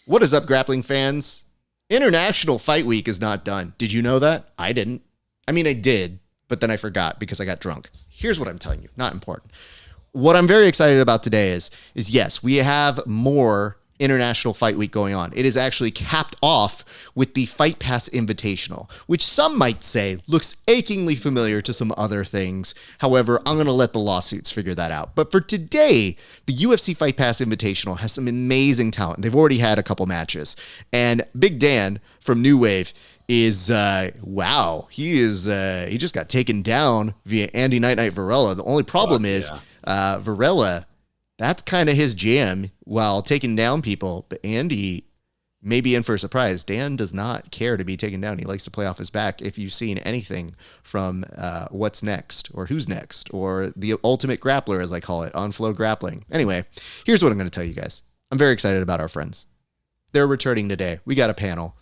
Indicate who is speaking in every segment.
Speaker 1: What is up, grappling fans? International Fight Week is not done. Did you know that? I didn't. I mean, I did, but then I forgot because I got drunk. Here's what I'm telling you. Not important. What I'm very excited about today is yes, we have more International Fight Week going on. It is actually capped off with the Fight Pass Invitational, which some might say looks achingly familiar to some other things. However, I'm going to let the lawsuits figure that out. But for today, the UFC Fight Pass Invitational has some amazing talent. They've already had a couple matches. And Big Dan from New Wave is, wow, he just got taken down via Andy Night Varela. The only problem is Varela, that's kind of his jam while taking down people. But Andy may be in for a surprise. Dan does not care to be taken down. He likes to play off his back. If you've seen anything from What's Next or Who's Next or The Ultimate Grappler, as I call it, on Flow Grappling. Anyway, here's what I'm going to tell you guys. I'm very excited about our friends. They're returning today. We got a panel.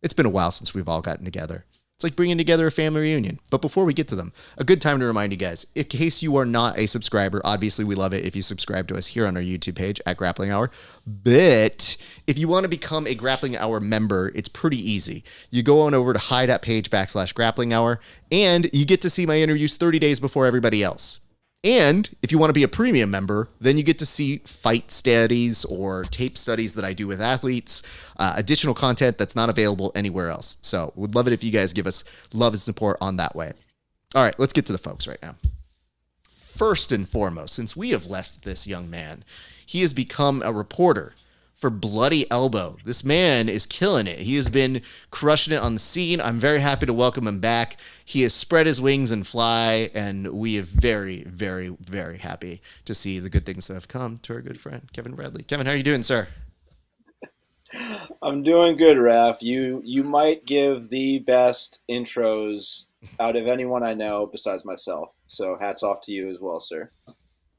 Speaker 1: It's been a while since we've all gotten together. It's like bringing together a family reunion. But before we get to them, a good time to remind you guys, in case you are not a subscriber, obviously we love it if you subscribe to us here on our YouTube page at Grappling Hour. But if you want to become a Grappling Hour member, it's pretty easy. You go on over to hi.page/Grappling Hour, and you get to see my interviews 30 days before everybody else. And if you want to be a premium member, then you get to see fight studies or tape studies that I do with athletes, additional content that's not available anywhere else. So would love it if you guys give us love and support on that way. All right, let's get to the folks right now. First and foremost, since we have left this young man, he has become a reporter for Bloody Elbow. This man is killing it. He has been crushing it on the scene. I'm very happy to welcome him back. He has spread his wings and fly, and we are very, very, very happy to see the good things that have come to our good friend, Kevin Bradley. Kevin, how are you doing, sir?
Speaker 2: I'm doing good, Raph. You might give the best intros out of anyone I know besides myself. So hats off to you as well, sir.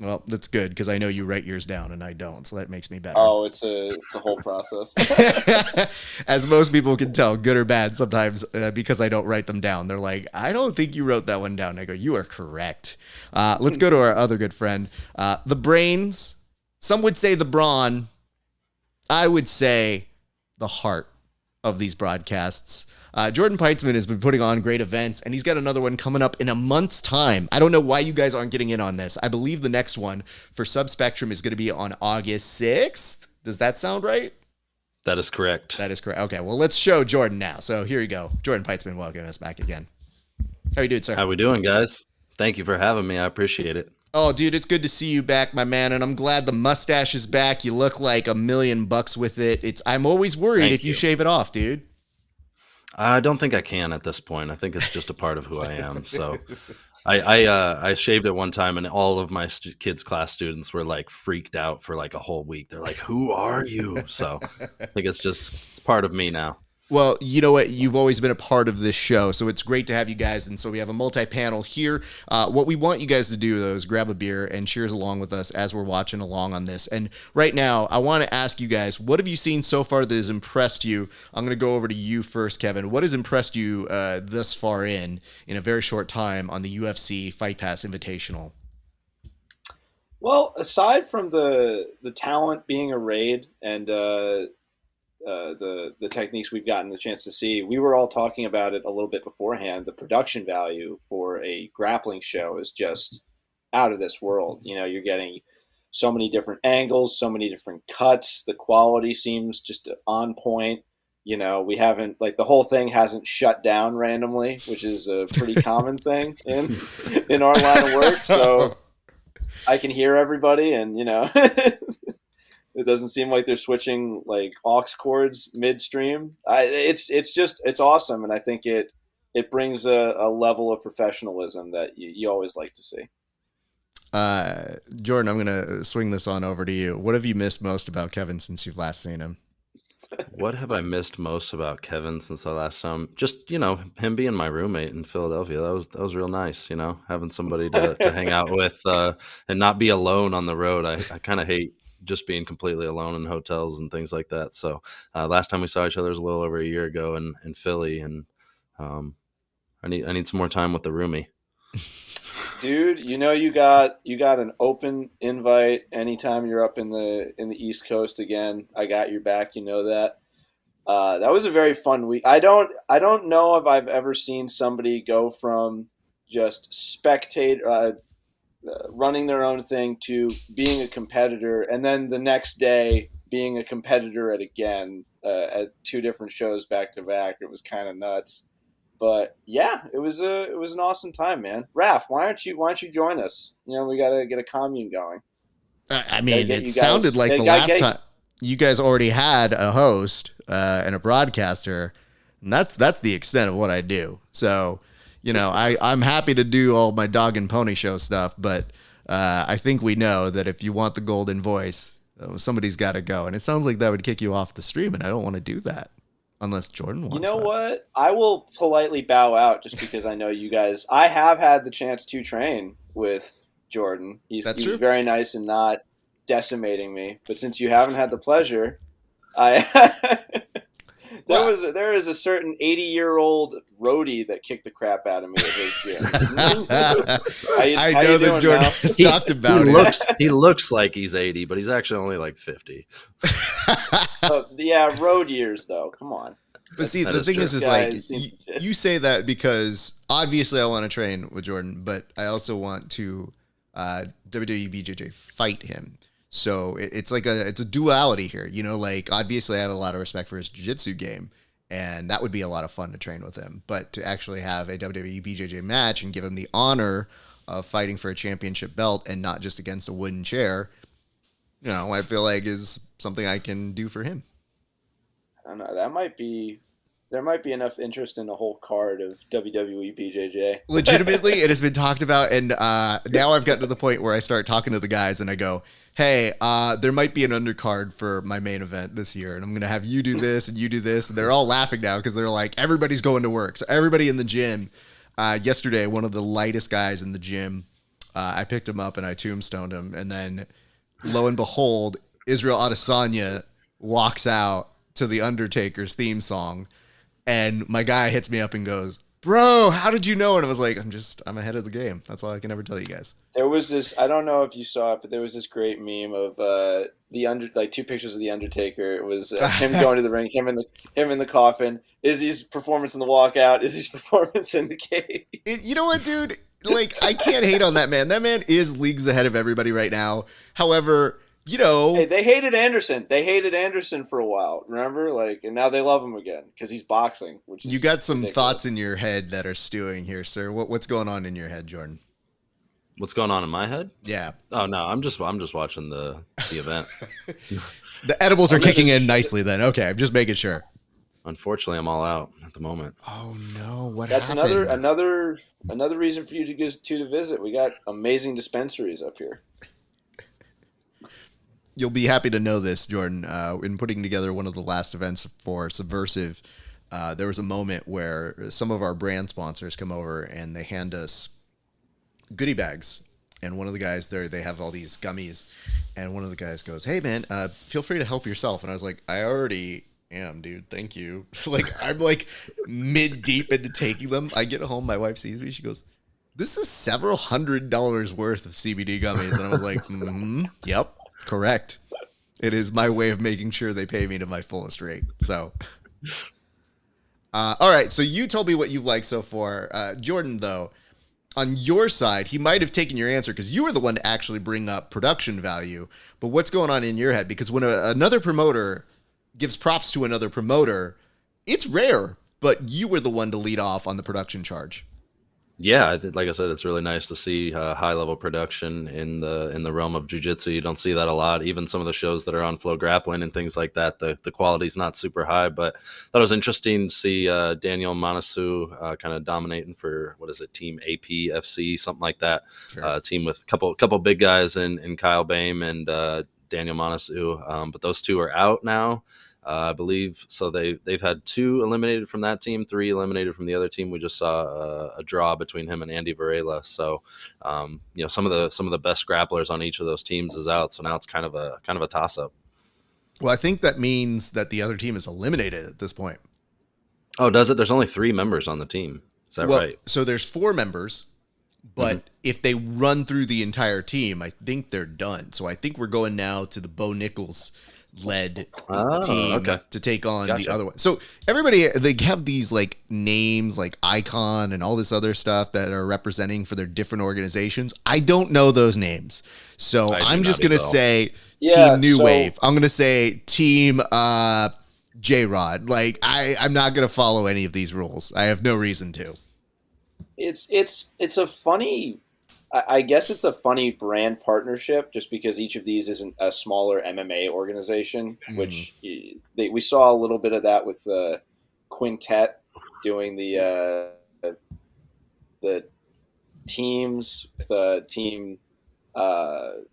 Speaker 1: Well, that's good because I know you write yours down and I don't, so that makes me better.
Speaker 2: Oh, it's a whole process.
Speaker 1: As most people can tell, good or bad, sometimes because I don't write them down. They're like, I don't think you wrote that one down. I go, you are correct. Let's go to our other good friend, the brains. Some would say the brawn. I would say the heart of these broadcasts. Jordan Peitzman has been putting on great events, and he's got another one coming up in a month's time. I don't know why you guys aren't getting in on this. I believe the next one for Subspectrum is going to be on August 6th. Does that sound right?
Speaker 3: That is correct.
Speaker 1: That is correct. Okay, well, let's show Jordan now. So here you go. Jordan Peitzman welcoming us back again. How you doing, sir?
Speaker 3: How we doing, guys? Thank you for having me. I appreciate it.
Speaker 1: Oh, dude, it's good to see you back, my man, and I'm glad the mustache is back. You look like $1,000,000 with it. I'm always worried if you shave it off, dude.
Speaker 3: I don't think I can at this point. I think it's just a part of who I am. So I shaved it one time, and all of my kids' class students were like freaked out for like a whole week. They're like, "Who are you?" So I think it's part of me now.
Speaker 1: Well, you know what? You've always been a part of this show, so it's great to have you guys. And so we have a multi-panel here. What we want you guys to do, though, is grab a beer and cheers along with us as we're watching along on this. And right now, I want to ask you guys, what have you seen so far that has impressed you? I'm going to go over to you first, Kevin. What has impressed you thus far in a very short time on the UFC Fight Pass Invitational?
Speaker 2: Well, aside from the talent being arrayed and the techniques we've gotten the chance to see, we were all talking about it a little bit beforehand. The production value for a grappling show is just out of this world. You know, you're getting so many different angles, so many different cuts. The quality seems just on point. You know, we haven't, like, the whole thing hasn't shut down randomly, which is a pretty common thing in our line of work. So I can hear everybody, and, you know, it doesn't seem like they're switching like aux cords midstream. It's awesome, and I think it brings a level of professionalism that you always like to see.
Speaker 1: Jordan, I'm gonna swing this on over to you. What have you missed most about Kevin since you've last seen him?
Speaker 3: What have I missed most about Kevin since I last saw him? Just, you know, him being my roommate in Philadelphia. That was real nice, you know, having somebody to hang out with and not be alone on the road. I kind of hate just being completely alone in hotels and things like that. So last time we saw each other was a little over a year ago in Philly, and I need some more time with the roomie.
Speaker 2: Dude, you got an open invite anytime you're up in the East Coast again. I got your back, that. That was a very fun week. I don't know if I've ever seen somebody go from just running their own thing to being a competitor, and then the next day being a competitor at two different shows back to back. It was kind of nuts, but yeah, it was an awesome time, man. Raph, why don't you join us? We gotta get a commune going.
Speaker 1: I
Speaker 2: Gotta
Speaker 1: mean,
Speaker 2: get
Speaker 1: it
Speaker 2: you
Speaker 1: sounded
Speaker 2: guys.
Speaker 1: like the
Speaker 2: gotta
Speaker 1: last time you guys already had a host and a broadcaster, and that's the extent of what I do. So, I'm happy to do all my dog and pony show stuff, but I think we know that if you want the golden voice, somebody's got to go. And it sounds like that would kick you off the stream, and I don't want to do that unless Jordan wants.
Speaker 2: You know
Speaker 1: that.
Speaker 2: what? I will politely bow out just because I know you guys. I have had the chance to train with Jordan. He's
Speaker 1: true.
Speaker 2: very nice and not decimating me. But since you haven't had the pleasure, I there is a certain 80-year-old roadie that kicked the crap out of me at his gym.
Speaker 1: I know that Jordan has talked about it.
Speaker 3: He looks like he's 80, but he's actually only like 50.
Speaker 2: Yeah, road years though. Come on.
Speaker 1: But see, the thing is like you say that because obviously I want to train with Jordan, but I also want to WWE BJJ fight him. So it's like it's a duality here, like obviously I have a lot of respect for his jiu-jitsu game, and that would be a lot of fun to train with him. But to actually have a WWE BJJ match and give him the honor of fighting for a championship belt and not just against a wooden chair, I feel like is something I can do for him.
Speaker 2: I don't know. There might be enough interest in the whole card of WWE BJJ.
Speaker 1: Legitimately, it has been talked about, and now I've gotten to the point where I start talking to the guys and I go, hey, there might be an undercard for my main event this year, and I'm going to have you do this and you do this. And they're all laughing now because they're like, everybody's going to work. So everybody in the gym, yesterday, one of the lightest guys in the gym, I picked him up and I tombstoned him. And then lo and behold, Israel Adesanya walks out to the Undertaker's theme song. And my guy hits me up and goes, bro, how did you know? And I was like, I'm ahead of the game. That's all I can ever tell you guys.
Speaker 2: There was this, I don't know if you saw it, but there was this great meme of two pictures of the Undertaker. It was him going to the ring, him in the coffin, Izzy's performance in the walkout, Izzy's performance in the cage.
Speaker 1: You know what, dude? Like, I can't hate on that man. That man is leagues ahead of everybody right now. However,
Speaker 2: hey, they hated Anderson. They hated Anderson for a while, remember? And now they love him again because he's boxing. Which
Speaker 1: you got some
Speaker 2: ridiculous.
Speaker 1: Thoughts in your head that are stewing here, sir. What's going on in your head, Jordan?
Speaker 3: What's going on in my head?
Speaker 1: Yeah.
Speaker 3: Oh no, I'm just watching the event.
Speaker 1: The edibles are kicking in nicely. Then okay, I'm just making sure.
Speaker 3: Unfortunately, I'm all out at the moment.
Speaker 1: Oh no, what
Speaker 2: That's
Speaker 1: happened?
Speaker 2: another reason for you to visit. We got amazing dispensaries up here.
Speaker 1: You'll be happy to know this, Jordan. In putting together one of the last events for Subversive, there was a moment where some of our brand sponsors come over and they hand us goodie bags. And one of the guys there, they have all these gummies. And one of the guys goes, hey, man, feel free to help yourself. And I was like, I already am, dude. Thank you. I'm mid-deep into taking them. I get home, my wife sees me. She goes, this is several $100s worth of CBD gummies. And I was like, yep. Correct. It is my way of making sure they pay me to my fullest rate. So, all right. So you told me what you've liked so far. Jordan, though, on your side, he might have taken your answer because you were the one to actually bring up production value. But what's going on in your head? Because when another promoter gives props to another promoter, it's rare, but you were the one to lead off on the production charge.
Speaker 3: Yeah, like I said, it's really nice to see high level production in the realm of jiu-jitsu. You don't see that a lot. Even some of the shows that are on Flow Grappling and things like that, the quality's not super high. But that was interesting to see Daniel Manasu kind of dominating for Team APFC, something like that.
Speaker 1: Sure.
Speaker 3: Team with a couple big guys in Kyle Baim and Daniel Manasu. But those two are out now. I believe so. They've had 2 eliminated from that team, 3 eliminated from the other team. We just saw a draw between him and Andy Varela. So, some of the best grapplers on each of those teams is out. So now it's kind of a toss up.
Speaker 1: Well, I think that means that the other team is eliminated at this point.
Speaker 3: Oh, does it? There's only 3 members on the team. Is that right?
Speaker 1: So there's 4 members. But if they run through the entire team, I think they're done. So I think we're going now to the Bo Nichols led team to take on the other one. So everybody, they have these like names like Icon and all this other stuff that are representing for their different organizations. I don't know those names. So I'm just going to say Team New Wave. I'm going to say Team J-Rod. Like I'm not going to follow any of these rules. I have no reason to.
Speaker 2: It's a funny, I guess it's a funny brand partnership just because each of these isn't a smaller MMA organization, which we saw a little bit of that with Quintet doing the teams, team, oh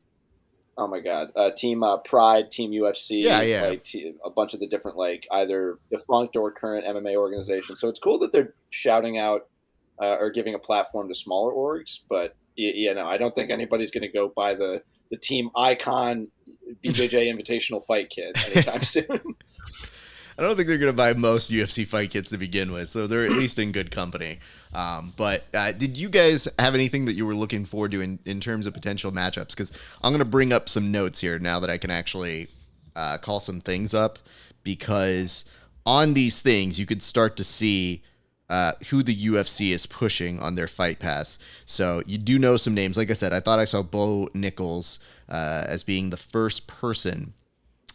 Speaker 2: my God, Team Pride, Team UFC, like a bunch of the different like either defunct or current MMA organizations. So it's cool that they're shouting out or giving a platform to smaller orgs, but I don't think anybody's going to go buy the Team Icon BJJ Invitational fight kit anytime soon.
Speaker 1: I don't think they're going to buy most UFC fight kits to begin with, so they're at least in good company. But did you guys have anything that you were looking forward to in terms of potential matchups? Because I'm going to bring up some notes here now that I can actually call some things up, because on these things you could start to see who the UFC is pushing on their Fight Pass. So you do know some names. Like I said, I thought I saw Bo Nichols as being the first person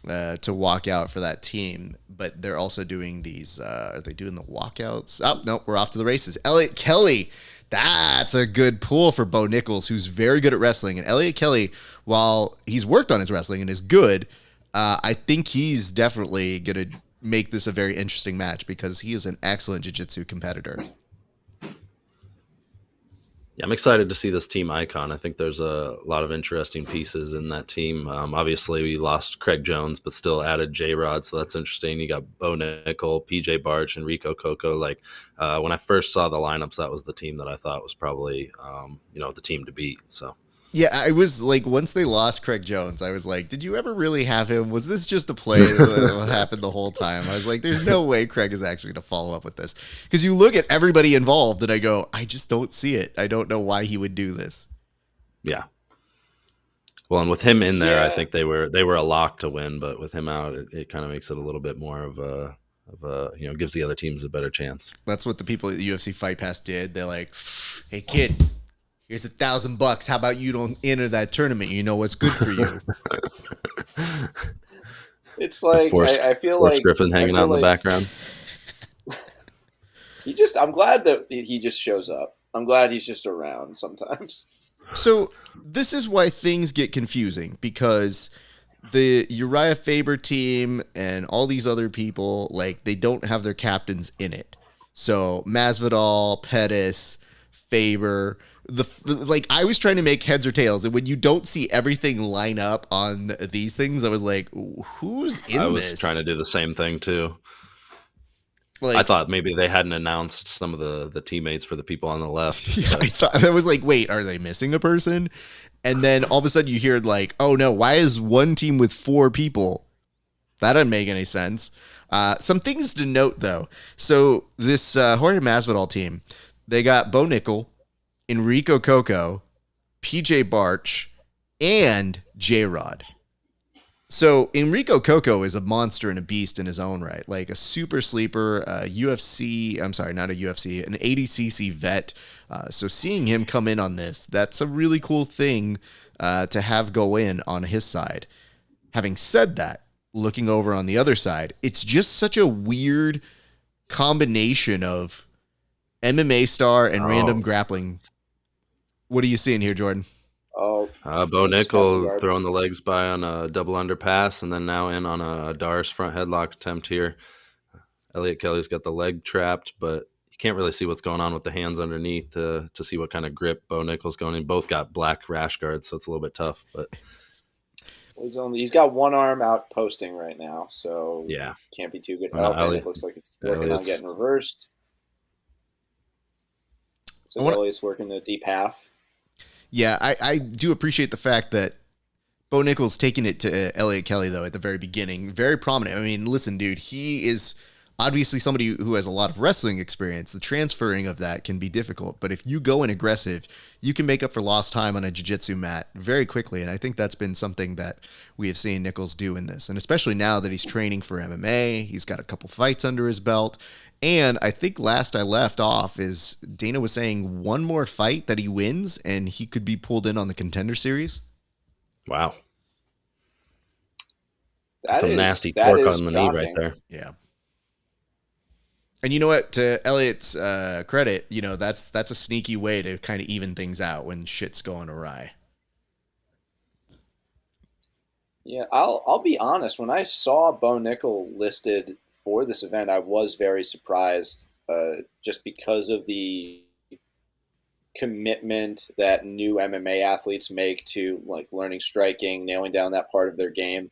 Speaker 1: to walk out for that team, but they're also doing these. Are they doing the walkouts? Oh, no, we're off to the races. Elliot Kelly. That's a good pull for Bo Nichols, who's very good at wrestling. And Elliot Kelly, while he's worked on his wrestling and is good, I think he's definitely going to make this a very interesting match because he is an excellent jiu-jitsu competitor.
Speaker 3: Yeah, I'm excited to see this Team Icon. I think there's a lot of interesting pieces in that team. Obviously, we lost Craig Jones, but still added J-Rod, so that's interesting. You got Bo Nickel, PJ Barch, and Rico Coco. Like when I first saw the lineups, that was the team that I thought was probably the team to beat. So.
Speaker 1: Yeah, I was like, once they lost Craig Jones, I was like, did you ever really have him? Was this just a play that happened the whole time? I was like, there's no way Craig is actually going to follow up with this. Because you look at everybody involved and I go, I just don't see it. I don't know why he would do this.
Speaker 3: Yeah. Well, and with him in there, I think they were a lock to win, but with him out, it kind of makes it a little bit more of a gives the other teams a better chance.
Speaker 1: That's what the people at the UFC Fight Pass did. They're like, hey, kid, here's $1,000. How about you don't enter that tournament? You know what's good for you.
Speaker 2: It's like I feel like
Speaker 3: Griffin hanging out in the background.
Speaker 2: I'm glad that he just shows up. I'm glad he's just around sometimes.
Speaker 1: So this is why things get confusing, because the Uriah Faber team and all these other people, like, they don't have their captains in it. So Masvidal, Pettis, Faber. Like, I was trying to make heads or tails, and when you don't see everything line up on these things, I was like, who's in this?
Speaker 3: I was trying to do the same thing too.
Speaker 1: Like,
Speaker 3: I thought maybe they hadn't announced some of the teammates for the people on the left.
Speaker 1: Yeah, I was like, wait, are they missing a person? And then all of a sudden you hear like, oh no, why is one team with 4 people? That doesn't make any sense. Some things to note though. So this Jorge Masvidal team, they got Bo Nickel, Enrico Coco, PJ Barch, and J-Rod. So Enrico Coco is a monster and a beast in his own right, like a super sleeper, an ADCC vet. So seeing him come in on this, that's a really cool thing to have go in on his side. Having said that, looking over on the other side, it's just such a weird combination of MMA star and random grappling. What are you seeing here, Jordan?
Speaker 3: Bo Nickel throwing the legs by on a double underpass, and then now in on a Darce front headlock attempt here. Elliot Kelly's got the leg trapped, but you can't really see what's going on with the hands underneath to see what kind of grip Bo Nickel's going in. Both got black rash guards, so it's a little bit tough. But
Speaker 2: he's got one arm out posting right now, so
Speaker 3: yeah,
Speaker 2: can't be too good. It looks like it's working on getting reversed. So Elliot's working the deep half.
Speaker 1: Yeah, I do appreciate the fact that Bo Nickel's taking it to Elliot Kelly, though, at the very beginning. Very prominent. I mean, listen, dude, he is Obviously, somebody who has a lot of wrestling experience, the transferring of that can be difficult. But if you go in aggressive, you can make up for lost time on a jiu-jitsu mat very quickly. And I think that's been something that we have seen Nichols do in this. And especially now that he's training for MMA, he's got a couple fights under his belt. And I think last I left off is Dana was saying one more fight that he wins and he could be pulled in on the Contender Series.
Speaker 3: Wow.
Speaker 2: That
Speaker 3: Some
Speaker 2: is-
Speaker 3: nasty
Speaker 2: that
Speaker 3: torque
Speaker 2: is
Speaker 3: on the knee right
Speaker 2: shocking.
Speaker 3: there.
Speaker 1: Yeah. And you know what? To Elliot's credit, you know, that's a sneaky way to kind of even things out when shit's going awry.
Speaker 2: Yeah, I'll be honest. When I saw Bo Nickel listed for this event, I was very surprised, just because of the commitment that new MMA athletes make to like learning striking, nailing down that part of their game.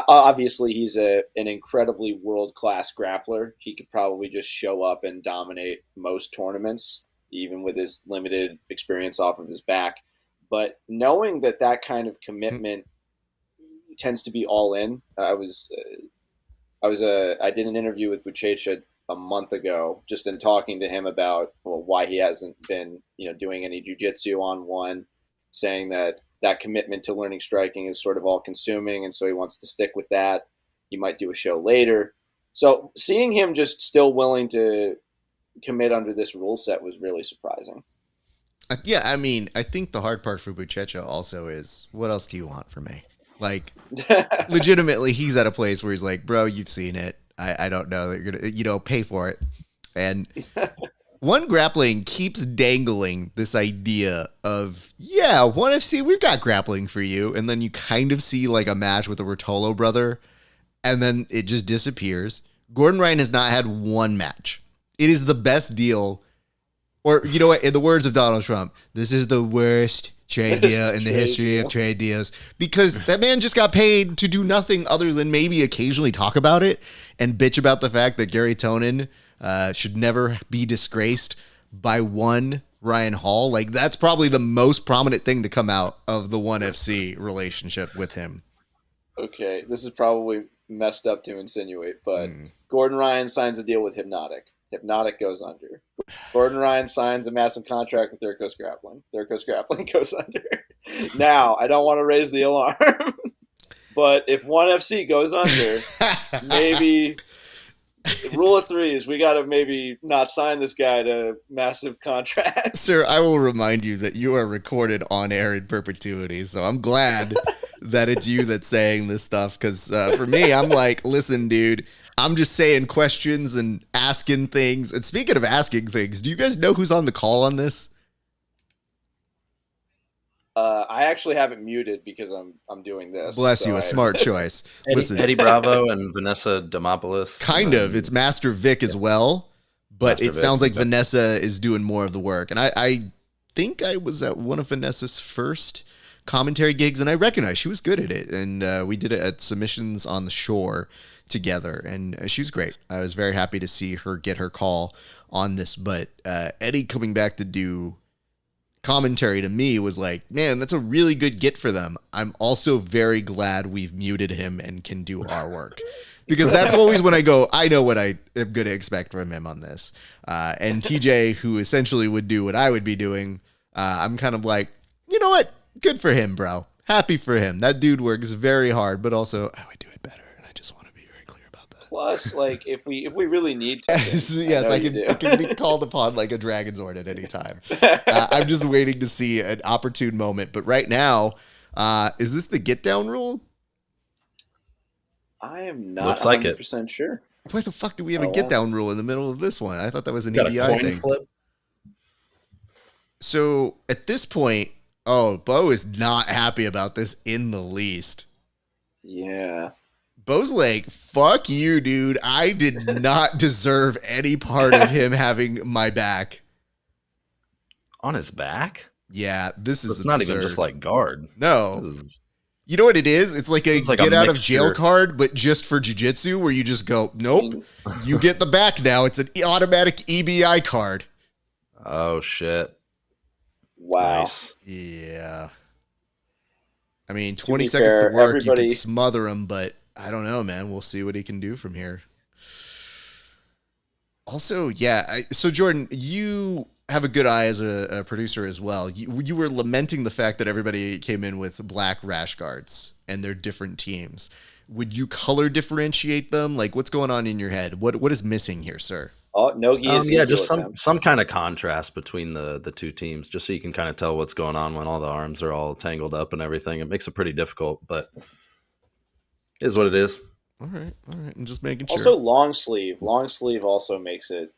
Speaker 2: Obviously, he's an incredibly world-class grappler. He could probably just show up and dominate most tournaments, even with his limited experience off of his back. But knowing that that kind of commitment tends to be all in, I did an interview with Buchecha a month ago, just in talking to him about why he hasn't been doing any jiu-jitsu on one, saying that commitment to learning striking is sort of all consuming, and so he wants to stick with that. He might do a show later. So seeing him just still willing to commit under this rule set was really surprising.
Speaker 1: Yeah, I mean, I think the hard part for Buchecha also is, what else do you want from me? Like, legitimately, he's at a place where he's like, bro, you've seen it. I don't know that you're going to, pay for it. And One Grappling keeps dangling this idea of, yeah, ONE FC, we've got grappling for you. And then you kind of see like a match with the Rotolo brother, and then it just disappears. Gordon Ryan has not had one match. It is the best deal. Or, you know what, in the words of Donald Trump, this is the worst trade deal in the history of trade deals. Because that man just got paid to do nothing other than maybe occasionally talk about it and bitch about the fact that Gary Tonin should never be disgraced by one Ryan Hall. Like, that's probably the most prominent thing to come out of the ONE FC relationship with him.
Speaker 2: Okay, this is probably messed up to insinuate, but Gordon Ryan signs a deal with Hypnotic. Hypnotic goes under. Gordon Ryan signs a massive contract with Third Coast Grappling. Third Coast Grappling goes under. Now, I don't want to raise the alarm, but if ONE FC goes under, maybe rule of threes, we got to maybe not sign this guy to massive contracts.
Speaker 1: Sir, I will remind you that you are recorded on air in perpetuity, so I'm glad that it's you that's saying this stuff, because for me, I'm like, listen, dude, I'm just saying questions and asking things. And speaking of asking things, do you guys know who's on the call on this?
Speaker 2: I actually have it muted because I'm doing this.
Speaker 1: Bless you, a smart choice. Listen,
Speaker 3: Eddie Bravo and Vanessa Demopoulos.
Speaker 1: kind of. It's Master Vic as well, but
Speaker 3: Master
Speaker 1: it sounds like
Speaker 3: Vic.
Speaker 1: Vanessa is doing more of the work. And I think I was at one of Vanessa's first commentary gigs, and I recognized she was good at it. And we did it at Submissions on the Shore together, and she was great. I was very happy to see her get her call on this. But Eddie coming back to do commentary to me was like, man, that's a really good get for them. I'm also very glad we've muted him and can do our work, because that's always when I go, I know what I am going to expect from him on this. And TJ, who essentially would do what I would be doing, I'm kind of like, you know what? Good for him, bro. Happy for him. That dude works very hard, but also I would do it better. And I just want to be very clear about that.
Speaker 2: Plus, like, if we really need to,
Speaker 1: Yes, I can be called upon like a Dragon's Ord at any time. I'm just waiting to see an opportune moment. But right now, is this the get down rule?
Speaker 2: I am not
Speaker 3: Looks like it.
Speaker 2: 100% sure.
Speaker 1: Why the fuck do we have a
Speaker 2: Oh,
Speaker 1: get
Speaker 2: wow.
Speaker 1: down rule in the middle of this one? I thought that was an
Speaker 3: Got a
Speaker 1: EBI
Speaker 3: coin
Speaker 1: thing.
Speaker 3: flip.
Speaker 1: So at this point, Bo is not happy about this in the least.
Speaker 2: Yeah.
Speaker 1: Bo's like, fuck you, dude. I did not deserve any part of him having my back.
Speaker 3: On his back?
Speaker 1: Yeah, this is
Speaker 3: It's not even
Speaker 1: absurd.
Speaker 3: just like guard.
Speaker 1: No.
Speaker 3: This is-
Speaker 1: You know what it is? It's like a
Speaker 3: It's like a
Speaker 1: get out of jail
Speaker 3: mixture.
Speaker 1: card, but just for jiu-jitsu, where you just go, nope, you get the back now. It's an automatic EBI card.
Speaker 3: Oh, shit.
Speaker 2: Wow.
Speaker 3: Nice.
Speaker 1: Yeah. I mean,
Speaker 2: To
Speaker 1: 20
Speaker 2: be
Speaker 1: seconds
Speaker 2: fair,
Speaker 1: to work, you
Speaker 2: everybody-
Speaker 1: can smother him, but I don't know, man. We'll see what he can do from here. Also, yeah. So Jordan, you have a good eye as a producer as well. You were lamenting the fact that everybody came in with black rash guards and they're different teams. Would you color differentiate them? Like, what's going on in your head? What is missing here, sir?
Speaker 2: Oh, Nogi is
Speaker 3: Yeah, just some kind of contrast between the two teams, just so you can kind of tell what's going on when all the arms are all tangled up and everything. It makes it pretty difficult, but it is what it is.
Speaker 1: All right. I'm just making sure.
Speaker 2: Also, long sleeve also makes it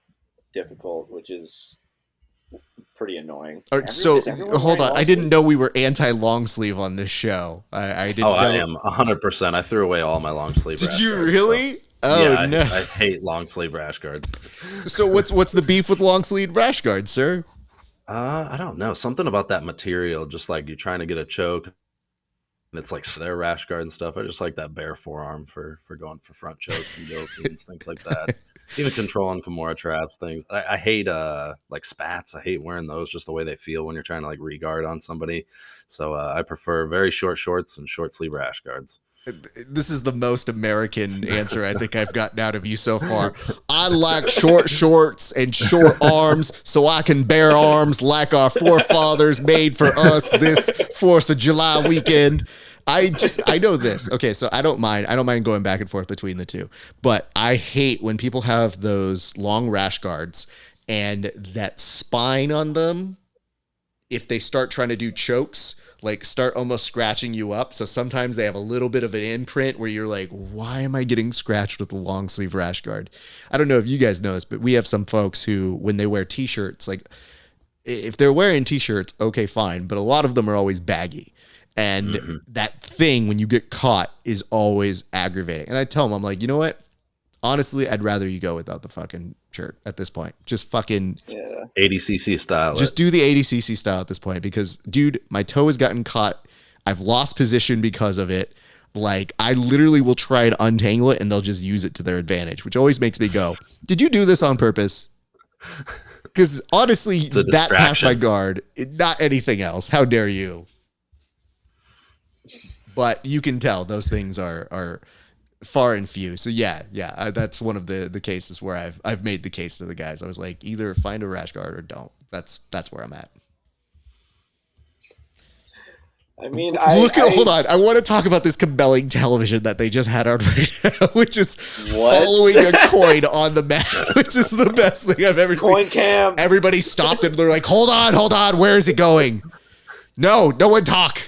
Speaker 2: difficult, which is pretty annoying.
Speaker 1: All right, so hold on. I didn't know we were anti-long sleeve on this show. I didn't know.
Speaker 3: I am 100%. I threw away all my long sleeve.
Speaker 1: Did you really? Oh,
Speaker 3: yeah,
Speaker 1: no.
Speaker 3: I hate long sleeve rash guards.
Speaker 1: So what's the beef with long sleeve rash guards, sir?
Speaker 3: I don't know. Something about that material, just like you're trying to get a choke. And it's like their rash guard and stuff. I just like that bare forearm for going for front chokes and guillotines, things like that. Even controlling Kimura traps, things. I hate like spats. I hate wearing those, just the way they feel when you're trying to like re-guard on somebody. So I prefer very short shorts and short sleeve rash guards.
Speaker 1: This is the most American answer I think I've gotten out of you so far. I like short shorts and short arms so I can bear arms like our forefathers made for us this 4th of July weekend. I know this. Okay, so I don't mind going back and forth between the two. But I hate when people have those long rash guards and that spine on them, if they start trying to do chokes, like start almost scratching you up. So sometimes they have a little bit of an imprint where you're like, why am I getting scratched with the long sleeve rash guard? I don't know if you guys know this, but we have some folks who, when they wear t-shirts, like if they're wearing t-shirts, okay, fine. But a lot of them are always baggy. And that thing, when you get caught, is always aggravating. And I tell them, I'm like, you know what? Honestly, I'd rather you go without the fucking shirt at this point. Just fucking
Speaker 3: 80cc style.
Speaker 1: Just do the 80cc style at this point because, dude, my toe has gotten caught. I've lost position because of it. Like, I literally will try to untangle it and they'll just use it to their advantage, which always makes me go, did you do this on purpose? Because honestly, that passed my guard, not anything else. How dare you? But you can tell those things are far and few. So yeah, that's one of the cases where I've made the case to the guys. I was like, either find a rash guard or don't. That's where I'm at.
Speaker 2: I mean,
Speaker 1: hold on. I want to talk about this compelling television that they just had on right now, which is following a coin on the map, which is the best thing I've ever seen.
Speaker 2: Coin cam.
Speaker 1: Everybody stopped and they're like, hold on. Where is it going? No one talk.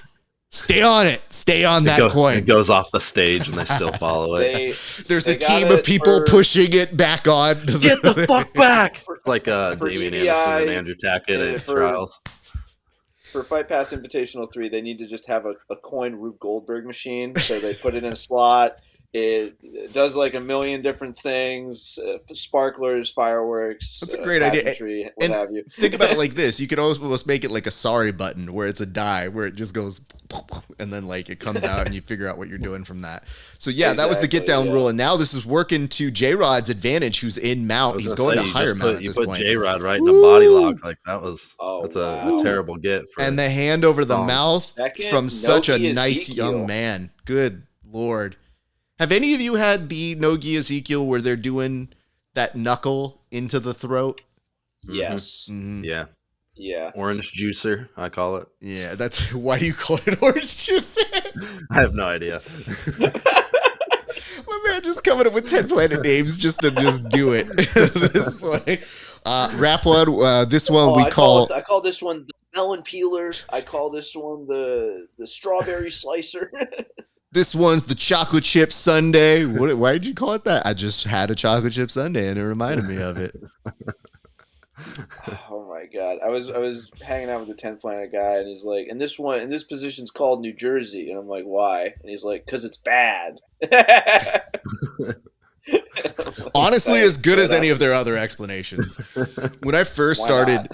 Speaker 1: Stay on it. Stay on that coin.
Speaker 3: It goes off the stage and they still follow it.
Speaker 1: There's a team of people pushing it back on.
Speaker 3: Get the fuck back. It's like Damian Anderson and Andrew Tackett at Trials.
Speaker 2: For Fight Pass Invitational 3, they need to just have a coin Rube Goldberg machine. So they put it in a slot. It does like a million different things, sparklers, fireworks.
Speaker 1: That's a great idea.
Speaker 2: What have you.
Speaker 1: Think about it like this. You could almost make it like a sorry button where it's a die where it just goes and then like it comes out and you figure out what you're doing from that. So yeah, that was the get down rule. And now this is working to J-Rod's advantage, who's in mount. He's going to higher mount at this point.
Speaker 3: You put J-Rod right in a body lock. Like that's a terrible get.
Speaker 1: And the hand over the mouth from such a nice young man. Good Lord. Have any of you had the Nogi Ezekiel where they're doing that knuckle into the throat?
Speaker 2: Yes.
Speaker 1: Mm-hmm.
Speaker 3: Yeah. Orange juicer, I call it.
Speaker 1: Yeah, that's why do you call it orange juicer?
Speaker 3: I have no idea.
Speaker 1: My man just coming up with 10 planet names just to just do it at this point. Rap one, this one I call
Speaker 2: this one the melon peeler. I call this one the strawberry slicer.
Speaker 1: This one's the chocolate chip sundae. Why did you call it that? I just had a chocolate chip sundae and it reminded me of it.
Speaker 2: Oh my god! I was hanging out with the 10th Planet guy, and he's like, "And this position's called New Jersey," and I'm like, "Why?" And he's like, "'Cause it's bad."
Speaker 1: Honestly, as good as any of their other explanations. When I first started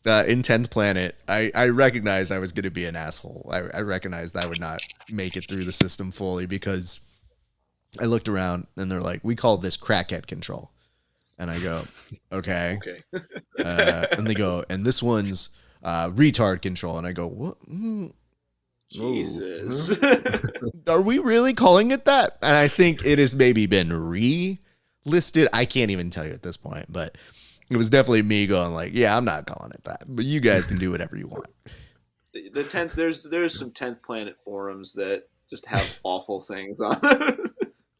Speaker 1: in 10th Planet, I recognized I was going to be an asshole. I recognized I would not make it through the system fully because I looked around and they're like, we call this crackhead control. And I go, okay. And they go, and this one's retard control. And I go, what?
Speaker 2: Jesus.
Speaker 1: Are we really calling it that? And I think it has maybe been listed. I can't even tell you at this point, but it was definitely me going like, yeah, I'm not calling it that, but you guys can do whatever you want.
Speaker 2: The 10th, there's some 10th Planet forums that just have awful things on.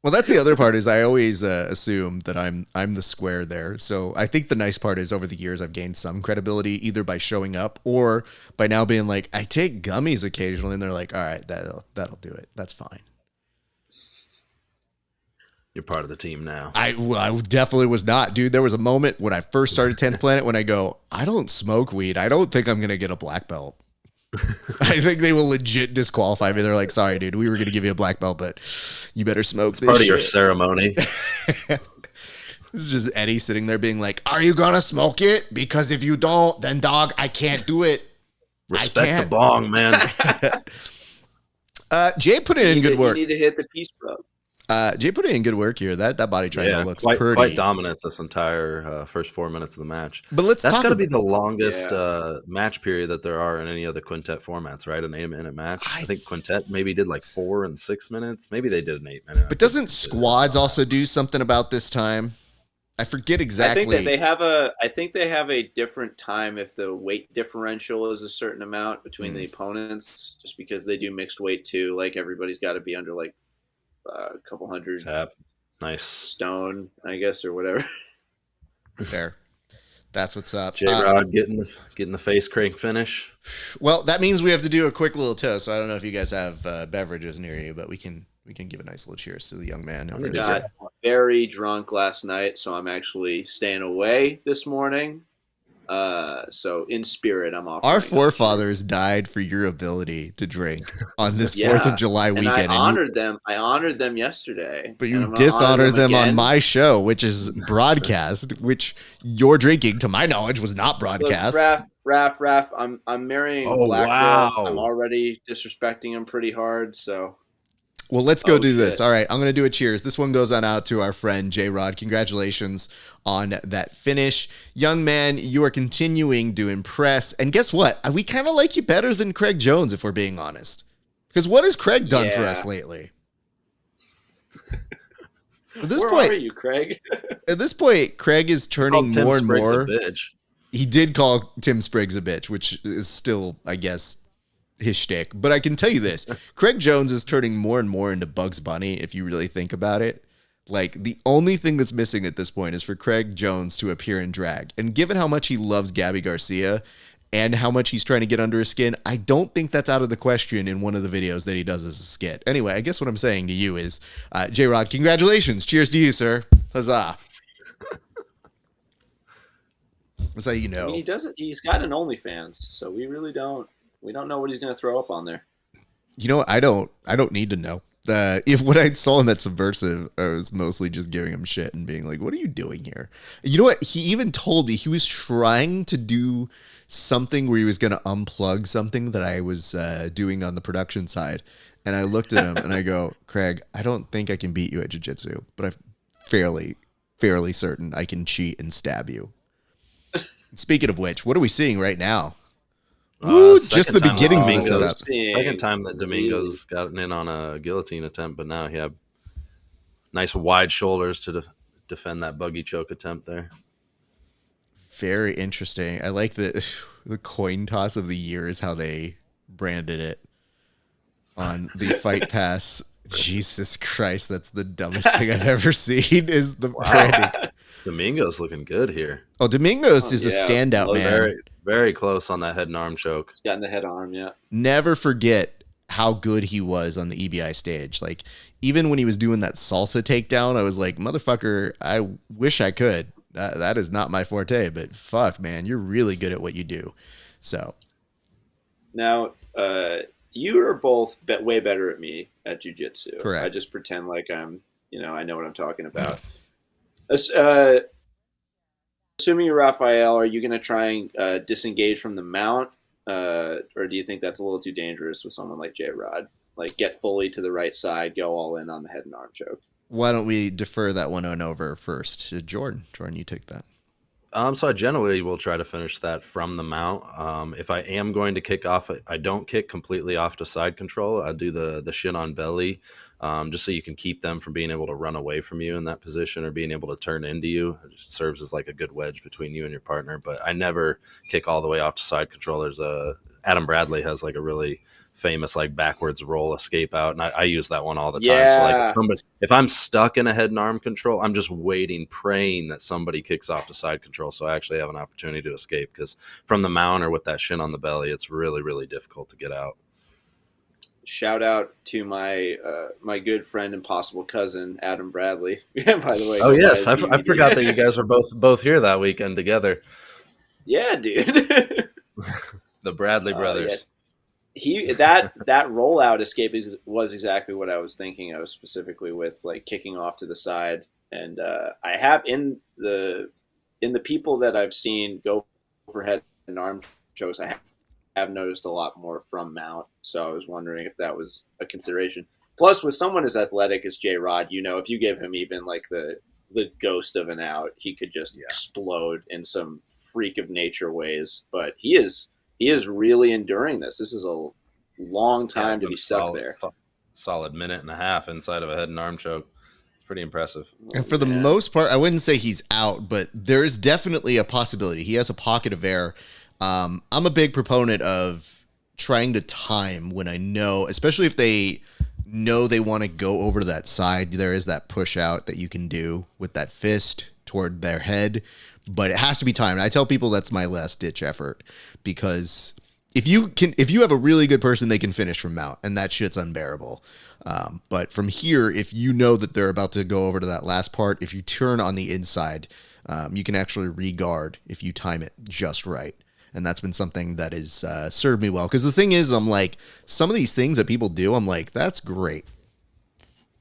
Speaker 1: Well, that's the other part is I always assume that I'm the square there. So I think the nice part is over the years I've gained some credibility either by showing up or by now being like, I take gummies occasionally, and they're like, all right, that'll do it. That's fine.
Speaker 3: You're part of the team now.
Speaker 1: I definitely was not, dude. There was a moment when I first started 10th Planet when I go, I don't smoke weed. I don't think I'm going to get a black belt. I think they will legit disqualify me. They're like, sorry, dude, we were going to give you a black belt, but you better smoke this
Speaker 3: Part of
Speaker 1: shit.
Speaker 3: your ceremony.
Speaker 1: This is just Eddie sitting there being like, are you going to smoke it? Because if you don't, then dog, I can't do it.
Speaker 3: Respect the bong, man.
Speaker 1: Jay put in good work.
Speaker 2: You need to hit the peace rub.
Speaker 1: Jay put in good work here. That body triangle looks pretty
Speaker 3: quite dominant this entire first 4 minutes of the match.
Speaker 1: But that's
Speaker 3: got to be the longest match period that there are in any of the quintet formats, right? An 8-minute match. I think quintet maybe did like 4 and 6 minutes. Maybe they did an 8-minute.
Speaker 1: But doesn't squads also do something about this time? I forget exactly.
Speaker 2: I think that they have a different time if the weight differential is a certain amount between the opponents, just because they do mixed weight too. Like everybody's got to be under like a couple hundred
Speaker 3: nice
Speaker 2: stone, I guess, or whatever.
Speaker 1: Fair. That's what's up.
Speaker 3: J-Rod getting the face crank finish.
Speaker 1: Well, that means we have to do a quick little toast. So I don't know if you guys have beverages near you, but we can give a nice little cheers to the young man.
Speaker 2: I got very drunk last night, so I'm actually staying away this morning. So in spirit, I'm off.
Speaker 1: Our forefathers died for your ability to drink on this 4th of July weekend.
Speaker 2: And I honored them. I honored them yesterday.
Speaker 1: But you dishonored them on my show, which is broadcast, which your drinking, to my knowledge, was not broadcast.
Speaker 2: Look, Raph, I'm marrying a black girl. I'm already disrespecting him pretty hard, so.
Speaker 1: Well, let's go do this. All right, I'm going to do a cheers. This one goes on out to our friend J-Rod. Congratulations on that finish. Young man, you are continuing to impress. And guess what? We kind of like you better than Craig Jones, if we're being honest. Because what has Craig done for us lately? At this point,
Speaker 2: are you, Craig?
Speaker 1: At this point, Craig is turning more and more. He did call Tim Spriggs a bitch, which is still, I guess, his shtick. But I can tell you this, Craig Jones is turning more and more into Bugs Bunny, if you really think about it. Like, the only thing that's missing at this point is for Craig Jones to appear in drag. And given how much he loves Gabby Garcia and how much he's trying to get under his skin, I don't think that's out of the question in one of the videos that he does as a skit. Anyway, I guess what I'm saying to you is, J-Rod, congratulations. Cheers to you, sir. Huzzah. That's how you know.
Speaker 2: I mean, he's got an OnlyFans, so we don't know what he's going to throw up on there.
Speaker 1: You know what? I don't need to know. If when I saw him at Subversive, I was mostly just giving him shit and being like, what are you doing here? You know what? He even told me he was trying to do something where he was going to unplug something that I was doing on the production side. And I looked at him and I go, Craig, I don't think I can beat you at jiu-jitsu, but I'm fairly certain I can cheat and stab you. Speaking of which, what are we seeing right now? Ooh, just the beginnings of the setup.
Speaker 3: Second time that Domingo's gotten in on a guillotine attempt, but now he had nice wide shoulders to defend that buggy choke attempt there.
Speaker 1: Very interesting. I like the coin toss of the year is how they branded it on the Fight Pass. Jesus Christ, that's the dumbest thing I've ever seen is the branding.
Speaker 3: Domingo's looking good here.
Speaker 1: Oh, Domingos is a standout, man.
Speaker 3: Very, very close on that head and arm choke.
Speaker 2: He's gotten the head arm, yeah.
Speaker 1: Never forget how good he was on the EBI stage. Like, even when he was doing that salsa takedown, I was like, motherfucker, I wish I could. That is not my forte, but fuck, man, you're really good at what you do. So.
Speaker 2: Now, you are both way better at me at jiu-jitsu.
Speaker 1: Correct.
Speaker 2: I just pretend like I know what I'm talking about. Assuming you're Raphael, are you going to try and disengage from the mount? Or do you think that's a little too dangerous with someone like J-Rod? Like, get fully to the right side, go all in on the head and arm choke.
Speaker 1: Why don't we defer that one on over first to Jordan? Jordan, you take that.
Speaker 3: So I generally will try to finish that from the mount. If I am going to kick off, I don't kick completely off to side control. I do the shin on belly just so you can keep them from being able to run away from you in that position or being able to turn into you. It just serves as like a good wedge between you and your partner. But I never kick all the way off to side control. There's Adam Bradley has like a really famous like backwards roll escape out, and I use that one all the time. So like if I'm stuck in a head and arm control, I'm just waiting, praying that somebody kicks off to side control so I actually have an opportunity to escape, because from the mount or with that shin on the belly, it's really, really difficult to get out.
Speaker 2: Shout out to my my good friend and possible cousin Adam Bradley. By the way.
Speaker 3: Oh yes, I forgot that you guys were both here that weekend together.
Speaker 2: Yeah, dude.
Speaker 3: The Bradley brothers.
Speaker 2: Yeah. That rollout escape was exactly what I was thinking. I was specifically with like kicking off to the side, and I have in the people that I've seen go for head and arm shows, I have noticed a lot more from mount. So I was wondering if that was a consideration. Plus, with someone as athletic as J-Rod, if you give him even like the ghost of an out, he could just explode in some freak of nature ways. But he is really enduring this. This is a long time to be stuck there.
Speaker 3: Solid minute and a half inside of a head and arm choke. It's pretty impressive.
Speaker 1: And for the most part, I wouldn't say he's out, but there is definitely a possibility. He has a pocket of air. I'm a big proponent of trying to time when I know, especially if they know they want to go over to that side, there is that push out that you can do with that fist toward their head. But it has to be timed. I tell people that's my last ditch effort, because if you have a really good person, they can finish from mount, and that shit's unbearable. But from here, if you know that they're about to go over to that last part, if you turn on the inside, you can actually re-guard if you time it just right. And that's been something that has served me well. Because the thing is, I'm like, some of these things that people do, I'm like, that's great.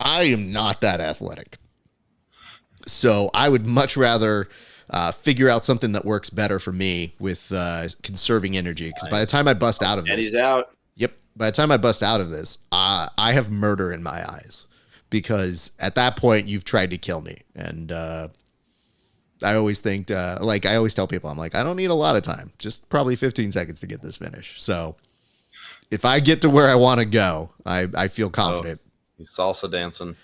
Speaker 1: I am not that athletic. So I would much rather figure out something that works better for me with conserving energy. Because by the time I bust out of this,
Speaker 2: Eddie's out.
Speaker 1: Yep. By the time I bust out of this, I have murder in my eyes, because at that point you've tried to kill me. And I always think, like I always tell people, I'm like, I don't need a lot of time, just probably 15 seconds to get this finish. So if I get to where I want to go, I feel confident.
Speaker 3: He's salsa dancing.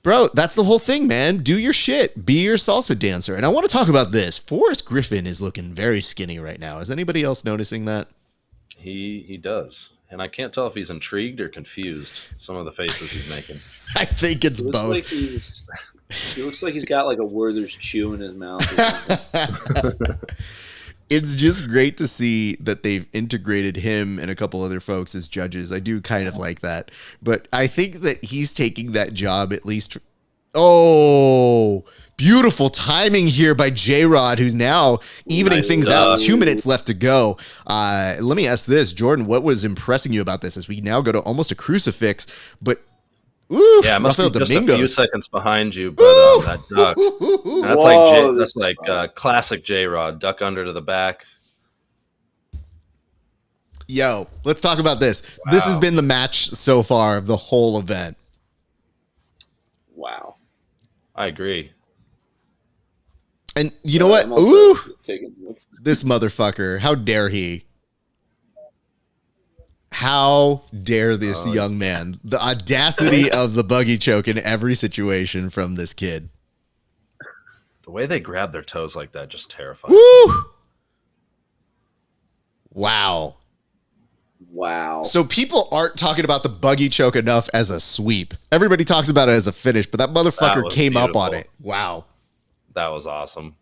Speaker 1: Bro, that's the whole thing, man. Do your shit. Be your salsa dancer. And I want to talk about this. Forrest Griffin is looking very skinny right now. Is anybody else noticing that?
Speaker 3: He does. And I can't tell if he's intrigued or confused, some of the faces he's making.
Speaker 1: I think it's both.
Speaker 2: He looks like he's got like a Werther's chew in his mouth or something.
Speaker 1: It's just great to see that they've integrated him and a couple other folks as judges. I do kind of like that. But I think that he's taking that job at least. Oh, beautiful timing here by J-Rod, who's now evening things out. 2 minutes left to go. Let me ask this, Jordan, what was impressing you about this as we now go to almost a crucifix? But oof,
Speaker 3: yeah, it must
Speaker 1: Rafael
Speaker 3: be just
Speaker 1: Domingos.
Speaker 3: a few seconds behind you, but that duck. That's like classic J-Rod, duck under to the back.
Speaker 1: Yo, let's talk about this. Wow. This has been the match so far of the whole event.
Speaker 2: Wow.
Speaker 3: I agree.
Speaker 1: And you know what? Ooh, this motherfucker. How dare he? How dare this young man? The audacity of the buggy choke in every situation from this kid.
Speaker 3: The way they grab their toes like that just terrifies.
Speaker 1: Woo! Wow.
Speaker 2: Wow.
Speaker 1: So people aren't talking about the buggy choke enough as a sweep. Everybody talks about it as a finish, but that motherfucker came up on it. Wow.
Speaker 3: That was awesome.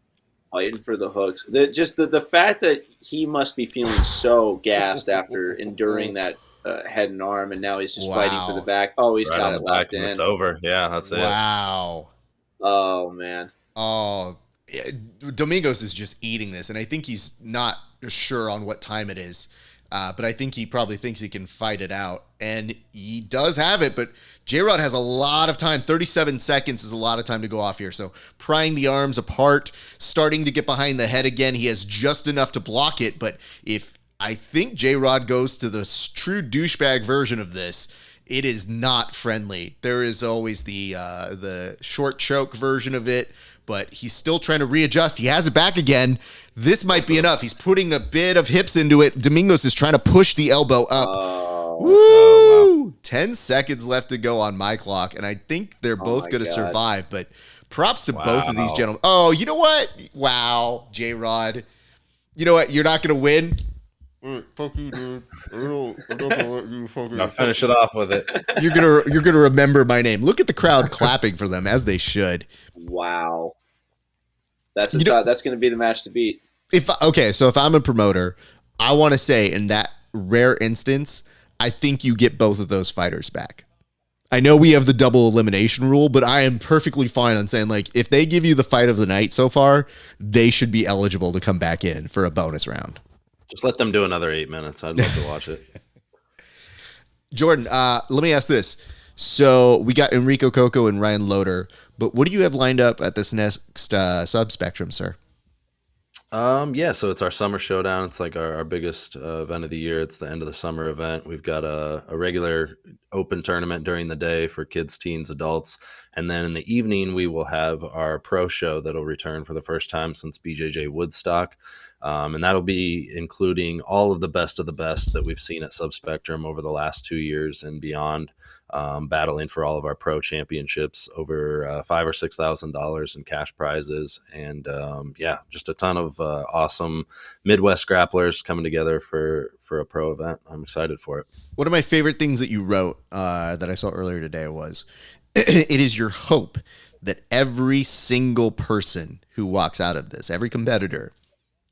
Speaker 2: Fighting for the hooks. The fact that he must be feeling so gassed after enduring that head and arm, and now he's just fighting for the back. Oh, he's got it locked in.
Speaker 3: It's over. Yeah, that's it.
Speaker 1: Wow.
Speaker 2: Oh, man.
Speaker 1: Oh, Domingos is just eating this, and I think he's not sure on what time it is. But I think he probably thinks he can fight it out. And he does have it, but J-Rod has a lot of time. 37 seconds is a lot of time to go off here. So prying the arms apart, starting to get behind the head again. He has just enough to block it. But if I think J-Rod goes to the true douchebag version of this, it is not friendly. There is always the short choke version of it, but he's still trying to readjust. He has it back again. This might be enough. He's putting a bit of hips into it. Domingos is trying to push the elbow up. Woo! 10 seconds left to go on my clock, and I think they're both going to
Speaker 2: God.
Speaker 1: survive, but props to both of these gentlemen. Oh, you know what? Wow, J-Rod. You know what? You're not going to win. Fuck you, dude. I'm not gonna let you fucking.
Speaker 3: Now finish it off with it.
Speaker 1: You're gonna remember my name. Look at the crowd clapping for them as they should.
Speaker 2: Wow, that's going to be the match to beat.
Speaker 1: So if I'm a promoter, I want to say in that rare instance, I think you get both of those fighters back. I know we have the double elimination rule, but I am perfectly fine on saying, like, if they give you the fight of the night so far, they should be eligible to come back in for a bonus round.
Speaker 3: Just let them do another 8 minutes. I'd love to watch it.
Speaker 1: Jordan, let me ask this. So we got Enrico Coco and Ryan Loader, but what do you have lined up at this next subspectrum, sir?
Speaker 3: So it's our summer showdown. It's like our biggest event of the year. It's the end of the summer event. We've got a regular open tournament during the day for kids, teens, adults. And then in the evening, we will have our pro show that'll return for the first time since BJJ Woodstock. And that'll be including all of the best that we've seen at Subspectrum over the last 2 years and beyond, battling for all of our pro championships, over $5,000 or $6,000 in cash prizes, and just a ton of awesome Midwest grapplers coming together for a pro event. I'm excited for it.
Speaker 1: One of my favorite things that you wrote that I saw earlier today was, it is your hope that every single person who walks out of this, every competitor,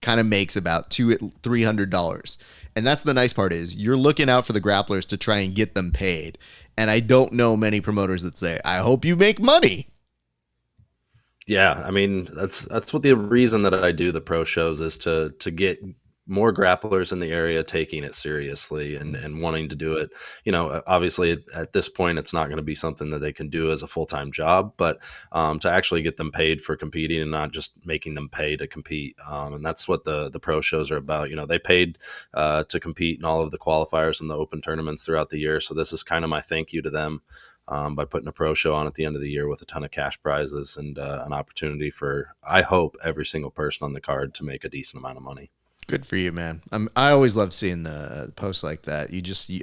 Speaker 1: kind of makes about $200-300. And that's the nice part, is you're looking out for the grapplers to try and get them paid. And I don't know many promoters that say, I hope you make money.
Speaker 3: Yeah, I mean, that's what the reason that I do the pro shows is to get more grapplers in the area taking it seriously and wanting to do it. You know, obviously at this point, it's not going to be something that they can do as a full-time job, but to actually get them paid for competing and not just making them pay to compete. And that's what the pro shows are about. You know, they paid to compete in all of the qualifiers and the open tournaments throughout the year. So this is kind of my thank you to them. By putting a pro show on at the end of the year with a ton of cash prizes and an opportunity for, I hope, every single person on the card to make a decent amount of money.
Speaker 1: Good for you, man. I always love seeing the posts like that.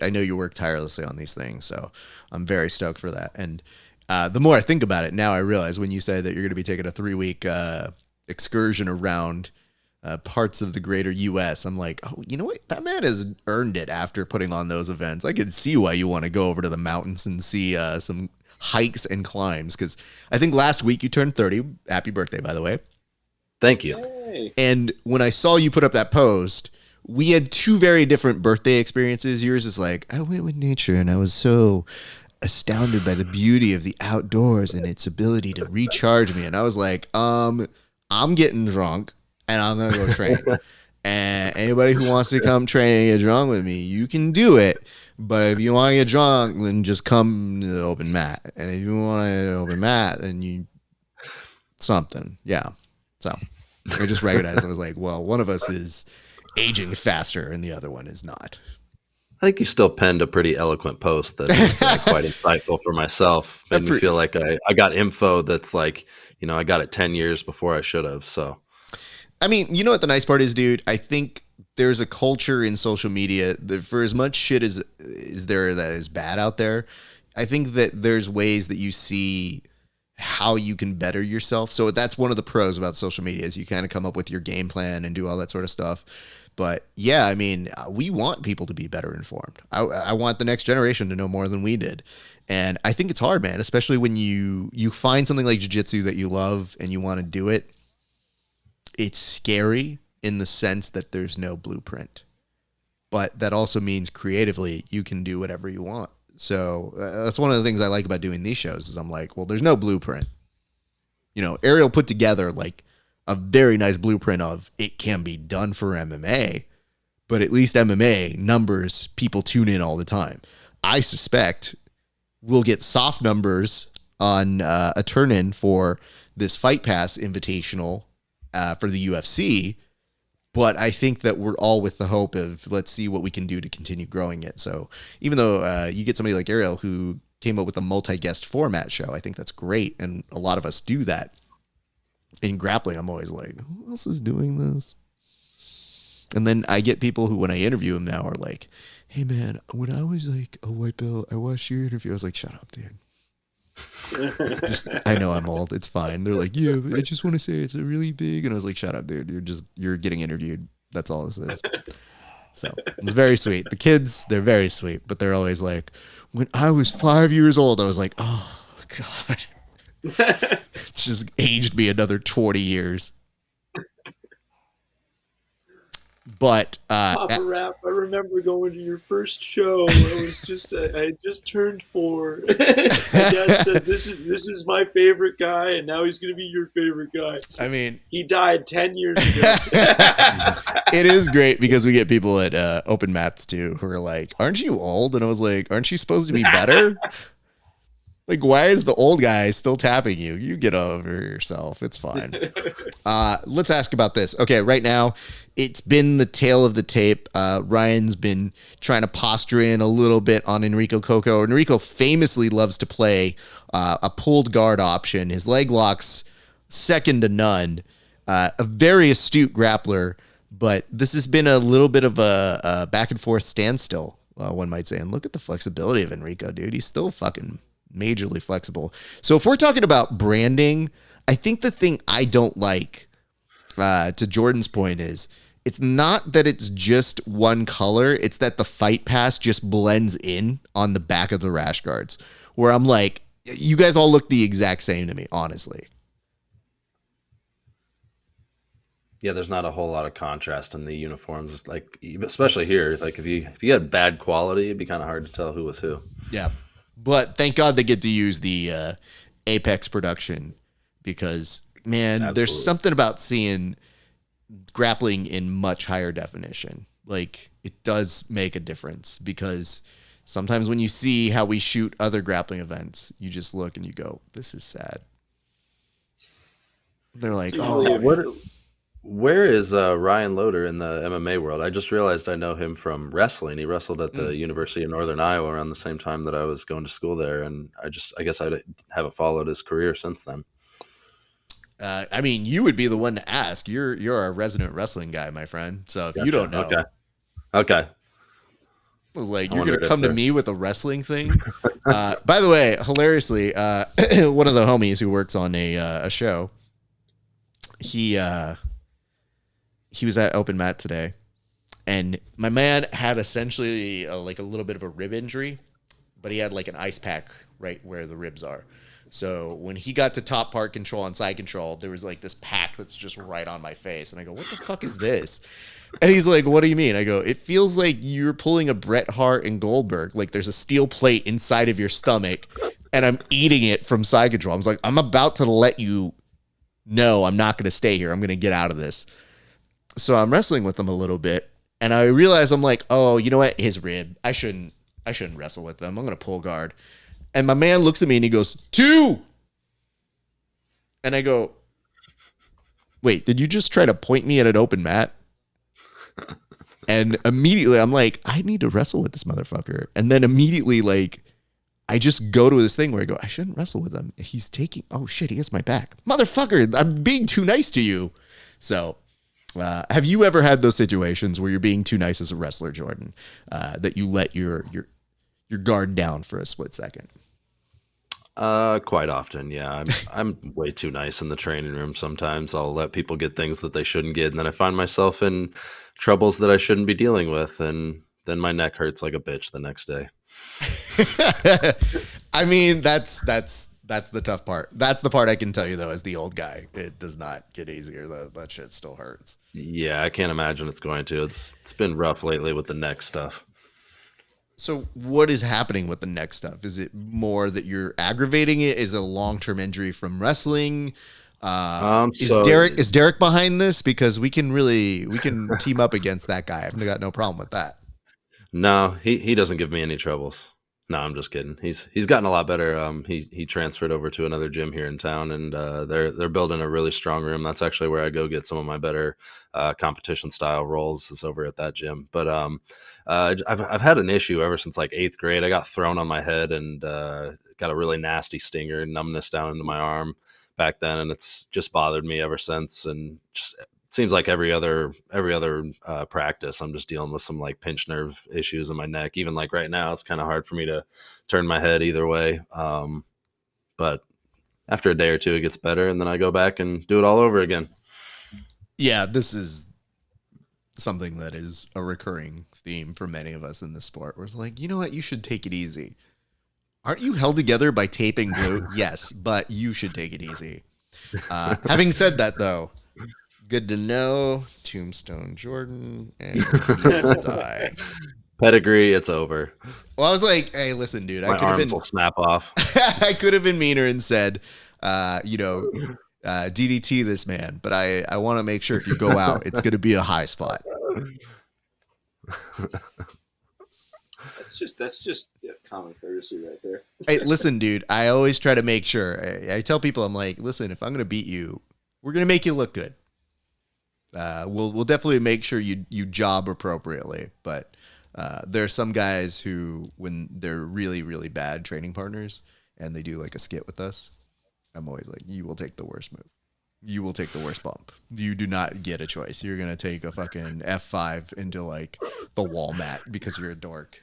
Speaker 1: I know you work tirelessly on these things, so I'm very stoked for that. And the more I think about it, now I realize when you say that you're going to be taking a 3-week excursion around parts of the greater U.S., I'm like, oh, you know what? That man has earned it after putting on those events. I can see why you want to go over to the mountains and see some hikes and climbs, because I think last week you turned 30. Happy birthday, by the way.
Speaker 3: Thank you.
Speaker 2: Hey.
Speaker 1: And when I saw you put up that post, we had two very different birthday experiences. Yours is like, I went with nature and I was so astounded by the beauty of the outdoors and its ability to recharge me. And I was like, I'm getting drunk and I'm going to go train. And anybody who wants to come train and get drunk with me, you can do it. But if you want to get drunk, then just come to the open mat. And if you want to open mat, then you something. Yeah. So I just recognized, I was like, well, one of us is aging faster and the other one is not.
Speaker 3: I think you still penned a pretty eloquent post that was quite insightful for myself. Made me feel like I got info that's like, you know, I got it 10 years before I should have. So,
Speaker 1: I mean, you know what the nice part is, dude? I think there's a culture in social media that for as much shit as is there that is bad out there, I think that there's ways that you see how you can better yourself. So that's one of the pros about social media, is you kind of come up with your game plan and do all that sort of stuff. But yeah, I mean, we want people to be better informed. I want the next generation to know more than we did. And I think it's hard, man, especially when you find something like jiu-jitsu that you love and you want to do it. It's scary in the sense that there's no blueprint, but that also means creatively you can do whatever you want. So that's one of the things I like about doing these shows, is I'm like, well, there's no blueprint. You know, Ariel put together like a very nice blueprint of it can be done for MMA, but at least MMA numbers, people tune in all the time. I suspect we'll get soft numbers on a turn-in for this Fight Pass Invitational for the UFC, but I think that we're all with the hope of, let's see what we can do to continue growing it. So even though you get somebody like Ariel who came up with a multi-guest format show, I think that's great, and a lot of us do that. In grappling, I'm always like, who else is doing this? And then I get people who, when I interview them now, are like, "Hey man, when I was like a white belt, I watched your interview." I was like, "Shut up, dude." I know I'm old. It's fine. They're like, "Yeah, but I just want to say it's a really big," and I was like, "Shut up, dude. You're getting interviewed. That's all this is." So it's very sweet. The kids, they're very sweet, but they're always like, "When I was 5 years old, I was like, oh God." It's just aged me another 20 years. But
Speaker 4: Papa Rap, I remember going to your first show. I had just turned 4. My dad said, "This is my favorite guy, and now he's going to be your favorite guy."
Speaker 1: I mean,
Speaker 4: he died 10 years ago.
Speaker 1: it is great because we get people at open mats too who are like, "Aren't you old?" And I was like, "Aren't you supposed to be better?" Like, why is the old guy still tapping you? You get over yourself. It's fine. Let's ask about this. Okay, right now, it's been the tail of the tape. Ryan's been trying to posture in a little bit on Enrico Coco. Enrico famously loves to play a pulled guard option. His leg lock's second to none. A very astute grappler, but this has been a little bit of a back and forth standstill, one might say. And look at the flexibility of Enrico, dude. He's still fucking majorly flexible. So if we're talking about branding, I think the thing I don't like, to Jordan's point, is it's not that it's just one color. It's that the fight pass just blends in on the back of the rash guards, where I'm like, you guys all look the exact same to me, honestly.
Speaker 3: Yeah, there's not a whole lot of contrast in the uniforms, like especially here. Like if you had bad quality, it'd be kind of hard to tell who was who.
Speaker 1: Yeah. But thank God they get to use the Apex production, because, man,
Speaker 3: Absolutely.
Speaker 1: There's something about seeing grappling in much higher definition. Like, it does make a difference, because sometimes when you see how we shoot other grappling events, you just look and you go, this is sad. They're like,
Speaker 3: Where is Ryan Loader in the MMA world? I just realized I know him from wrestling. He wrestled at the University of Northern Iowa around the same time that I was going to school there, and I guess I haven't followed his career since then.
Speaker 1: I mean, you would be the one to ask. You're a resident wrestling guy, my friend. So if you don't know,
Speaker 3: okay.
Speaker 1: I was like, you're gonna come to me with a wrestling thing. By the way, hilariously, one of the homies who works on a show, he was at open mat today, and my man had essentially like a little bit of a rib injury, but he had like an ice pack right where the ribs are. So when he got to top part control and side control, there was like this pack that's just right on my face. And I go, what the fuck is this? And he's like, what do you mean? I go, it feels like you're pulling a Bret Hart and Goldberg. Like there's a steel plate inside of your stomach and I'm eating it from side control. I was like, I'm about to let you know I'm not going to stay here. I'm going to get out of this. So I'm wrestling with him a little bit. And I realize I'm like, oh, you know what? His rib. I shouldn't wrestle with them. I'm going to pull guard. And my man looks at me and he goes, 2. And I go, wait, did you just try to point me at an open mat? And immediately I'm like, I need to wrestle with this motherfucker. And then immediately, like, I just go to this thing where I go, I shouldn't wrestle with him. He's taking, oh shit, he has my back. Motherfucker, I'm being too nice to you. So have you ever had those situations where you're being too nice as a wrestler, Jordan, that you let your guard down for a split second?
Speaker 3: Quite often, yeah. I'm way too nice in the training room. Sometimes I'll let people get things that they shouldn't get, and then I find myself in troubles that I shouldn't be dealing with, and then my neck hurts like a bitch the next day.
Speaker 1: I mean, that's the tough part. That's the part I can tell you though, as the old guy, it does not get easier. That shit still hurts.
Speaker 3: Yeah, I can't imagine it's going to. It's been rough lately with the neck stuff.
Speaker 1: So what is happening with the neck stuff? Is it more that you're aggravating it? Is it a long-term injury from wrestling? Is Derek behind this? Because we can team up against that guy. I've got no problem with that.
Speaker 3: No, he doesn't give me any troubles. No, I'm just kidding. He's gotten a lot better. He transferred over to another gym here in town, and they're building a really strong room. That's actually where I go get some of my better competition style rolls, is over at that gym. But I've had an issue ever since like 8th grade. I got thrown on my head and got a really nasty stinger, numbness down into my arm back then, and it's just bothered me ever since. And just seems like every other practice, I'm just dealing with some like pinched nerve issues in my neck. Even like right now, it's kind of hard for me to turn my head either way. But after a day or two, it gets better, and then I go back and do it all over again.
Speaker 1: Yeah, this is something that is a recurring theme for many of us in this sport. Where it's like, you know what, you should take it easy. Aren't you held together by tape and glue? Yes, but you should take it easy. Having said that, though, good to know. Tombstone Jordan and die.
Speaker 3: Pedigree, it's over.
Speaker 1: Well, I was like, hey, listen, dude.
Speaker 3: My arms will snap off.
Speaker 1: I could have been meaner and said, DDT this man. But I want to make sure if you go out, it's going to be a high spot.
Speaker 2: That's just common courtesy right there.
Speaker 1: Hey, listen, dude. I always try to make sure. I tell people, I'm like, listen, if I'm going to beat you, we're going to make you look good. We'll definitely make sure you job appropriately. But there are some guys who, when they're really, really bad training partners and they do like a skit with us, I'm always like, you will take the worst move. You will take the worst bump. You do not get a choice. You're going to take a fucking F5 into like the wall mat because you're a dork.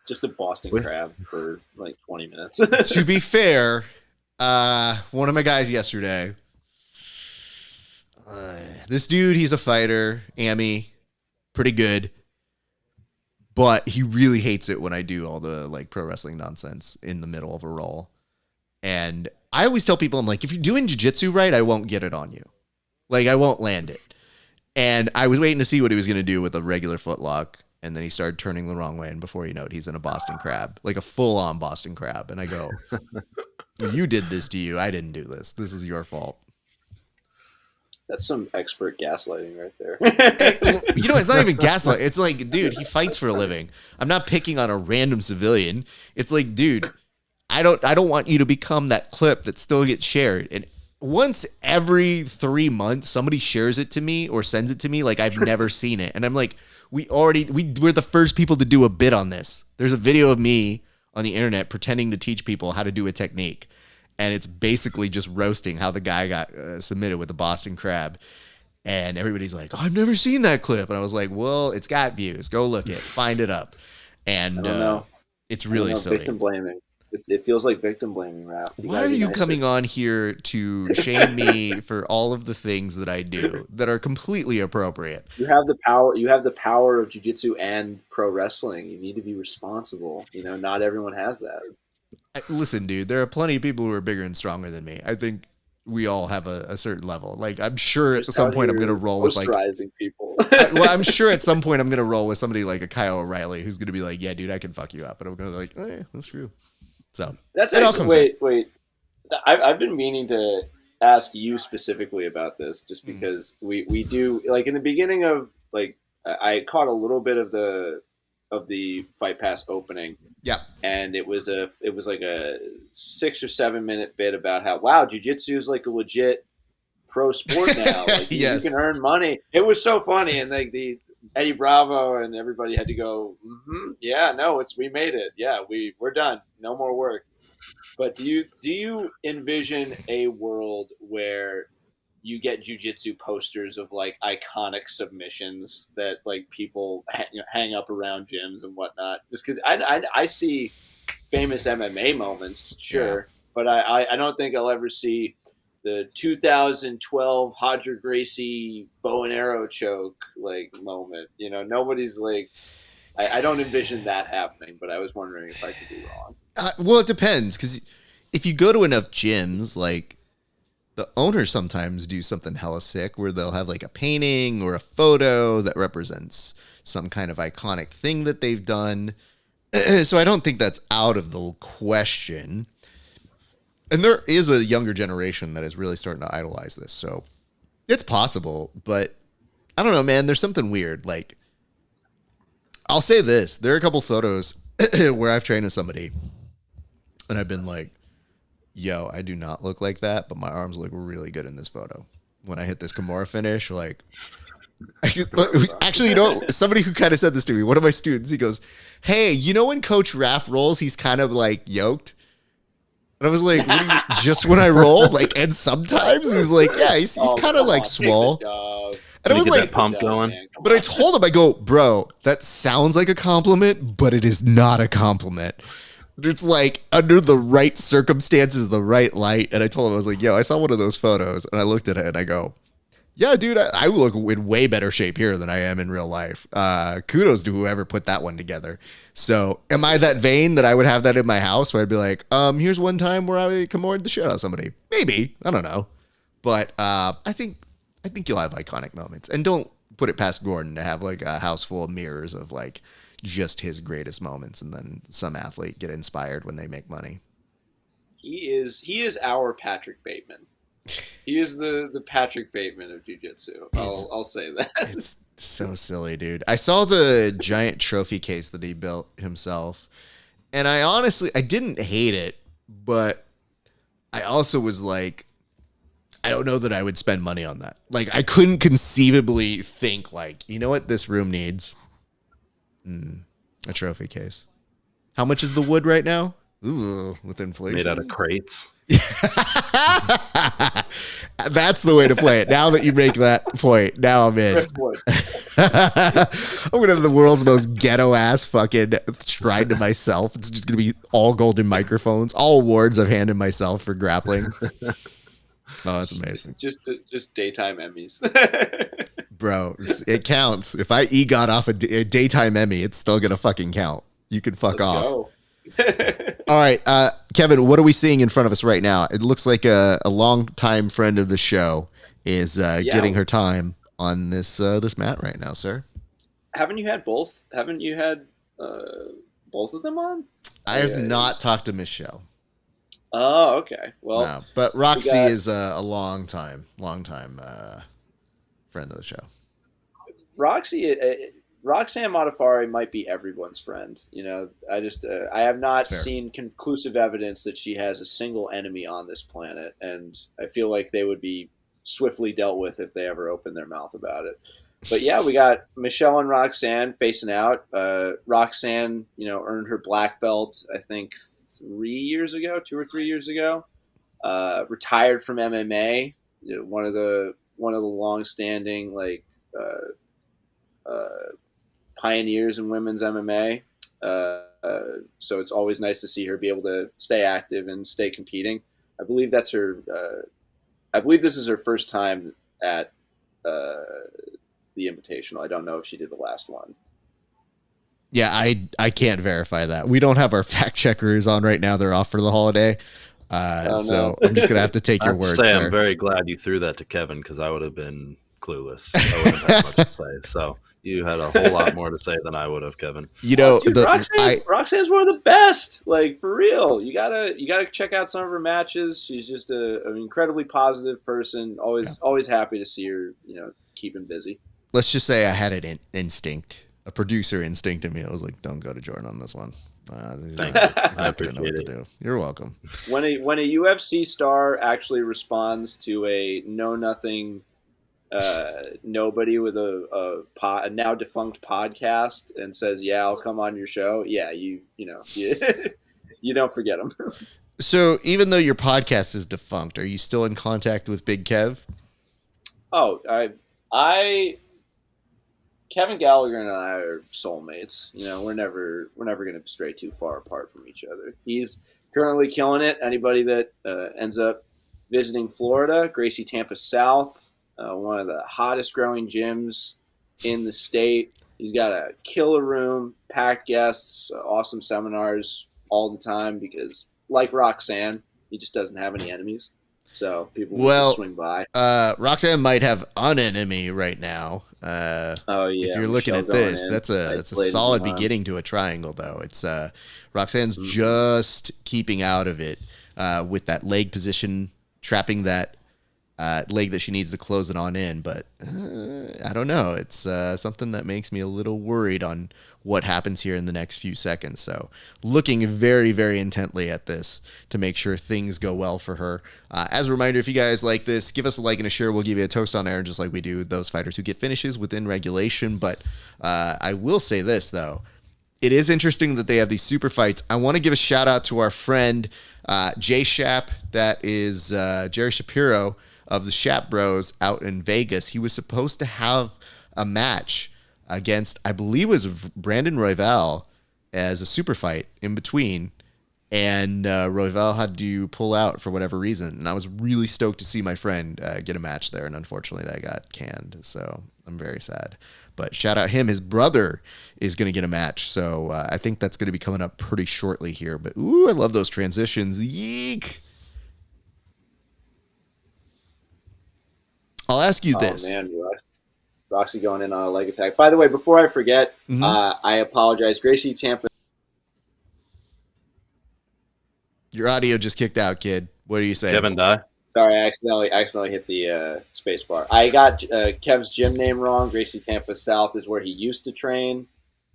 Speaker 2: Just a Boston crab for like 20 minutes.
Speaker 1: To be fair, one of my guys yesterday, this dude, he's a fighter, Amy, pretty good, but he really hates it when I do all the like pro wrestling nonsense in the middle of a roll. And I always tell people, I'm like, if you're doing jiu-jitsu right, I won't get it on you. Like, I won't land it. And I was waiting to see what he was going to do with a regular footlock. And then he started turning the wrong way. And before you know it, he's in a Boston crab, like a full-on Boston crab. And I go, you did this to you. I didn't do this. This is your fault.
Speaker 2: That's some expert gaslighting right there.
Speaker 1: You know, it's not even gaslight. It's like, dude, he fights for a living. I'm not picking on a random civilian. It's like, dude, I don't want you to become that clip that still gets shared. And once every 3 months, somebody shares it to me or sends it to me like I've never seen it. And I'm like, we're the first people to do a bit on this. There's a video of me on the internet pretending to teach people how to do a technique. And it's basically just roasting how the guy got submitted with the Boston crab. And everybody's like, oh, I've never seen that clip. And I was like, well, it's got views. Go look it. Find it up. And
Speaker 2: I don't know.
Speaker 1: It's really silly.
Speaker 2: Victim blaming. It feels like victim blaming, Raph.
Speaker 1: Why are you coming on here to shame me for all of the things that I do that are completely appropriate?
Speaker 2: You have the power. You have the power of jiu-jitsu and pro wrestling. You need to be responsible. You know, not everyone has that.
Speaker 1: Listen, dude, there are plenty of people who are bigger and stronger than me. I think we all have a certain level. Like, I'm sure at some point I'm going to roll with like
Speaker 2: people.
Speaker 1: I'm sure at some point I'm going to roll with somebody like a Kyle O'Reilly who's going to be like, yeah, dude, I can fuck you up. And I'm going to be like, oh, yeah, that's true. So
Speaker 2: that's actually, wait. I've been meaning to ask you specifically about this just because we do, like, in the beginning of, like, I caught a little bit of the Fight Pass opening.
Speaker 1: Yeah.
Speaker 2: And it was like a 6 or 7 minute bit about how, wow, jiu-jitsu is like a legit pro sport now. Like,
Speaker 1: yes.
Speaker 2: You can earn money. It was so funny. And like the Eddie Bravo and everybody had to go, yeah, no, we made it. Yeah, we're done. No more work. But do you envision a world where you get jiu-jitsu posters of like iconic submissions that like people hang up around gyms and whatnot? Just because I see famous MMA moments, sure, but I don't think I'll ever see the 2012 Hodger Gracie bow and arrow choke like moment. You know, nobody's like, I don't envision that happening, but I was wondering if I could be wrong.
Speaker 1: Well, it depends, because if you go to enough gyms, like, the owners sometimes do something hella sick where they'll have like a painting or a photo that represents some kind of iconic thing that they've done. So I don't think that's out of the question. And there is a younger generation that is really starting to idolize this. So it's possible, but I don't know, man. There's something weird. Like, I'll say this. There are a couple photos where I've trained with somebody and I've been like, yo, I do not look like that, but my arms look really good in this photo. When I hit this Kimura finish, like, actually, you know, somebody who kind of said this to me, one of my students, he goes, hey, you know when Coach Raff rolls, he's kind of like yoked? And I was like, what do you, just when I roll? Like, and sometimes he's like, yeah, he's kind of like swole. And I was
Speaker 3: get
Speaker 1: like,
Speaker 3: that pump going.
Speaker 2: Man,
Speaker 1: but I told him, I go, bro, that sounds like a compliment, but it is not a compliment. It's like under the right circumstances, the right light. And I told him, I was like, yo, I saw one of those photos and I looked at it and I go, yeah, dude, I look in way better shape here than I am in real life. Kudos to whoever put that one together. So am I that vain that I would have that in my house where I'd be like, here's one time where I commored the shit out of somebody? Maybe. I don't know. But I think you'll have iconic moments. And don't put it past Gordon to have like a house full of mirrors of like just his greatest moments, and then some athlete get inspired when they make money.
Speaker 2: He is our Patrick Bateman. He is the Patrick Bateman of jiu-jitsu. I'll say that.
Speaker 1: It's so silly, dude. I saw the giant trophy case that he built himself, and I didn't hate it, but I also was like, I don't know that I would spend money on that. Like, I couldn't conceivably think like, you know what this room needs? A trophy case. How much is the wood right now? Ooh, with inflation.
Speaker 3: Made out of crates.
Speaker 1: That's the way to play it. Now that you make that point, now I'm in. I'm gonna have the world's most ghetto ass fucking shrine to myself. It's just gonna be all golden microphones, all awards I've handed myself for grappling. Oh, that's amazing.
Speaker 2: Just daytime Emmys.
Speaker 1: Bro, it counts. If I EGOT off a daytime Emmy, it's still gonna fucking count. You can fuck off.
Speaker 2: Go.
Speaker 1: All right, Kevin, what are we seeing in front of us right now? It looks like a long-time friend of the show is getting her time on this mat right now, sir.
Speaker 2: Haven't you had both? Haven't you had both of them on?
Speaker 1: I have not talked to Michelle.
Speaker 2: Oh, okay. Well,
Speaker 1: no, but Roxy is a long time friend of the show.
Speaker 2: Roxanne Modafari might be everyone's friend. You know, I have not seen conclusive evidence that she has a single enemy on this planet, and I feel like they would be swiftly dealt with if they ever opened their mouth about it. But yeah, we got Michelle and Roxanne facing out. Roxanne, earned her black belt, I think 2 or 3 years ago. Retired from MMA. One of the long-standing pioneers in women's MMA. So it's always nice to see her be able to stay active and stay competing. I believe this is her first time at the Invitational. I don't know if she did the last one.
Speaker 1: Yeah, I can't verify that. We don't have our fact checkers on right now. They're off for the holiday. So I'm just going to have to take your word, sir.
Speaker 3: I'm very glad you threw that to Kevin, because I would have been clueless. I wouldn't have much to say. So you had a whole lot more to say than I would have, Kevin.
Speaker 2: Dude, Roxanne's one of the best. Like, for real. You gotta check out some of her matches. She's just an incredibly positive person. Always happy to see her, keeping busy.
Speaker 1: Let's just say I had an instinct, a producer instinct in me. I was like, don't go to Jordan on this one. He's not going to know what to do. You're welcome.
Speaker 2: When a UFC star actually responds to a know-nothing nobody with a now defunct podcast and says, "Yeah, I'll come on your show." Yeah, you don't forget them.
Speaker 1: So even though your podcast is defunct, are you still in contact with Big Kev?
Speaker 2: Oh, Kevin Gallagher and I are soulmates. We're never going to stray too far apart from each other. He's currently killing it. Anybody that ends up visiting Florida, Gracie Tampa South, one of the hottest growing gyms in the state. He's got a killer room, packed guests, awesome seminars all the time because, like Roxanne, he just doesn't have any enemies. So people will just swing by.
Speaker 1: Roxanne might have an enemy right now. If you're looking at this, that's a solid beginning to a triangle, though. It's Roxanne's just keeping out of it with that leg position, trapping that leg that she needs to close it on in. But I don't know. It's something that makes me a little worried on what happens here in the next few seconds. So looking very, very intently at this to make sure things go well for her. As a reminder, if you guys like this, give us a like and a share. We'll give you a toast on air, just like we do those fighters who get finishes within regulation. But I will say this, though. It is interesting that they have these super fights. I want to give a shout out to our friend Jay Shap, that is Jerry Shapiro of the Shap Bros out in Vegas. He was supposed to have a match against, I believe it was Brandon Royval as a super fight in between. And Royval had to pull out for whatever reason. And I was really stoked to see my friend get a match there. And unfortunately, that got canned. So I'm very sad. But shout out him. His brother is going to get a match. So I think that's going to be coming up pretty shortly here. But, ooh, I love those transitions. Yeek. I'll ask you this.
Speaker 2: Oh, man. Roxy going in on a leg attack. By the way, before I forget, I apologize. Gracie Tampa.
Speaker 1: Your audio just kicked out, kid. What are you saying?
Speaker 3: Kevin die.
Speaker 2: Sorry, I accidentally hit the space bar. I got Kev's gym name wrong. Gracie Tampa South is where he used to train.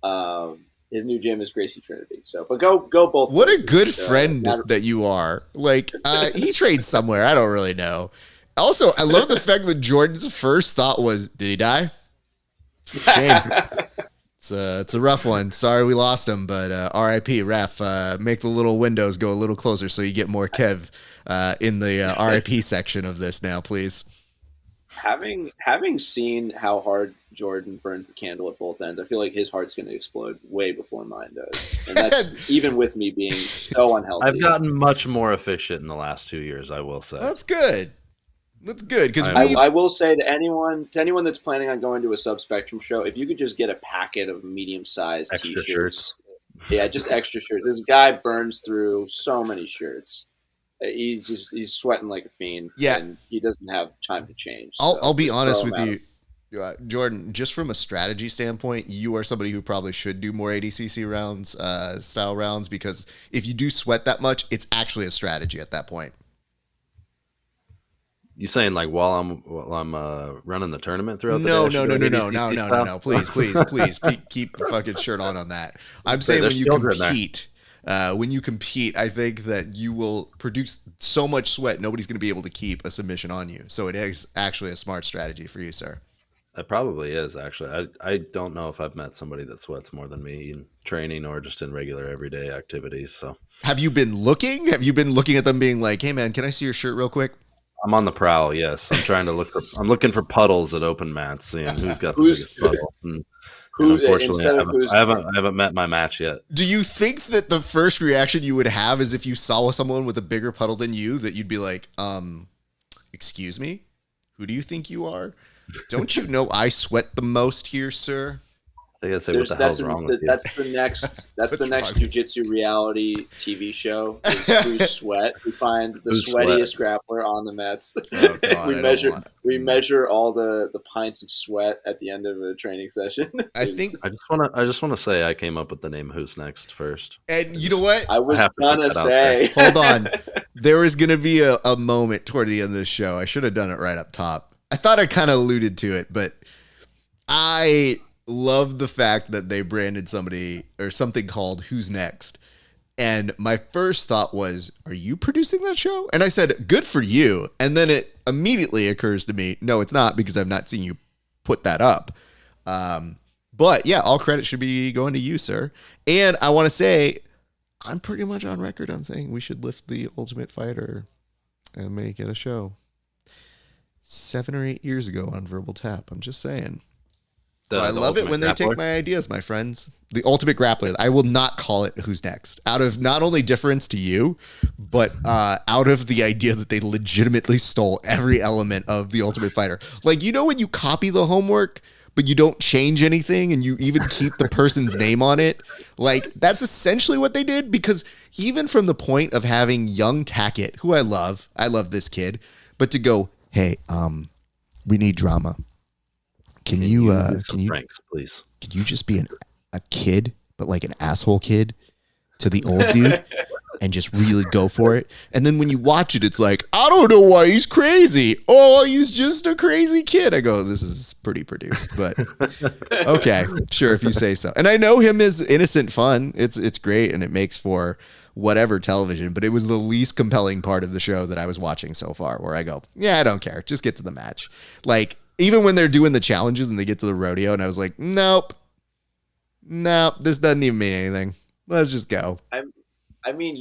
Speaker 2: His new gym is Gracie Trinity. So, but go both.
Speaker 1: What
Speaker 2: places.
Speaker 1: a good friend that you are. Like, he trains somewhere. I don't really know. Also, I love the fact that Jordan's first thought was, did he die? Shame. It's a rough one. Sorry we lost him, but RIP, ref. Make the little windows go a little closer so you get more Kev in the RIP section of this now, please.
Speaker 2: Having seen how hard Jordan burns the candle at both ends, I feel like his heart's going to explode way before mine does. And that's even with me being so unhealthy.
Speaker 3: I've gotten much more efficient in the last 2 years, I will say.
Speaker 1: That's good. That's good, because
Speaker 2: I will say to anyone that's planning on going to a Subspectrum show, if you could just get a packet of medium-sized
Speaker 3: Extra
Speaker 2: T-shirts.
Speaker 3: shirts.
Speaker 2: Yeah, just extra shirts. This guy burns through so many shirts. He's sweating like a fiend.
Speaker 1: Yeah.
Speaker 2: And he doesn't have time to change.
Speaker 1: I'll be honest with you, Jordan, just from a strategy standpoint, you are somebody who probably should do more ADCC rounds, style rounds, because if you do sweat that much, it's actually a strategy at that point.
Speaker 3: You saying like while I'm running the tournament throughout the
Speaker 1: No,
Speaker 3: day?
Speaker 1: No. Please, keep the fucking shirt on that. I'm saying when you compete, I think that you will produce so much sweat, nobody's going to be able to keep a submission on you. So it is actually a smart strategy for you, sir.
Speaker 3: It probably is, actually. I don't know if I've met somebody that sweats more than me in training or just in regular everyday activities. So
Speaker 1: have you been looking? Have you been looking at them being like, hey man, can I see your shirt real quick?
Speaker 3: I'm on the prowl. Yes, I'm trying to I'm looking for puddles at open mats, seeing who's got the biggest puddle. And unfortunately, I haven't met my match yet.
Speaker 1: Do you think that the first reaction you would have is if you saw someone with a bigger puddle than you, that you'd be like, excuse me, who do you think you are? Don't you know I sweat the most here, sir?
Speaker 3: I think I'd say, what the hell's wrong with you?
Speaker 2: That's the next jiu-jitsu reality TV show. Is Who Sweat? We find the sweatiest grappler on the mats.
Speaker 1: Oh, God,
Speaker 2: we measure all the pints of sweat at the end of a training session.
Speaker 3: I just want to say I came up with the name Who's Next first.
Speaker 1: And you know what?
Speaker 2: I was gonna say.
Speaker 1: Hold on. There is going to be a moment toward the end of the show. I should have done it right up top. I thought I kind of alluded to it, but I love the fact that they branded somebody or something called Who's Next. And my first thought was, are you producing that show? And I said, good for you. And then it immediately occurs to me, no, it's not, because I've not seen you put that up. But yeah, all credit should be going to you, sir. And I want to say, I'm pretty much on record on saying we should lift the Ultimate Fighter and make it a show. 7 or 8 years ago on Verbal Tap. I'm just saying. So I love it when they take my ideas, my friends. The Ultimate Grappler. I will not call it Who's Next. Out of not only difference to you, but out of the idea that they legitimately stole every element of the Ultimate Fighter. Like, you know when you copy the homework, but you don't change anything and you even keep the person's name on it? Like, that's essentially what they did, because even from the point of having young Tackett, who I love this kid, but to go, hey, we need drama. Can you
Speaker 3: pranks, please?
Speaker 1: Can you just be a kid, but like an asshole kid to the old dude and just really go for it? And then when you watch it, it's like, I don't know why he's crazy. Oh, he's just a crazy kid. I go, this is pretty produced, but okay, sure, if you say so. And I know him as innocent fun. It's great, and it makes for whatever television, but it was the least compelling part of the show that I was watching so far, where I go, yeah, I don't care. Just get to the match. Like, even when they're doing the challenges and they get to the rodeo, and I was like, nope, this doesn't even mean anything. Let's just go.
Speaker 2: I mean,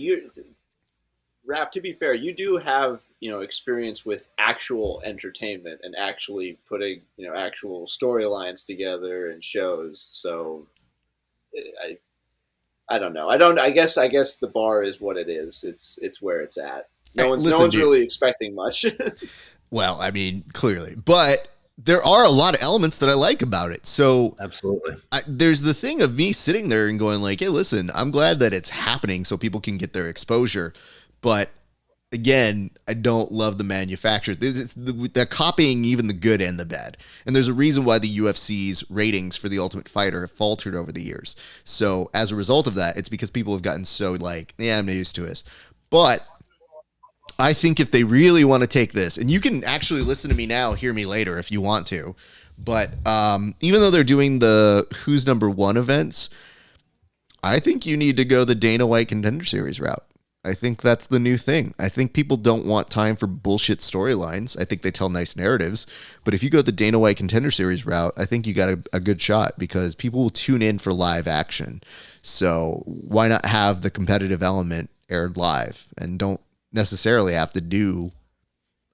Speaker 2: Raph, to be fair, you do have, experience with actual entertainment and actually putting, actual storylines together and shows. So I I don't know. I guess the bar is what it is. It's where it's at.
Speaker 1: Hey,
Speaker 2: No
Speaker 1: listen,
Speaker 2: one's
Speaker 1: dude.
Speaker 2: really expecting much.
Speaker 1: Well, I mean, clearly, but there are a lot of elements that I like about it. So
Speaker 3: Absolutely.
Speaker 1: there's the thing of me sitting there and going like, hey, listen, I'm glad that it's happening so people can get their exposure. But again, I don't love the manufacturer. They're copying even the good and the bad. And there's a reason why the UFC's ratings for The Ultimate Fighter have faltered over the years. So as a result of that, it's because people have gotten so like, yeah, I'm not used to this. But I think if they really want to take this, and you can actually listen to me now, hear me later if you want to, but even though they're doing the Who's Number One events, I think you need to go the Dana White Contender Series route. I think that's the new thing. I think people don't want time for bullshit storylines. I think they tell nice narratives. But if you go the Dana White Contender Series route, I think you got a good shot because people will tune in for live action. So why not have the competitive element aired live and don't necessarily have to do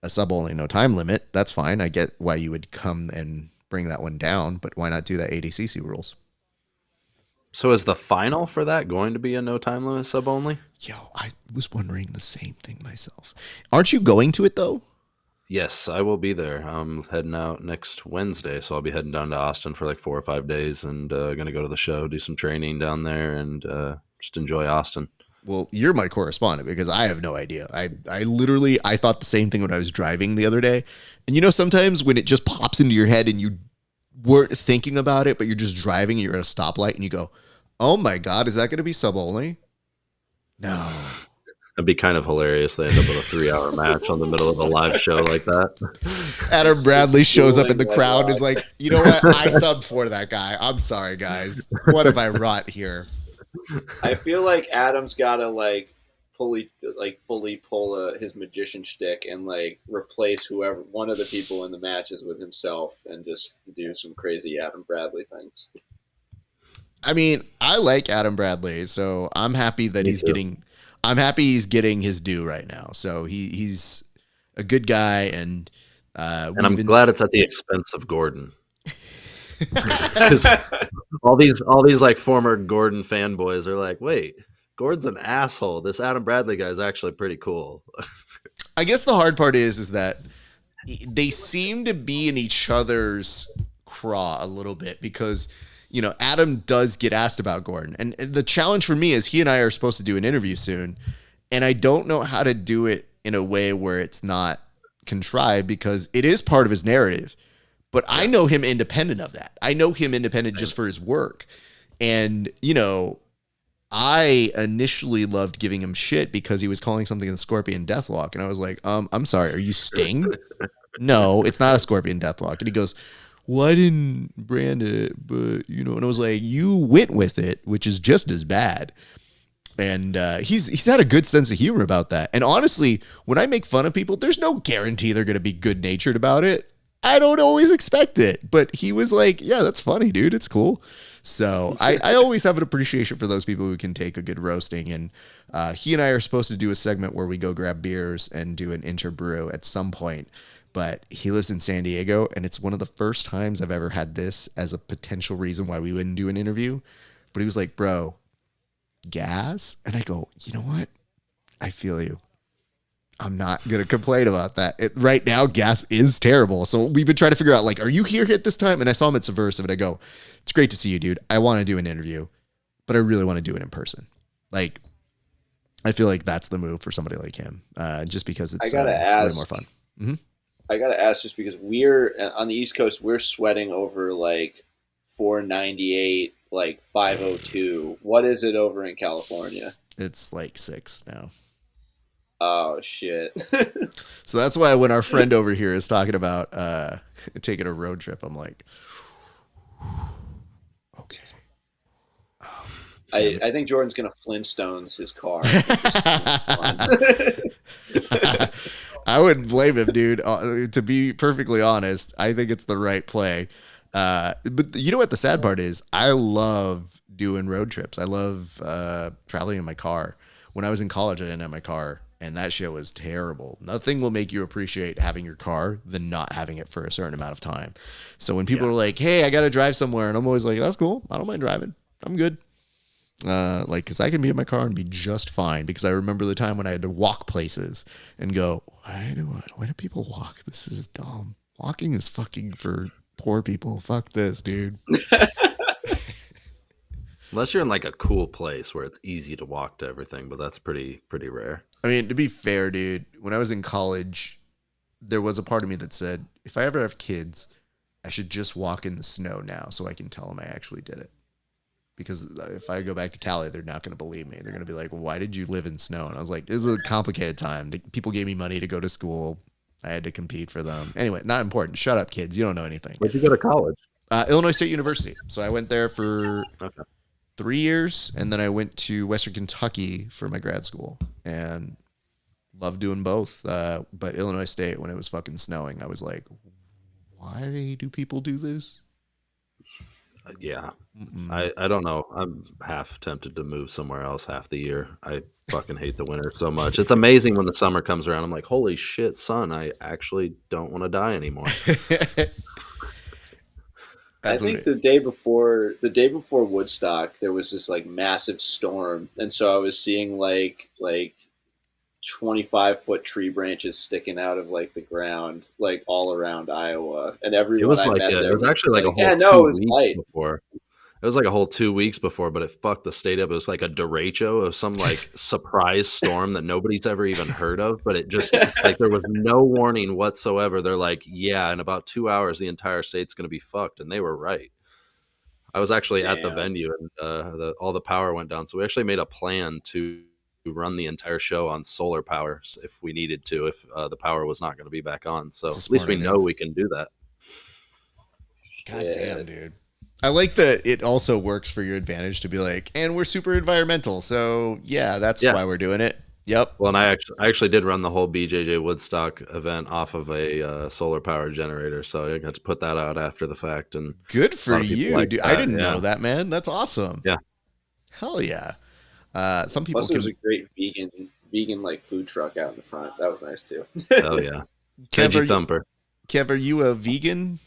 Speaker 1: a sub only no time limit. That's fine. I get why you would come and bring that one down, but why not do that ADCC rules?
Speaker 3: So is the final for that going to be a no time limit sub only?
Speaker 1: Yo, I was wondering the same thing myself. Aren't you going to it though?
Speaker 3: Yes, I will be there. I'm heading out next Wednesday, so I'll be heading down to Austin for like 4 or 5 days and going to go to the show, do some training down there, and just enjoy Austin.
Speaker 1: Well, you're my correspondent because I have no idea. I literally thought the same thing when I was driving the other day. And sometimes when it just pops into your head and you weren't thinking about it, but you're just driving and you're at a stoplight and you go, oh my God, is that going to be sub only? No.
Speaker 3: It'd be kind of hilarious. They end up with a 3-hour match on the middle of a live show like that.
Speaker 1: Adam Bradley shows up in the crowd and is like, you know what? I subbed for that guy. I'm sorry, guys. What have I wrought here?
Speaker 2: I feel like Adam's got to fully pull his magician shtick and replace one of the people in the matches with himself and just do some crazy Adam Bradley things.
Speaker 1: I mean, I like Adam Bradley, so I'm happy that he's getting his due right now. So he's a good guy, and
Speaker 3: I'm glad it's at the expense of Gordon. all these like former Gordon fanboys are like, wait, Gordon's an asshole. This Adam Bradley guy is actually pretty cool.
Speaker 1: I guess the hard part is that they seem to be in each other's craw a little bit because, Adam does get asked about Gordon. And the challenge for me is he and I are supposed to do an interview soon. And I don't know how to do it in a way where it's not contrived because it is part of his narrative. But I know him independent of that. I know him independent just for his work. And, I initially loved giving him shit because he was calling something a Scorpion Deathlock. And I was like, I'm sorry, are you Sting? No, it's not a Scorpion Deathlock. And he goes, well, I didn't brand it, but, and I was like, you went with it, which is just as bad. And he's had a good sense of humor about that. And honestly, when I make fun of people, there's no guarantee they're going to be good-natured about it. I don't always expect it, but he was like, yeah, that's funny, dude. It's cool. So I always have an appreciation for those people who can take a good roasting. And he and I are supposed to do a segment where we go grab beers and do an interbrew at some point. But he lives in San Diego, and it's one of the first times I've ever had this as a potential reason why we wouldn't do an interview. But he was like, bro, gas? And I go, you know what? I feel you. I'm not going to complain about that. Right now, gas is terrible. So we've been trying to figure out, are you here at this time? And I saw him at Subversive, and I go, it's great to see you, dude. I want to do an interview, but I really want to do it in person. I feel like that's the move for somebody like him, just because it's way more fun. Mm-hmm.
Speaker 2: I got to ask, just because we're on the East Coast, we're sweating over 498, 502. What is it over in California?
Speaker 1: It's 6 now.
Speaker 2: Oh, shit.
Speaker 1: So that's why when our friend over here is talking about taking a road trip, I'm like, okay.
Speaker 2: I think Jordan's going to Flintstones his car.
Speaker 1: I wouldn't blame him, dude. To be perfectly honest, I think it's the right play. But you know what the sad part is? I love doing road trips. I love traveling in my car. When I was in college, I didn't have my car. And that shit was terrible. Nothing will make you appreciate having your car than not having it for a certain amount of time. So when people are like, hey, I got to drive somewhere. And I'm always like, that's cool. I don't mind driving. I'm good. Because I can be in my car and be just fine. Because I remember the time when I had to walk places and go, why do people walk? This is dumb. Walking is fucking for poor people. Fuck this, dude.
Speaker 3: Unless you're in like a cool place where it's easy to walk to everything, but that's pretty rare.
Speaker 1: I mean, to be fair, dude, when I was in college, there was a part of me that said, if I ever have kids, I should just walk in the snow now so I can tell them I actually did it. Because if I go back to Cali, they're not going to believe me. They're going to be like, well, why did you live in snow? And I was like, this is a complicated time. People gave me money to go to school. I had to compete for them. Anyway, not important. Shut up, kids. You don't know anything.
Speaker 3: Where'd you go to college?
Speaker 1: Illinois State University. So I went there for 3 years, and then I went to Western Kentucky for my grad school, and loved doing both. But Illinois State, when it was fucking snowing, I was like, why do people do this?
Speaker 3: Yeah. I don't know. I'm half tempted to move somewhere else half the year. I fucking hate the winter so much. It's amazing when the summer comes around. I'm like, holy shit, son, I actually don't want to die anymore.
Speaker 2: I think the day before Woodstock, there was this like massive storm, and so I was seeing like 25-foot tree branches sticking out of like the ground, like all around Iowa, and everyone
Speaker 3: It was
Speaker 2: I
Speaker 3: like
Speaker 2: met there
Speaker 3: it was actually like a whole
Speaker 2: yeah,
Speaker 3: 2
Speaker 2: it was
Speaker 3: weeks
Speaker 2: light.
Speaker 3: before. It was like a whole 2 weeks before, but it fucked the state up. It was like a derecho of some like surprise storm that nobody's ever even heard of. But it just like there was no warning whatsoever. They're like, yeah, in about 2 hours, the entire state's going to be fucked. And they were right. I was actually at the venue and all the power went down. So we actually made a plan to run the entire show on solar power if we needed to, if the power was not going to be back on. So at least we know we can do that.
Speaker 1: God damn, dude. I like that it also works for your advantage to be like, and we're super environmental. So yeah, that's why we're doing it. Yep.
Speaker 3: Well, and I actually did run the whole BJJ Woodstock event off of a solar power generator. So I got to put that out after the fact. And
Speaker 1: good for you, dude. I didn't know that, man. That's awesome.
Speaker 3: Yeah.
Speaker 1: Hell yeah. Some people.
Speaker 2: Plus, there was a great vegan like food truck out in the front. That was nice too.
Speaker 3: Hell yeah. Veggie Thumper.
Speaker 1: Kev, are you a vegan?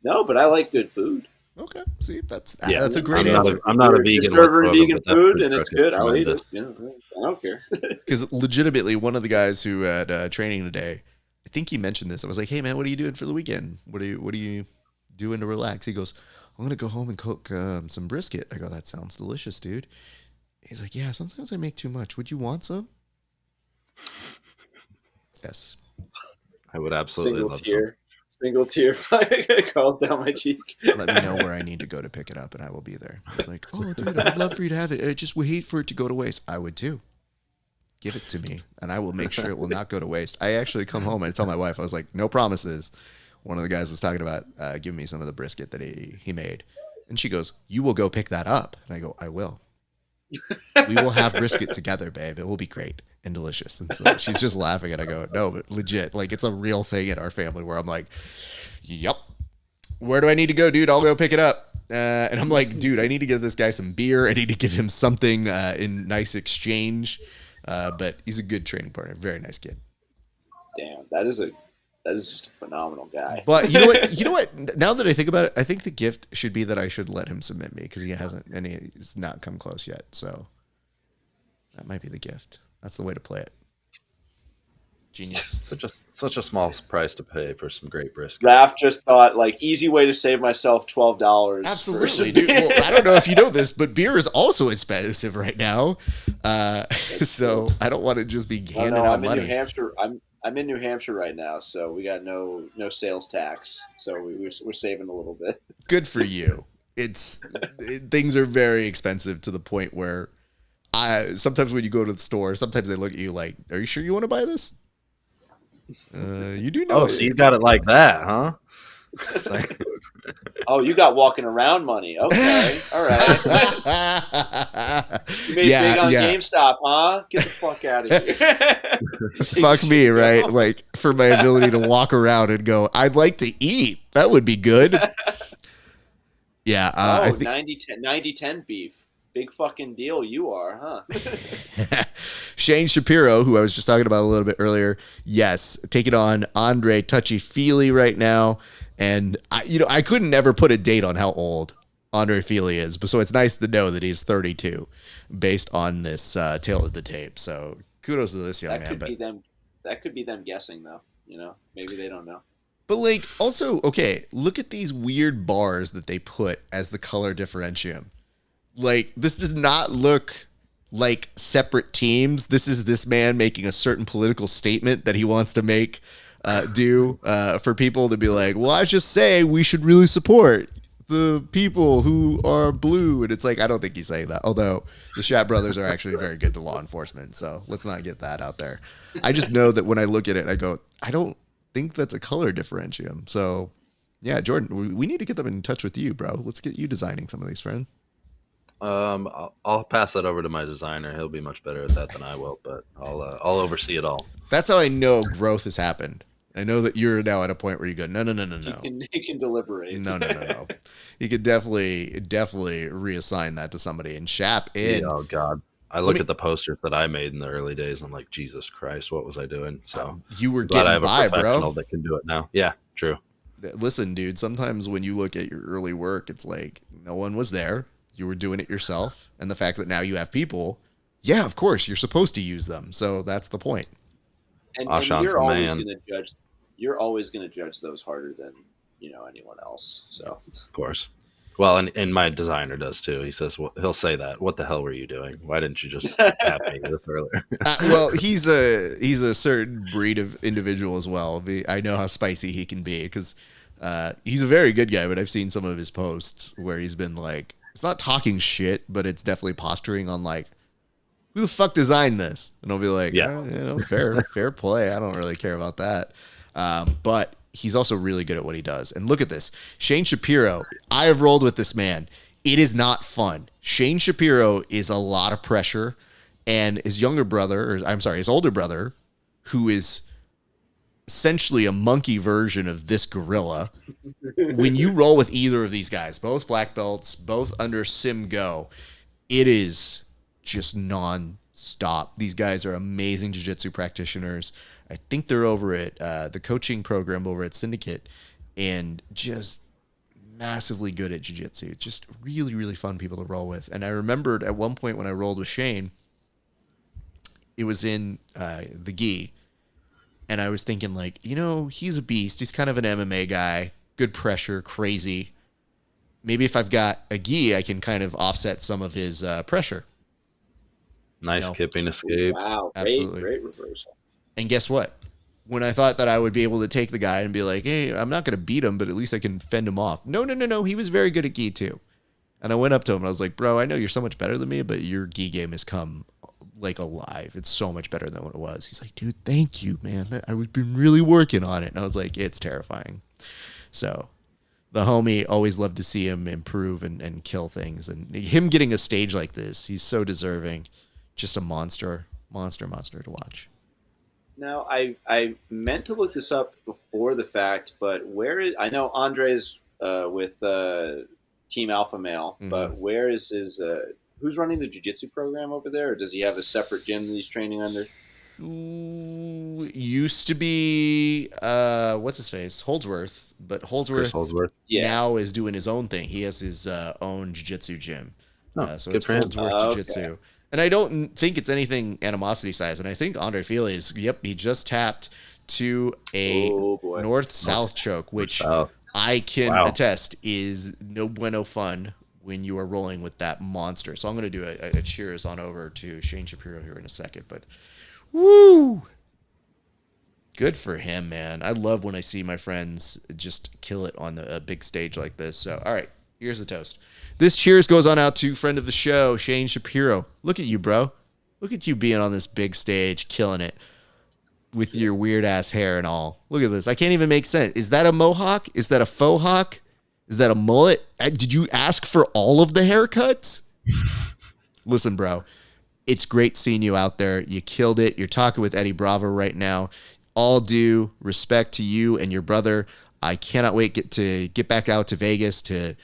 Speaker 2: No, but I like good food.
Speaker 1: Okay, see, that's a great
Speaker 3: answer.
Speaker 1: answer.
Speaker 3: I'm not a vegan.
Speaker 2: Serving vegan food and it's good. I'll eat it. I don't care.
Speaker 1: Because legitimately, one of the guys who had training today, I think he mentioned this. I was like, "Hey, man, what are you doing for the weekend? What are you doing to relax?" He goes, "I'm gonna go home and cook some brisket." I go, "That sounds delicious, dude." He's like, "Yeah, sometimes I make too much. Would you want some?" Yes,
Speaker 3: I would absolutely love some.
Speaker 2: Single tear crawls down my cheek.
Speaker 1: Let me know where I need to go to pick it up, and I will be there. He's like, "Oh, dude, I would love for you to have it. I just would hate for it to go to waste." I would too. Give it to me, and I will make sure it will not go to waste. I actually come home and I tell my wife, I was like, no promises. One of the guys was talking about giving me some of the brisket that he made, and she goes, "You will go pick that up," and I go, "I will. We will have brisket together, babe. It will be great and delicious." And so she's just laughing, and I go, "No, but legit, like it's a real thing in our family where I'm like, yep, where do I need to go, dude? I'll go pick it up." And I'm like, dude, I need to give this guy some beer. I need to give him something in nice exchange. But he's a good training partner, very nice kid.
Speaker 2: Damn, that is just a phenomenal guy.
Speaker 1: But you know what? Now that I think about it, I think the gift should be that I should let him submit me because he hasn't, and he's not come close yet. So that might be the gift. That's the way to play it. Genius.
Speaker 3: Such a small price to pay for some great brisket.
Speaker 2: Raph just thought like easy way to save myself $12.
Speaker 1: Absolutely, dude. Well, I don't know if you know this, but beer is also expensive right now. So I don't want to just be handing out money.
Speaker 2: In New Hampshire. I'm in New Hampshire right now, so we got no sales tax, so we're saving a little bit.
Speaker 1: Good for you. Things are very expensive to the point where sometimes when you go to the store, sometimes they look at you like, "Are you sure you want to buy this?" You do know.
Speaker 3: Oh, so you got it like that, huh?
Speaker 2: Like, oh, you got walking around money. Okay, all right. You made big on GameStop, huh? Get the fuck out of here.
Speaker 1: Fuck me, right? Like for my ability to walk around and go, "I'd like to eat. That would be good." Yeah.
Speaker 2: 90-10 beef. big fucking deal you are, huh?
Speaker 1: Shane Shapiro, who I was just talking about a little bit earlier, yes, taking on Andre Touchy-Feely right now. And I couldn't never put a date on how old Andre Feely is, but so it's nice to know that he's 32 based on this tail of the tape. So kudos to this young man.
Speaker 2: That could be them guessing, though. Maybe they don't know.
Speaker 1: But like, also, okay, look at these weird bars that they put as the color differentium. Like, this does not look like separate teams. This is this man making a certain political statement that he wants to make for people to be like, well, I just say we should really support the people who are blue. And it's like, I don't think he's saying that. Although the Shat brothers are actually very good to law enforcement. So let's not get that out there. I just know that when I look at it, I go, I don't think that's a color differentium. So yeah, Jordan, we need to get them in touch with you, bro. Let's get you designing some of these, friend.
Speaker 3: I'll pass that over to my designer. He'll be much better at that than I will, but I'll oversee it all.
Speaker 1: That's how I know growth has happened. I know that you're now at a point where you go, no.
Speaker 2: He can deliberate.
Speaker 1: No. He could definitely reassign that to somebody and Shap in.
Speaker 3: Oh God. I look at the posters that I made in the early days. I'm like, Jesus Christ, what was I doing? So
Speaker 1: you were
Speaker 3: glad I have
Speaker 1: getting
Speaker 3: a
Speaker 1: by,
Speaker 3: professional
Speaker 1: bro.
Speaker 3: that can do it now. Yeah, true.
Speaker 1: Listen, dude, sometimes when you look at your early work, it's like no one was there. You were doing it yourself. And the fact that now you have people, yeah, of course, you're supposed to use them. So that's the point.
Speaker 2: And
Speaker 3: Ashan's
Speaker 2: you're
Speaker 3: the
Speaker 2: always
Speaker 3: man.
Speaker 2: going to judge. You're always going to judge those harder than anyone else. So
Speaker 3: Of course. Well, and my designer does too. He says, well, he'll say that. What the hell were you doing? Why didn't you just tap me this earlier?
Speaker 1: Well, he's a certain breed of individual as well. I know how spicy he can be because he's a very good guy, but I've seen some of his posts where he's been like, it's not talking shit, but it's definitely posturing on like, who the fuck designed this? And I'll be like,
Speaker 3: yeah,
Speaker 1: fair play. I don't really care about that. But he's also really good at what he does. And look at this. Shane Shapiro, I have rolled with this man. It is not fun. Shane Shapiro is a lot of pressure. And his older brother, who is essentially a monkey version of this gorilla. When you roll with either of these guys, both black belts, both under Sim Go, it is just non-stop. These guys are amazing jiu-jitsu practitioners. I think they're over at the coaching program over at Syndicate and just massively good at jiu-jitsu. Just really, really fun people to roll with. And I remembered at one point when I rolled with Shane, it was in the gi. And I was thinking like, he's a beast. He's kind of an MMA guy, good pressure, crazy. Maybe if I've got a gi, I can kind of offset some of his pressure.
Speaker 3: Nice kipping escape.
Speaker 2: Wow,
Speaker 1: absolutely.
Speaker 2: Great reversal.
Speaker 1: And guess what? When I thought that I would be able to take the guy and be like, hey, I'm not going to beat him, but at least I can fend him off. No. He was very good at gi too. And I went up to him and I was like, bro, I know you're so much better than me, but your gi game has come like alive. It's so much better than what it was. He's like, dude, thank you, man. I've been really working on it. And I was like, it's terrifying. So the homie, always loved to see him improve and kill things. And him getting a stage like this, he's so deserving. Just a monster to watch.
Speaker 2: Now, I meant to look this up before the fact, but I know Andre's with Team Alpha Male, but where is his, who's running the jiu-jitsu program over there? Or does he have a separate gym that he's training under?
Speaker 1: Used to be, what's his face? Holdsworth, but Holdsworth now is doing his own thing. He has his own jiu-jitsu gym. So it's Holdsworth Jiu-Jitsu. Okay. And I don't think it's anything animosity size. And I think Andre Feely he just tapped to a north-south choke, which I can attest is no bueno fun when you are rolling with that monster. So I'm going to do a cheers on over to Shane Shapiro here in a second. But woo! Good for him, man. I love when I see my friends just kill it on a big stage like this. So, all right, here's the toast. This cheers goes on out to friend of the show, Shane Shapiro. Look at you, bro. Look at you being on this big stage, killing it with your weird-ass hair and all. Look at this. I can't even make sense. Is that a mohawk? Is that a faux hawk? Is that a mullet? Did you ask for all of the haircuts? Listen, bro, it's great seeing you out there. You killed it. You're talking with Eddie Bravo right now. All due respect to you and your brother. I cannot wait to get back out to Vegas to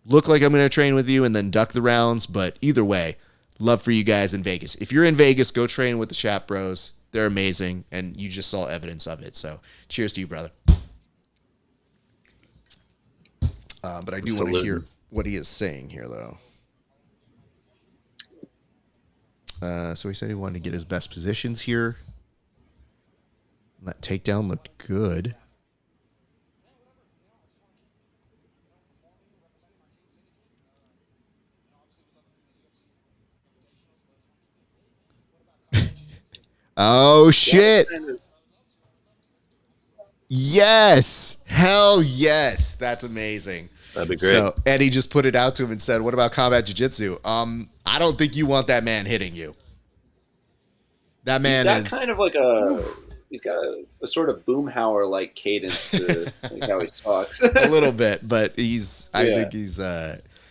Speaker 1: look like I'm going to train with you and then duck the rounds. But either way, love for you guys in Vegas. If you're in Vegas, go train with the Shap Bros. They're amazing, and you just saw evidence of it. So cheers to you, brother. But I do want to hear what he is saying here, though. So he said he wanted to get his best positions here. That takedown looked good. Oh, shit. Yes. Hell yes. That's amazing.
Speaker 3: That'd be great.
Speaker 1: So Eddie just put it out to him and said, what about combat jiu-jitsu? I don't think you want that man hitting you. That man
Speaker 2: is kind of like he's got a sort of Boomhauer like cadence to like how he talks.
Speaker 1: A little bit, but I think he's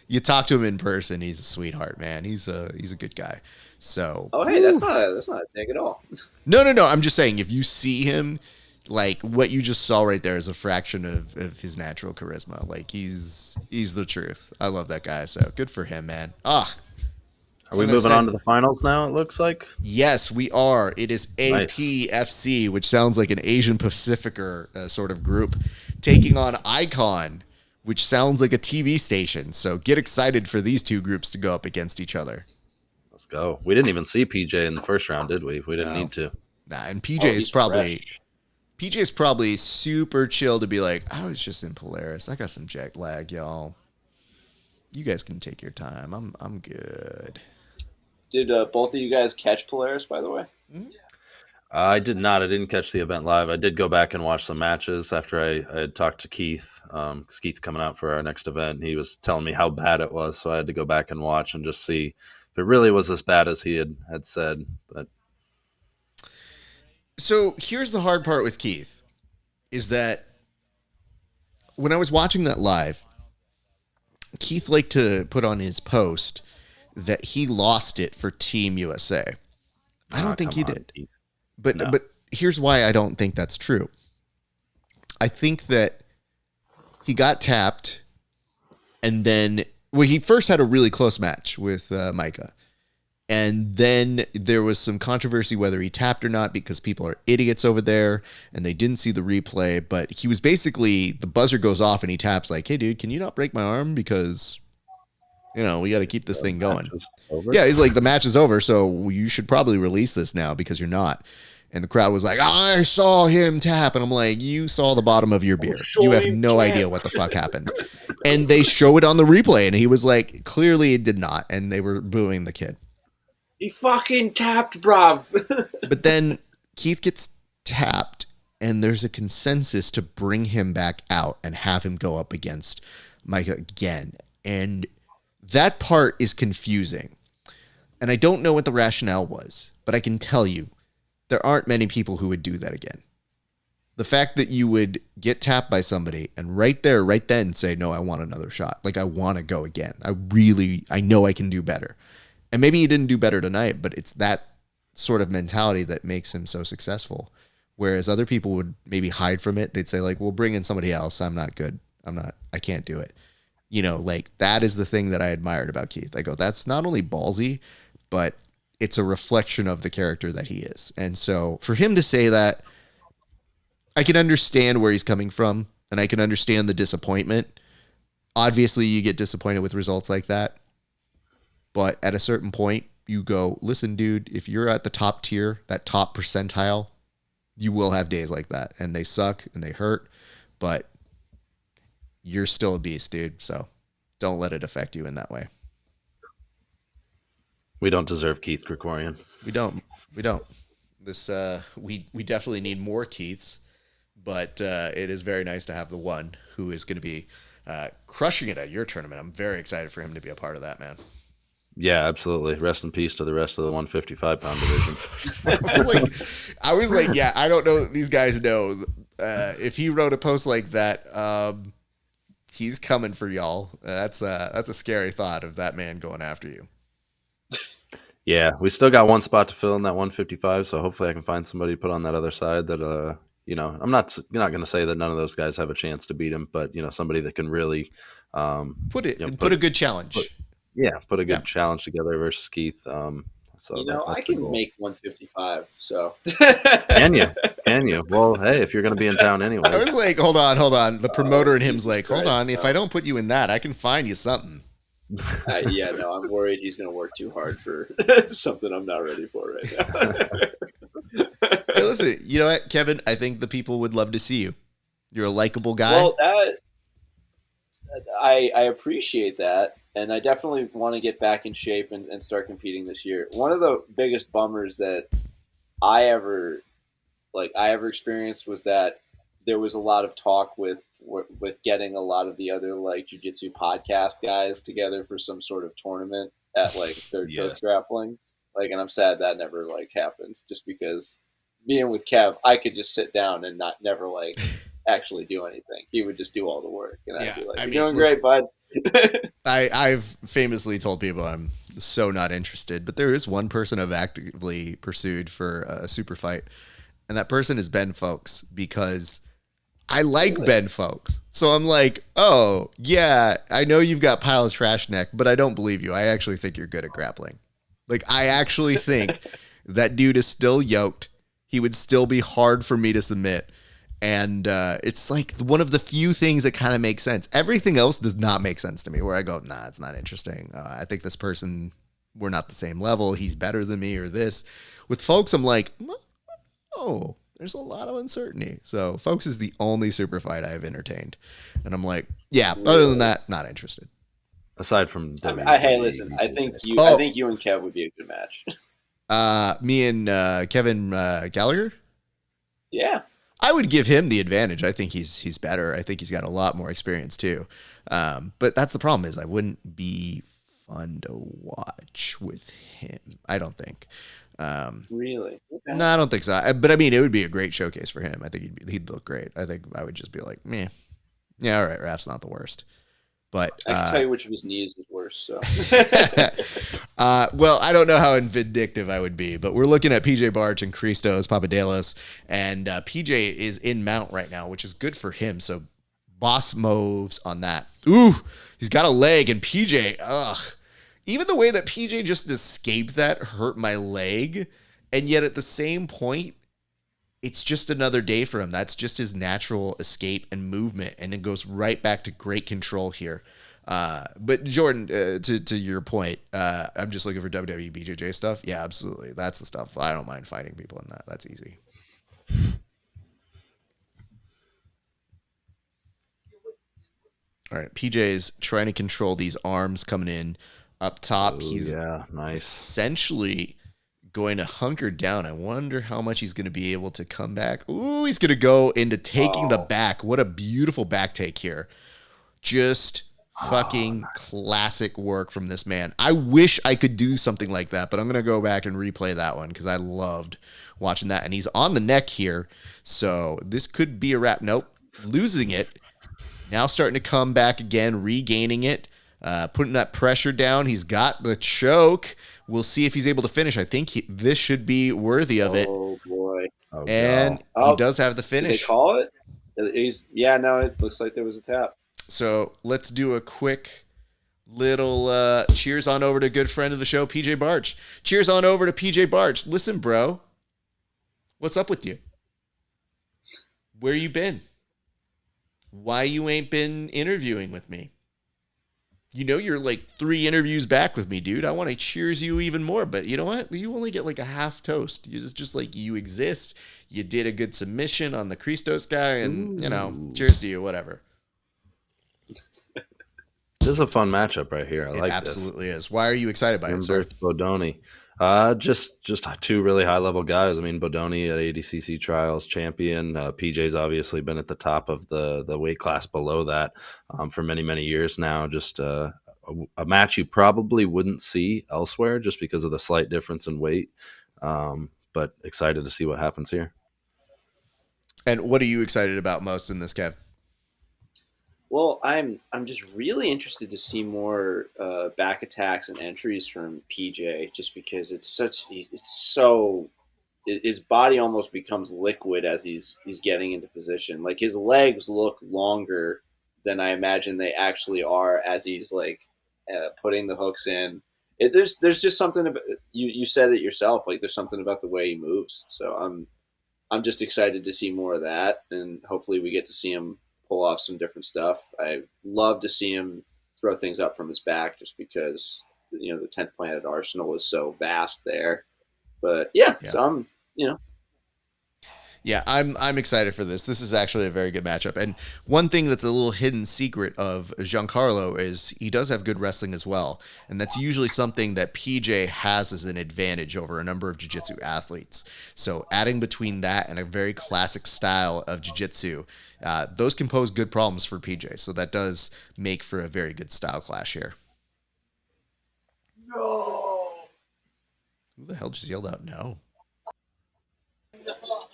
Speaker 1: you talk to him in person, he's a sweetheart, man. He's a good guy. So
Speaker 2: hey, that's not a dig at all.
Speaker 1: No. I'm just saying, if you see him, like what you just saw right there is a fraction of his natural charisma. Like he's the truth. I love that guy. So good for him, man. Are
Speaker 3: we moving on to the finals now, it looks like?
Speaker 1: Yes, we are. It is APFC, which sounds like an Asian Pacificer sort of group, taking on Icon, which sounds like a TV station. So get excited for these two groups to go up against each other.
Speaker 3: Let's go. We didn't even see PJ in the first round, did we? We didn't need to.
Speaker 1: Nah, and PJ's probably super chill to be like, I was just in Polaris. I got some jet lag, y'all. You guys can take your time. I'm good.
Speaker 2: Did both of you guys catch Polaris, by the way?
Speaker 1: Mm-hmm.
Speaker 3: I did not. I didn't catch the event live. I did go back and watch some matches after I had talked to Keith. Keith's coming out for our next event. He was telling me how bad it was, so I had to go back and watch and just see if it really was as bad as he had said. But
Speaker 1: so here's the hard part with Keith, is that when I was watching that live, Keith liked to put on his post that he lost it for Team USA. I don't think he did. Keith. But here's why I don't think that's true. I think that he got tapped, and then he first had a really close match with Micah. And then there was some controversy whether he tapped or not because people are idiots over there and they didn't see the replay. But he was basically, the buzzer goes off and he taps like, hey, dude, can you not break my arm? Because, we got to keep this thing going. Yeah, he's like, the match is over, so you should probably release this now because you're not. And the crowd was like, I saw him tap. And I'm like, you saw the bottom of your beer. You have no idea what the fuck happened. And they show it on the replay. And he was like, clearly it did not. And they were booing the kid.
Speaker 2: He fucking tapped, bruv.
Speaker 1: But then Keith gets tapped, and there's a consensus to bring him back out and have him go up against Micah again. And that part is confusing. And I don't know what the rationale was, but I can tell you there aren't many people who would do that again. The fact that you would get tapped by somebody and right then say, no, I want another shot. Like, I want to go again. I know I can do better. And maybe he didn't do better tonight, but it's that sort of mentality that makes him so successful. Whereas other people would maybe hide from it. They'd say like, we'll bring in somebody else. I'm not good. I can't do it. Like that is the thing that I admired about Keith. I go, that's not only ballsy, but it's a reflection of the character that he is. And so for him to say that, I can understand where he's coming from and I can understand the disappointment. Obviously you get disappointed with results like that. But at a certain point, you go, listen, dude, if you're at the top tier, that top percentile, you will have days like that. And they suck and they hurt, but you're still a beast, dude. So don't let it affect you in that way.
Speaker 3: We don't deserve Keith Krikorian.
Speaker 1: We don't. This we definitely need more Keiths, but it is very nice to have the one who is going to be crushing it at your tournament. I'm very excited for him to be a part of that, man.
Speaker 3: Yeah, absolutely. Rest in peace to the rest of the 155-pound
Speaker 1: division. I was like, yeah, I don't know that these guys know. If he wrote a post like that, he's coming for y'all. That's a scary thought of that man going after you.
Speaker 3: Yeah, we still got one spot to fill in that 155, so hopefully I can find somebody to put on that other side that I'm not going to say that none of those guys have a chance to beat him, but somebody that can really
Speaker 1: Put
Speaker 3: you know,
Speaker 1: a good
Speaker 3: put
Speaker 1: challenge.
Speaker 3: put a
Speaker 1: Yeah.
Speaker 3: good challenge together versus Keith. So
Speaker 2: I
Speaker 3: that's the
Speaker 2: can
Speaker 3: goal.
Speaker 2: make 155. So
Speaker 3: Can you? Can you? Well, hey, if you're going to be in town anyway.
Speaker 1: I was like, hold on. The promoter in him's
Speaker 2: Jesus
Speaker 1: like, hold
Speaker 2: Christ,
Speaker 1: on. If
Speaker 2: no.
Speaker 1: I don't put you in that, I can find you something.
Speaker 2: Yeah, no, I'm worried he's going to work too hard for something I'm not ready for right now.
Speaker 1: Hey, listen, you know what, Kevin? I think the people would love to see you. You're a likable guy.
Speaker 2: Well, I appreciate that, and I definitely want to get back in shape and start competing this year. One of the biggest bummers that I ever experienced was that there was a lot of talk with getting a lot of the other like jiu-jitsu podcast guys together for some sort of tournament at like Third Coast Grappling. Like, and I'm sad that never like happened, just because being with Kev, I could just sit down and never like actually do anything. He would just do all the work, and I'd be like, "You're doing great, bud."
Speaker 1: I've famously told people I'm so not interested, but there is one person I've actively pursued for a super fight, and that person is Ben Folks, because I like Ben Folks. So I'm like, oh, yeah, I know you've got pile of trash neck, but I don't believe you. I actually think you're good at grappling. Like, I actually think that dude is still yoked. He would still be hard for me to submit. And it's like one of the few things that kind of makes sense. Everything else does not make sense to me, where I go, nah, it's not interesting. I think this person, we're not the same level. He's better than me or this. With Folks, I'm like, oh, there's a lot of uncertainty. So Folks is the only super fight I've entertained. And I'm like, yeah, other than that, not interested.
Speaker 3: Aside from
Speaker 2: hey, listen, I think you and Kev would be a good match.
Speaker 1: Me and Kevin Gallagher?
Speaker 2: Yeah.
Speaker 1: I would give him the advantage. I think he's better. I think he's got a lot more experience too. But that's the problem, is I wouldn't be fun to watch with him. I don't think.
Speaker 2: Really? Okay.
Speaker 1: No, I don't think so. But I mean, it would be a great showcase for him. I think he'd look great. I think I would just be like, meh. Yeah, all right, Raf's not the worst. But
Speaker 2: I can tell you which of his knees is worse. So,
Speaker 1: well, I don't know how vindictive I would be, but we're looking at PJ Barch and Christos Papadopoulos, and PJ is in mount right now, which is good for him. So, boss moves on that. Ooh, he's got a leg, and PJ, even the way that PJ just escaped that hurt my leg, and yet at the same point, it's just another day for him. That's just his natural escape and movement, and it goes right back to great control here. But Jordan, to your point, I'm just looking for WWE BJJ stuff. Yeah, absolutely. That's the stuff. I don't mind fighting people in that. That's easy. All right, PJ's trying to control these arms coming in up top. He's
Speaker 3: nice.
Speaker 1: Essentially going to hunker down. I wonder how much he's going to be able to come back. Ooh, he's going to go into taking the back. What a beautiful back take here. Just fucking classic work from this man. I wish I could do something like that, but I'm going to go back and replay that one because I loved watching that. And he's on the neck here, so this could be a wrap. Nope, losing it. Now starting to come back again, regaining it, putting that pressure down. He's got the choke. We'll see if he's able to finish. I think this should be worthy of it.
Speaker 2: Oh, boy.
Speaker 1: And he does have the finish.
Speaker 2: Did they call it? It looks like there was a tap.
Speaker 1: So let's do a quick little cheers on over to a good friend of the show, PJ Barch. Cheers on over to PJ Barch. Listen, bro, what's up with you? Where you been? Why you ain't been interviewing with me? You know you're like 3 interviews back with me, dude. I want to cheers you even more, but you know what? You only get like a half toast. You just like, you exist. You did a good submission on the Christos guy, and cheers to you, whatever.
Speaker 3: This is a fun matchup right here. I like this. It
Speaker 1: absolutely is. Why are you excited by it, sir?
Speaker 3: Bodoni. Just 2 really high level guys. I mean, Bodoni at ADCC trials champion. PJ's obviously been at the top of the weight class below that for many years now. Just a match you probably wouldn't see elsewhere just because of the slight difference in weight. But excited to see what happens here.
Speaker 1: And what are you excited about most in this, Kev?
Speaker 2: Well, I'm just really interested to see more back attacks and entries from PJ, just because it's so his body almost becomes liquid as he's getting into position. Like his legs look longer than I imagine they actually are as he's like putting the hooks in. There's just something about you said it yourself. Like there's something about the way he moves. So I'm just excited to see more of that, and hopefully we get to see him pull off some different stuff. I love to see him throw things up from his back, just because the 10th Planet Arsenal is so vast there. But yeah. So I'm
Speaker 1: Yeah, I'm excited for this. This is actually a very good matchup. And one thing that's a little hidden secret of Giancarlo is he does have good wrestling as well. And that's usually something that PJ has as an advantage over a number of jiu-jitsu athletes. So adding between that and a very classic style of jiu-jitsu, those can pose good problems for PJ. So that does make for a very good style clash here.
Speaker 4: No.
Speaker 1: Who the hell just yelled out no?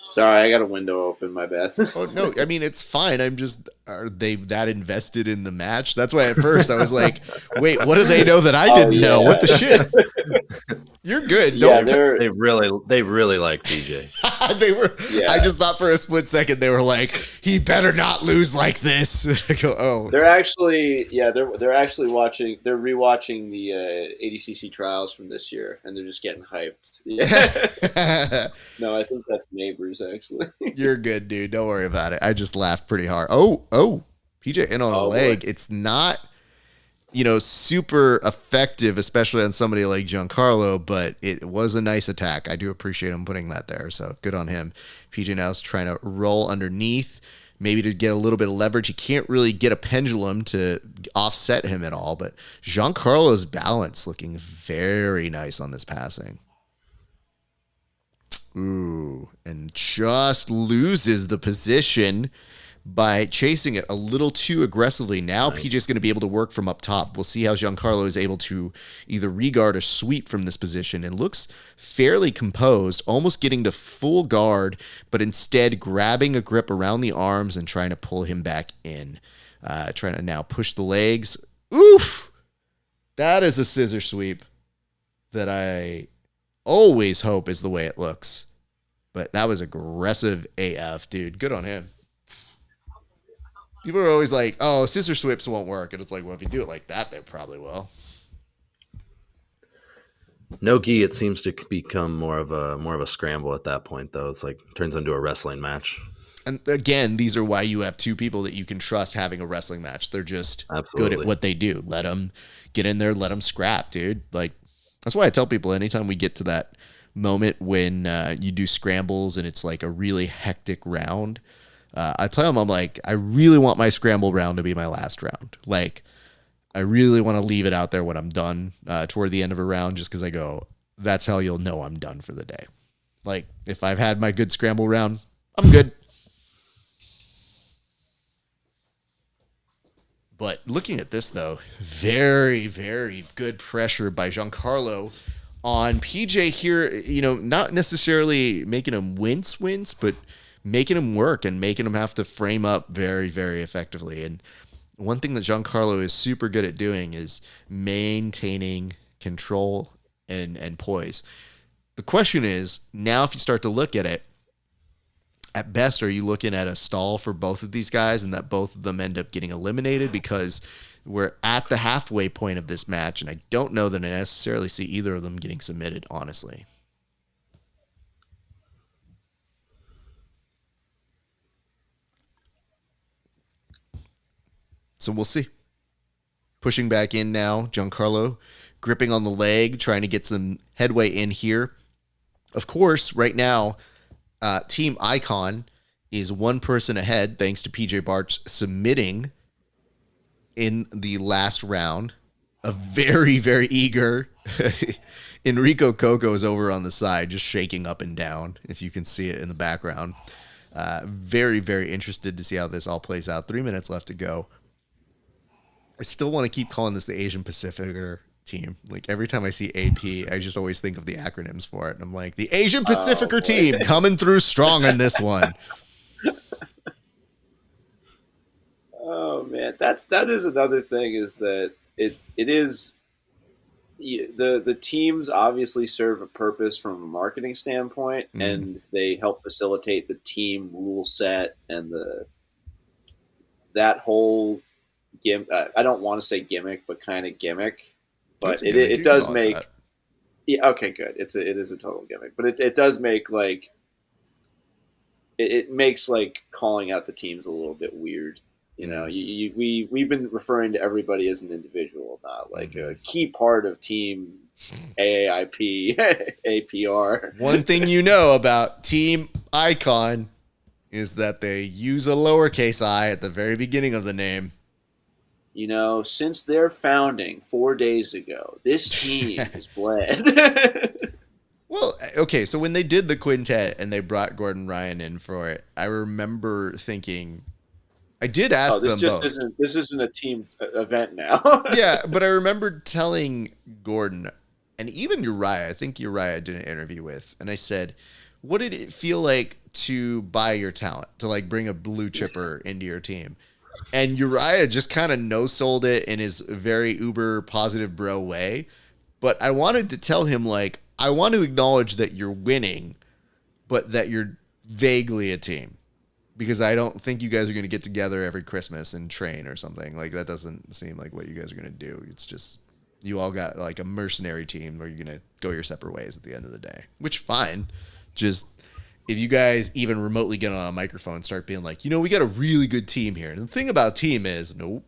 Speaker 2: Sorry, I got a window open. My bad.
Speaker 1: Oh, no. I mean, it's fine. Are they that invested in the match? That's why at first I was like, wait, what do they know that I didn't know? What the shit? You're good.
Speaker 3: They really like PJ.
Speaker 1: They were. Yeah. I just thought for a split second they were like, he better not lose like this. I go, oh.
Speaker 2: They're actually watching. They're rewatching the ADCC trials from this year, and they're just getting hyped. Yeah. No, I think that's neighbors actually.
Speaker 1: You're good, dude. Don't worry about it. I just laughed pretty hard. Oh, PJ in on a leg. Boy. It's not, super effective, especially on somebody like Giancarlo, but it was a nice attack. I do appreciate him putting that there, so good on him. PJ now is trying to roll underneath, maybe to get a little bit of leverage. He can't really get a pendulum to offset him at all, but Giancarlo's balance looking very nice on this passing. Ooh, and just loses the position by chasing it a little too aggressively. Now nice. PJ's going to be able to work from up top. We'll see how Giancarlo is able to either regard or sweep from this position, and looks fairly composed, almost getting to full guard, but instead grabbing a grip around the arms and trying to pull him back in. Trying to now push the legs. Oof! That is a scissor sweep that I always hope is the way it looks. But that was aggressive AF, dude. Good on him. People are always like, oh, scissor sweeps won't work. And it's like, well, if you do it like that, they probably will.
Speaker 3: No gi, it seems to become more of a scramble at that point, though. It's like turns into a wrestling match.
Speaker 1: And again, these are why you have two people that you can trust having a wrestling match. They're just good at what they do. Let them get in there, let them scrap, dude. Like, that's why I tell people anytime we get to that moment when you do scrambles and it's like a really hectic round, I tell them, I'm like, I really want my scramble round to be my last round. Like, I really want to leave it out there when I'm done toward the end of a round, just because I go, that's how you'll know I'm done for the day. Like, if I've had my good scramble round, I'm good. But looking at this, though, very, very good pressure by Giancarlo on PJ here. Not necessarily making him wince, but making him work and making him have to frame up very, very effectively. And one thing that Giancarlo is super good at doing is maintaining control and poise. The question is, now if you start to look at it, at best, are you looking at a stall for both of these guys and that both of them end up getting eliminated? Because we're at the halfway point of this match, and I don't know that I necessarily see either of them getting submitted, honestly. So we'll see. Pushing back in now, Giancarlo gripping on the leg, trying to get some headway in here. Of course, right now, Team Icon is one person ahead, thanks to PJ Barch submitting in the last round. A very, very eager Enrico Coco is over on the side, just shaking up and down, if you can see it in the background. Very, very interested to see how this all plays out. 3 minutes left to go. I still want to keep calling this the Asian Pacificer team. Like, every time I see AP, I just always think of the acronyms for it. And I'm like, the Asian Pacificer team coming through strong in this one.
Speaker 2: Oh man, that is another thing, is that it is the teams obviously serve a purpose from a marketing standpoint, and they help facilitate the team rule set and that whole I don't want to say gimmick, but kind of gimmick. But it does make okay, good. It is a total gimmick, but it does make like it makes like calling out the teams a little bit weird. You know, we've been referring to everybody as an individual, not like a key part of team AAIP, APR.
Speaker 1: One thing you know about Team Icon is that they use a lowercase I at the very beginning of the name.
Speaker 2: You know, since their founding 4 days ago, this team has bled.
Speaker 1: Well, okay, so when they did the quintet and they brought Gordon Ryan in for it, I remember thinking, I did ask them both.
Speaker 2: This isn't a team event now.
Speaker 1: Yeah, but I remember telling Gordon, and even Uriah, I think Uriah did an interview with, and I said, what did it feel like to buy your talent, to like bring a blue chipper into your team? And Uriah just kind of no-sold it in his very uber positive bro way. But I wanted to tell him, like, I want to acknowledge that you're winning, but that you're vaguely a team. Because I don't think you guys are going to get together every Christmas and train or something. Like, that doesn't seem like what you guys are going to do. It's just, you all got like a mercenary team where you're going to go your separate ways at the end of the day. Which, fine. Just, if you guys even remotely get on a microphone and start being like, you know, we got a really good team here. And the thing about team is, nope.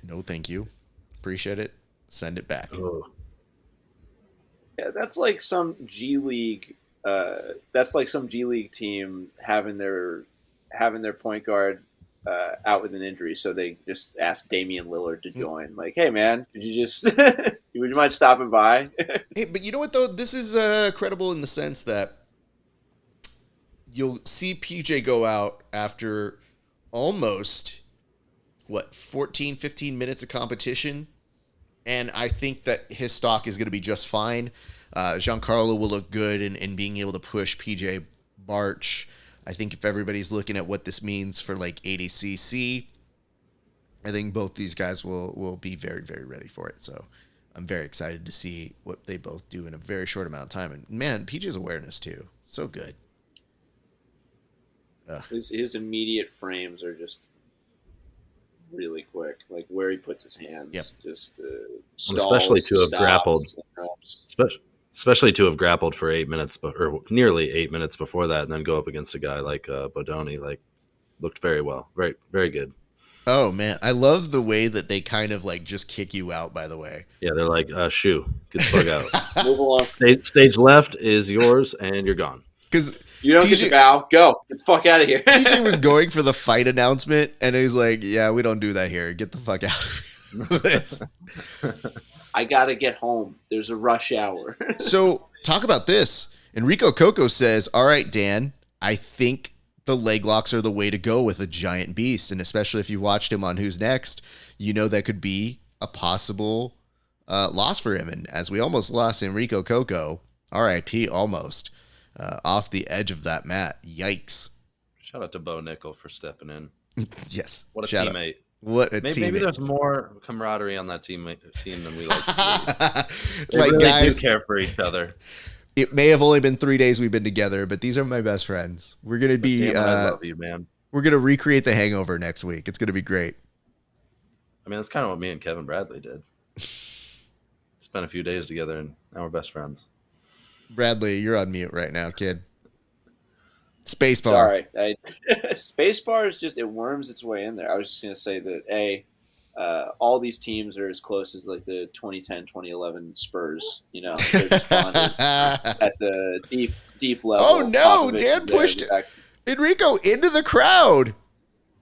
Speaker 1: No, thank you. Appreciate it. Send it back.
Speaker 3: Oh.
Speaker 2: Yeah, that's like some G League. That's like some G League team having their point guard out with an injury, so they just asked Damian Lillard to join. Like, hey man, could you just would you mind stopping by?
Speaker 1: Hey, but you know what though? This is credible in the sense that you'll see PJ go out after almost 14, 15 minutes of competition. And I think that his stock is going to be just fine. Giancarlo will look good in being able to push PJ Barch. I think if everybody's looking at what this means for like ADCC, I think both these guys will be very, very ready for it. So I'm very excited to see what they both do in a very short amount of time. And man, PJ's awareness too, so good.
Speaker 2: His immediate frames are just really quick, like where he puts his hands. Just stalls,
Speaker 3: especially to have
Speaker 2: stops,
Speaker 3: grappled, especially to have grappled for 8 minutes, or nearly 8 minutes before that, and then go up against a guy like Bodoni, like looked very well, very, very good.
Speaker 1: Oh man, I love the way that they kind of like just kick you out. By the way,
Speaker 3: yeah, they're like, "Shoo, get the fuck out."
Speaker 2: Move along.
Speaker 3: Stage left is yours, and you're gone.
Speaker 1: Because
Speaker 2: you don't get to bow. Go. Get the fuck out of here.
Speaker 1: PJ was going for the fight announcement, and he's like, yeah, we don't do that here. Get the fuck out of this.
Speaker 2: I got to get home. There's a rush hour.
Speaker 1: So, talk about this. Enrico Coco says, all right, Dan, I think the leg locks are the way to go with a giant beast, and especially if you watched him on Who's Next, you know that could be a possible loss for him. And as we almost lost Enrico Coco, RIP almost, off the edge of that mat. Yikes.
Speaker 3: Shout out to Bo Nickel for stepping in.
Speaker 1: Yes.
Speaker 3: What a teammate.
Speaker 1: What a teammate.
Speaker 3: Maybe there's more camaraderie on that team than we like to believe.
Speaker 1: Like,
Speaker 3: really
Speaker 1: guys,
Speaker 3: do care for each other.
Speaker 1: It may have only been 3 days we've been together, but these are my best friends. We're going to be...
Speaker 3: Damn it, I love you, man.
Speaker 1: We're going to recreate The Hangover next week. It's going to be great.
Speaker 3: I mean, that's kind of what me and Kevin Bradley did. Spent a few days together, and now we're best friends.
Speaker 1: Bradley, you're on mute right now, kid. Spacebar.
Speaker 2: Sorry. Spacebar is just, it worms its way in there. I was just going to say that, all these teams are as close as like the 2010, 2011 Spurs. You know, they're just bonded at the deep level.
Speaker 1: Oh, no. Dan pushed Enrico into the crowd.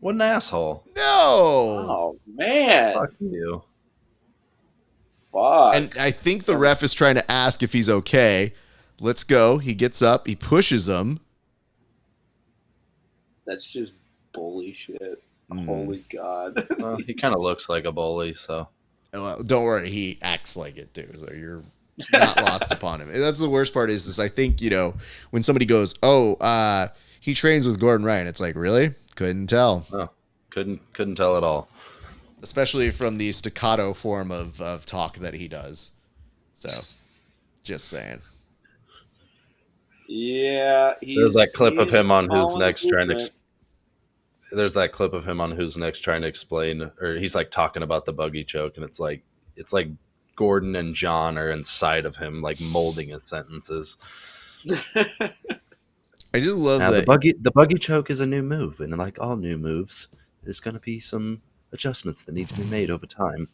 Speaker 3: What an asshole.
Speaker 1: No.
Speaker 2: Oh, man.
Speaker 3: Fuck you.
Speaker 2: Fuck.
Speaker 1: And I think the ref is trying to ask if he's okay. Let's go. He gets up. He pushes him.
Speaker 2: That's just bully shit. Holy God.
Speaker 3: Well, he kind of looks like a bully, so.
Speaker 1: Well, don't worry. He acts like it, too. So you're not lost upon him. And that's the worst part is I think, you know, when somebody goes, he trains with Gordon Ryan. It's like, really? Couldn't tell.
Speaker 3: No, couldn't tell at all.
Speaker 1: especially from the staccato form of talk that he does. So, just saying.
Speaker 2: Yeah,
Speaker 3: There's that clip of
Speaker 2: he's
Speaker 3: him on who's
Speaker 2: following the
Speaker 3: next trying to.
Speaker 2: blueprint.
Speaker 3: There's that clip of him on who's next trying to explain, or he's like talking about the buggy choke, and it's like Gordon and John are inside of him, like molding his sentences.
Speaker 1: I just love
Speaker 3: Now
Speaker 1: that.
Speaker 3: the buggy choke is a new move, and like all new moves, there's going to be some adjustments that need to be made over time.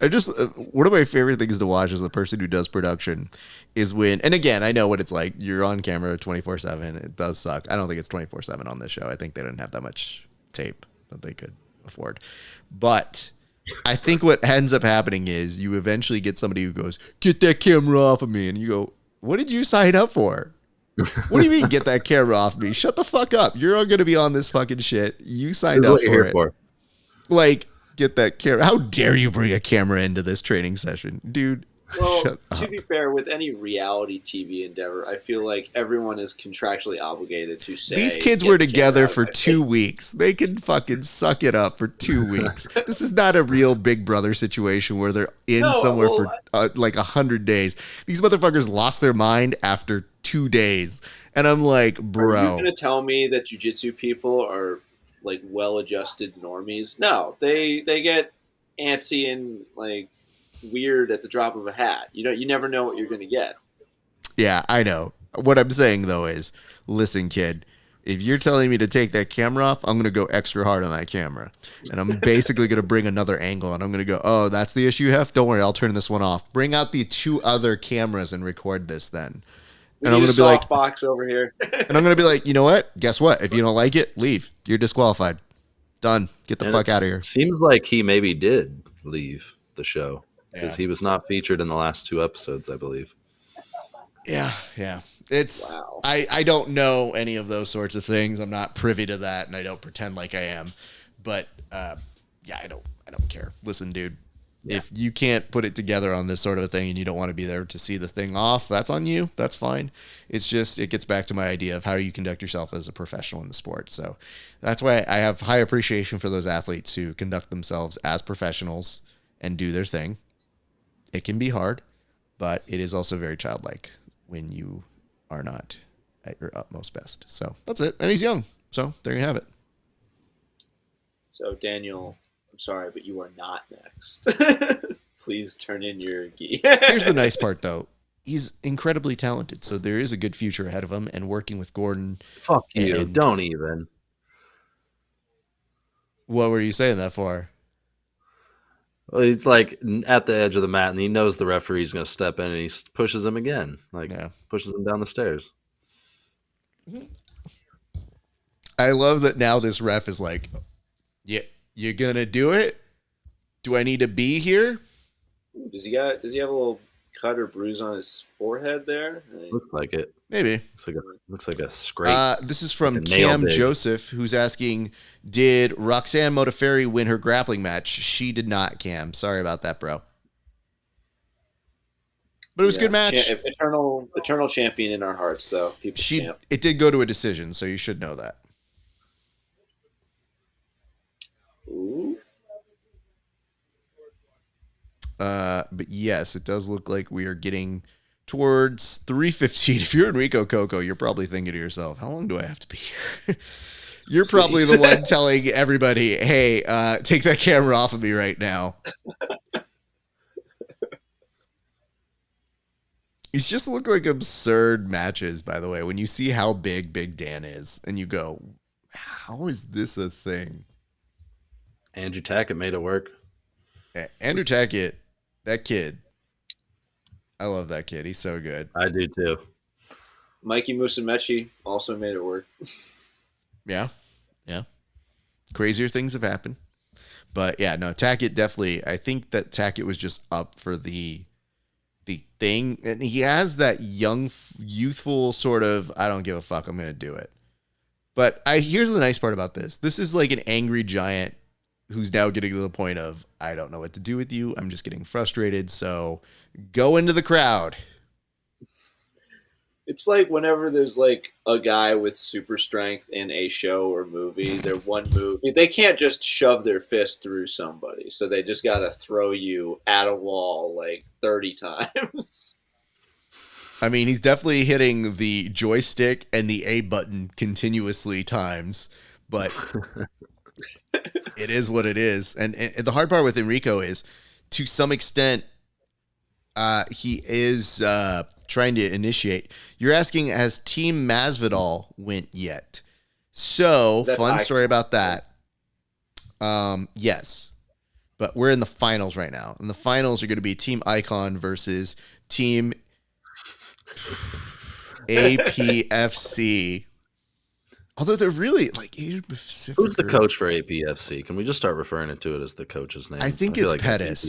Speaker 1: I just one of my favorite things to watch as a person who does production is when, and again, I know what it's like. You're on camera 24/7. It does suck. I don't think it's 24/7 on this show. I think they didn't have that much tape that they could afford. But I think what ends up happening is you eventually get somebody who goes, "Get that camera off of me," and you go, "What did you sign up for? What do you mean, get that camera off me? Shut the fuck up. You're all going to be on this fucking shit. You signed
Speaker 3: This is
Speaker 1: up
Speaker 3: what you're
Speaker 1: for
Speaker 3: here
Speaker 1: it.
Speaker 3: for.
Speaker 1: Like, get that camera. How dare you bring a camera into this training session, dude?
Speaker 2: Well,
Speaker 1: Shut
Speaker 2: to
Speaker 1: up.
Speaker 2: be fair, with any reality TV endeavor, I feel like everyone is contractually obligated to say
Speaker 1: These kids
Speaker 2: "Get
Speaker 1: were
Speaker 2: the
Speaker 1: together
Speaker 2: camera out
Speaker 1: for
Speaker 2: of my
Speaker 1: 2
Speaker 2: face."
Speaker 1: weeks. They can fucking suck it up for 2 weeks. This is not a real Big Brother situation where they're in
Speaker 2: No,
Speaker 1: somewhere
Speaker 2: well,
Speaker 1: for like 100 days. These motherfuckers lost their mind after 2 days. And I'm like,
Speaker 2: Are you
Speaker 1: bro.
Speaker 2: going to tell me that jujitsu people are like well-adjusted normies? No, they get antsy and like weird at the drop of a hat. You never know what you're going to get.
Speaker 1: Yeah, I know. What I'm saying, though, is listen, kid, if you're telling me to take that camera off, I'm going to go extra hard on that camera. And I'm basically going to bring another angle, and I'm going to go, oh, that's the issue you have? Don't worry, I'll turn this one off. Bring out the 2 other cameras and record this then.
Speaker 2: We
Speaker 1: And I'm
Speaker 2: need
Speaker 1: going
Speaker 2: a
Speaker 1: to be like,
Speaker 2: softbox over here.
Speaker 1: and I'm going to be like, you know what? Guess what? If you don't like it, leave. You're disqualified. Done. Get the
Speaker 3: And
Speaker 1: fuck out of here.
Speaker 3: Seems like he maybe did leave the show because
Speaker 1: Yeah.
Speaker 3: he was not featured in the last 2 episodes, I believe.
Speaker 1: Yeah. It's
Speaker 2: Wow.
Speaker 1: I don't know any of those sorts of things. I'm not privy to that, and I don't pretend like I am. But yeah, I don't care. Listen, dude, if you can't put it together on this sort of a thing and you don't want to be there to see the thing off, that's on you. That's fine. It's just it gets back to my idea of how you conduct yourself as a professional in the sport. So that's why I have high appreciation for those athletes who conduct themselves as professionals and do their thing. It can be hard, but it is also very childlike when you are not at your utmost best. So that's it. And he's young. So there you have it.
Speaker 2: So Daniel, I'm sorry, but you are not next. Please turn in your gi.
Speaker 1: Here's the nice part, though. He's incredibly talented, so there is a good future ahead of him. And working with Gordon.
Speaker 3: Fuck you.
Speaker 1: And-
Speaker 3: Don't even.
Speaker 1: What were you saying that for?
Speaker 3: Well, he's like at the edge of the mat, and he knows the referee's going to step in, and he pushes him again. Like,
Speaker 1: Yeah.
Speaker 3: pushes him down the stairs.
Speaker 1: I love that now this ref is like, yeah, you gonna do it? Do I need to be here?
Speaker 2: Does he have a little cut or bruise on his forehead there?
Speaker 3: Looks like it.
Speaker 1: Maybe.
Speaker 3: Looks like a scrape.
Speaker 1: This is from
Speaker 3: Like a nail
Speaker 1: Cam
Speaker 3: dig.
Speaker 1: Joseph, who's asking, did Roxanne Modafferi win her grappling match? She did not, Cam. Sorry about that, bro. But it was a good match.
Speaker 2: Eternal champion in our hearts, though. People's champ.
Speaker 1: It did go to a decision, so you should know that.
Speaker 2: Ooh.
Speaker 1: But yes, it does look like we are getting towards 3:15. If you're Enrico Coco, you're probably thinking to yourself, how long do I have to be here? You're probably the one telling everybody, hey, take that camera off of me right now. These just look like absurd matches, by the way, when you see how big Big Dan is and you go, how is this a thing?
Speaker 3: Andrew Tackett made it work.
Speaker 1: Andrew Tackett, that kid. I love that kid. He's so good.
Speaker 3: I do too.
Speaker 2: Mikey Musumeci also made it work.
Speaker 1: Yeah. Crazier things have happened. But yeah, no, Tackett definitely, I think that Tackett was just up for the thing. And he has that young, youthful sort of, I don't give a fuck, I'm going to do it. But here's the nice part about this. This is like an angry giant who's now getting to the point of, I don't know what to do with you. I'm just getting frustrated. So go into the crowd.
Speaker 4: It's like whenever there's like a guy with super strength in a show or movie, their one move, they can't just shove their fist through somebody. So they just got to throw you at a wall like 30 times.
Speaker 1: I mean, he's definitely hitting the joystick and the A button continuously times, but it is what it is. And the hard part with Enrico is, to some extent, he is trying to initiate. You're asking, has Team Masvidal went yet? So,
Speaker 2: That's
Speaker 1: fun story about that. Yes. But we're in the finals right now. And the finals are going to be Team Icon versus Team APFC. Although they're really like Asian Pacific.
Speaker 3: Who's the coach for APFC? Can we just start referring to it as the coach's name?
Speaker 1: I think it's
Speaker 3: like
Speaker 1: Pettis.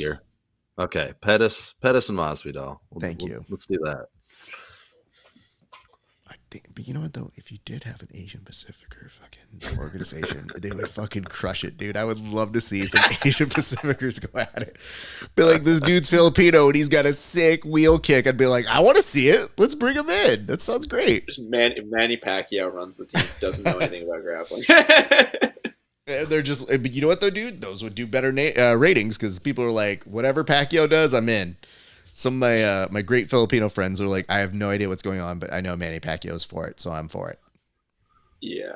Speaker 3: Okay, Pettis and Masvidal.
Speaker 1: Thank you.
Speaker 3: Let's do that.
Speaker 1: But you know what though? If you did have an Asian Pacificer fucking organization, they would fucking crush it, dude. I would love to see some Asian Pacificers go at it. Be like, this dude's Filipino and he's got a sick wheel kick. I'd be like, I want to see it. Let's bring him in. That sounds great.
Speaker 2: Manny Pacquiao runs the team. Doesn't know anything about grappling.
Speaker 1: And they're just, but you know what though, dude? Those would do better ratings because people are like, whatever Pacquiao does, I'm in. Some of my great Filipino friends are like, I have no idea what's going on, but I know Manny Pacquiao's for it, so I'm for it.
Speaker 2: Yeah.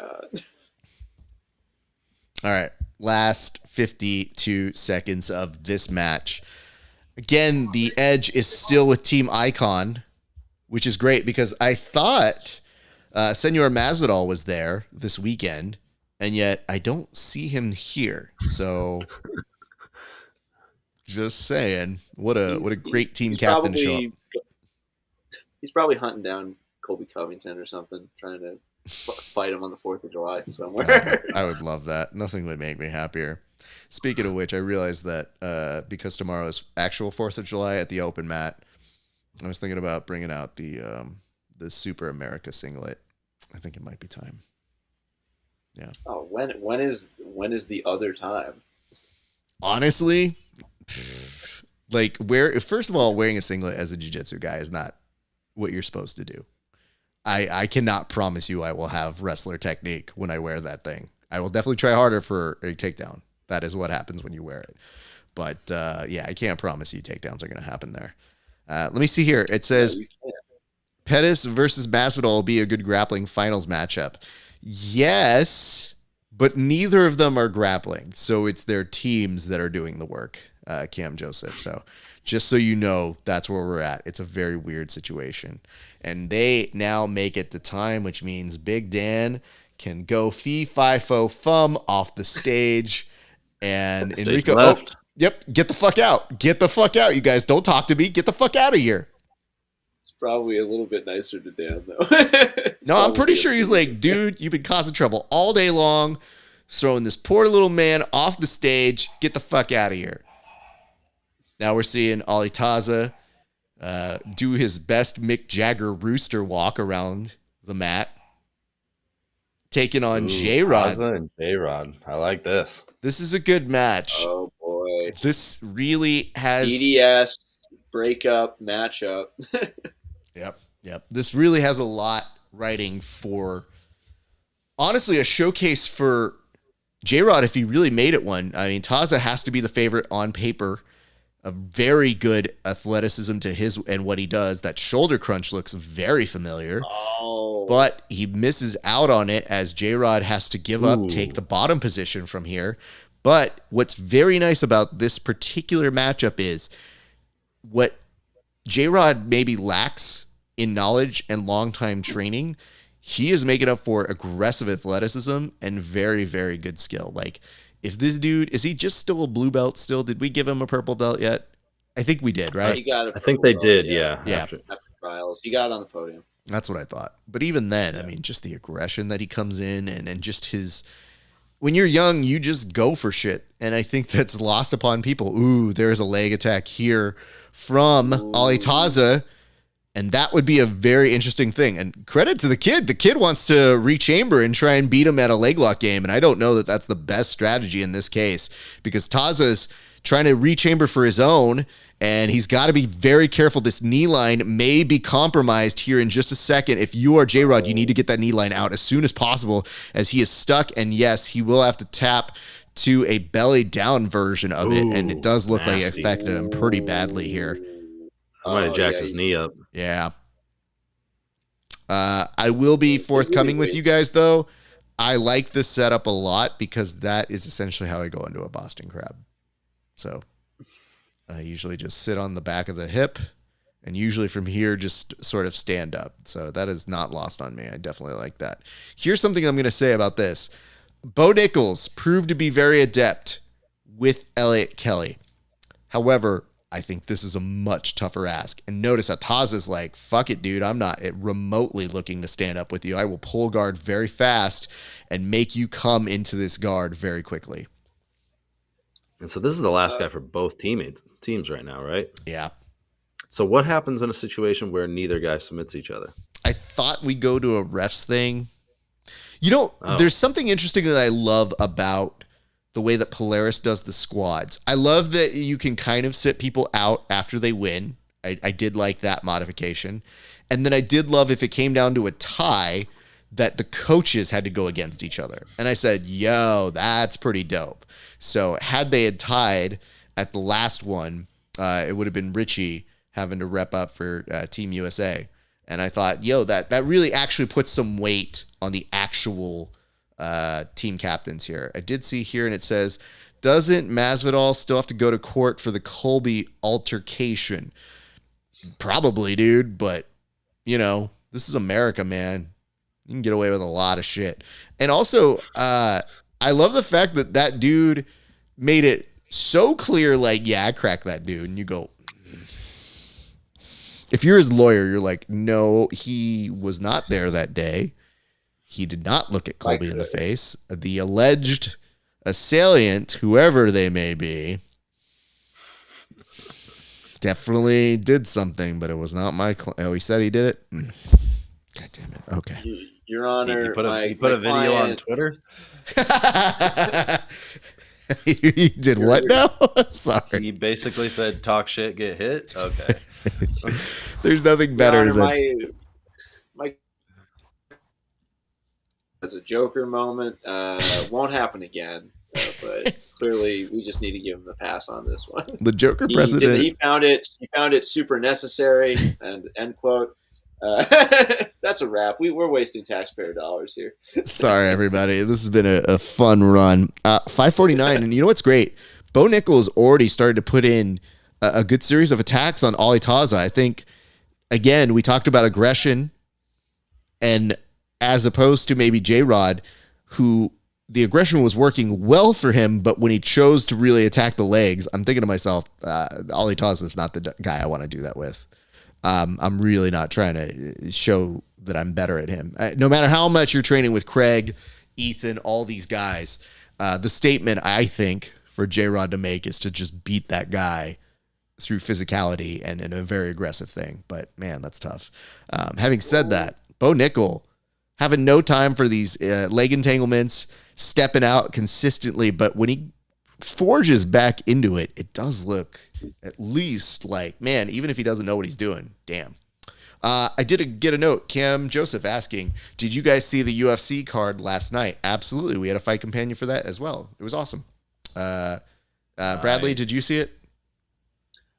Speaker 1: All right, last 52 seconds of this match. Again, the edge is still with Team Icon, which is great because I thought Senor Masvidal was there this weekend, and yet I don't see him here. So just saying, what a great team captain to show up.
Speaker 2: He's probably hunting down Colby Covington or something, trying to fight him on the 4th of July somewhere.
Speaker 1: I would love that. Nothing would make me happier. Speaking of which, I realized that because tomorrow is actual 4th of July at the open mat, I was thinking about bringing out the Super America singlet. I think it might be time. Yeah.
Speaker 2: Oh, when is the other time?
Speaker 1: Honestly, like first of all, wearing a singlet as a jiu-jitsu guy is not what you're supposed to do. I cannot promise you I will have wrestler technique when I wear that thing. I will definitely try harder for a takedown. That is what happens when you wear it. But yeah, I can't promise you takedowns are going to happen there. Let me see here. It says Pettis versus Masvidal will be a good grappling finals matchup. Yes, but neither of them are grappling. So it's their teams that are doing the work, Cam Joseph. So just so you know, that's where we're at. It's a very weird situation. And they now make it to time, which means Big Dan can go fee, fi, fo, fum off the stage. And Enrico,
Speaker 3: left.
Speaker 1: Yep, get the fuck out. Get the fuck out, you guys. Don't talk to me. Get the fuck out of here.
Speaker 2: It's probably a little bit nicer to Dan, though.
Speaker 1: No, I'm pretty sure he's like, dude, you've been causing trouble all day long, throwing this poor little man off the stage. Get the fuck out of here. Now we're seeing Ali Taza do his best Mick Jagger rooster walk around the mat, taking on J-Rod.
Speaker 3: Taza and J-Rod. I like this.
Speaker 1: This is a good match.
Speaker 2: Oh, boy.
Speaker 1: This really has...
Speaker 2: EDS breakup matchup.
Speaker 1: Yep. This really has a lot writing for, honestly, a showcase for J-Rod if he really made it one. I mean, Taza has to be the favorite on paper. A very good athleticism to his and what he does. That shoulder crunch looks very familiar.
Speaker 2: Oh.
Speaker 1: But he misses out on it as J-Rod has to give up, take the bottom position from here. But what's very nice about this particular matchup is what J-Rod maybe lacks in knowledge and long-time training, he is making up for aggressive athleticism and very, very good skill. Like, if this dude, is he just still a blue belt still? Did we give him a purple belt yet? I think we did, right?
Speaker 2: He got
Speaker 3: I think they did, yeah.
Speaker 2: After trials. He got on the podium.
Speaker 1: That's what I thought. But even then, I mean, just the aggression that he comes in and just his... When you're young, you just go for shit. And I think that's lost upon people. Ooh, there's a leg attack here from Ali Taza. And that would be a very interesting thing. And credit to the kid. The kid wants to rechamber and try and beat him at a leg lock game. And I don't know that that's the best strategy in this case because Taza's trying to rechamber for his own. And he's got to be very careful. This knee line may be compromised here in just a second. If you are J-Rod, you need to get that knee line out as soon as possible, as he is stuck. And yes, he will have to tap to a belly down version of it. And it does look like it affected him pretty badly here.
Speaker 3: I might have jacked his knee up.
Speaker 1: Yeah. I will be forthcoming with you guys, though. I like this setup a lot because that is essentially how I go into a Boston Crab. So I usually just sit on the back of the hip, and usually from here just sort of stand up. So that is not lost on me. I definitely like that. Here's something I'm going to say about this. Bo Nickal proved to be very adept with Elliot Kelly. However, I think this is a much tougher ask. And notice how Taz is like, fuck it, dude. I'm not remotely looking to stand up with you. I will pull guard very fast and make you come into this guard very quickly.
Speaker 3: And so this is the last guy for both teams right now, right?
Speaker 1: Yeah.
Speaker 3: So what happens in a situation where neither guy submits each other?
Speaker 1: I thought we go to a refs thing. You know, there's something interesting that I love about the way that Polaris does the squads. I love that you can kind of sit people out after they win. I did like that modification. And then I did love if it came down to a tie that the coaches had to go against each other. And I said, yo, that's pretty dope. So had they had tied at the last one, it would have been Richie having to rep up for Team USA. And I thought, yo, that really actually puts some weight on the actual team captains here. I did see here, and it says, doesn't Masvidal still have to go to court for the Colby altercation? Probably, dude, but, you know, this is America, man. You can get away with a lot of shit. And also, I love the fact that that dude made it so clear, like, yeah, I cracked that dude. And you go, if you're his lawyer, you're like, no, he was not there that day. He did not look at Colby in the face. The alleged assailant, whoever they may be, definitely did something, but it was not my oh, he said he did it? God damn it. Okay.
Speaker 4: Your Honor,
Speaker 3: he put a video on Twitter?
Speaker 1: He did what now? Sorry.
Speaker 3: He basically said, talk shit, get hit? Okay.
Speaker 1: There's nothing better than...
Speaker 4: My as a Joker moment. Won't happen again. But clearly, we just need to give him the pass on this one.
Speaker 1: The Joker president.
Speaker 4: He found it super necessary. And end quote. That's a wrap. We're wasting taxpayer dollars here.
Speaker 1: Sorry, everybody. This has been a fun run. 549, and you know what's great? Bo Nickal already started to put in a good series of attacks on Ali Taza. I think, again, we talked about aggression, and as opposed to maybe J-Rod, who the aggression was working well for him, but when he chose to really attack the legs, I'm thinking to myself, Ali Taza is not the guy I want to do that with. I'm really not trying to show that I'm better at him. No matter how much you're training with Craig, Ethan, all these guys, the statement I think for J-Rod to make is to just beat that guy through physicality and in a very aggressive thing. But man, that's tough. Having said that, Bo Nickal having no time for these leg entanglements, stepping out consistently, but when he forges back into it, it does look at least like, man, even if he doesn't know what he's doing, damn. I did get a note, Cam Joseph asking, did you guys see the UFC card last night? Absolutely. We had a fight companion for that as well. It was awesome. Bradley, did you see it?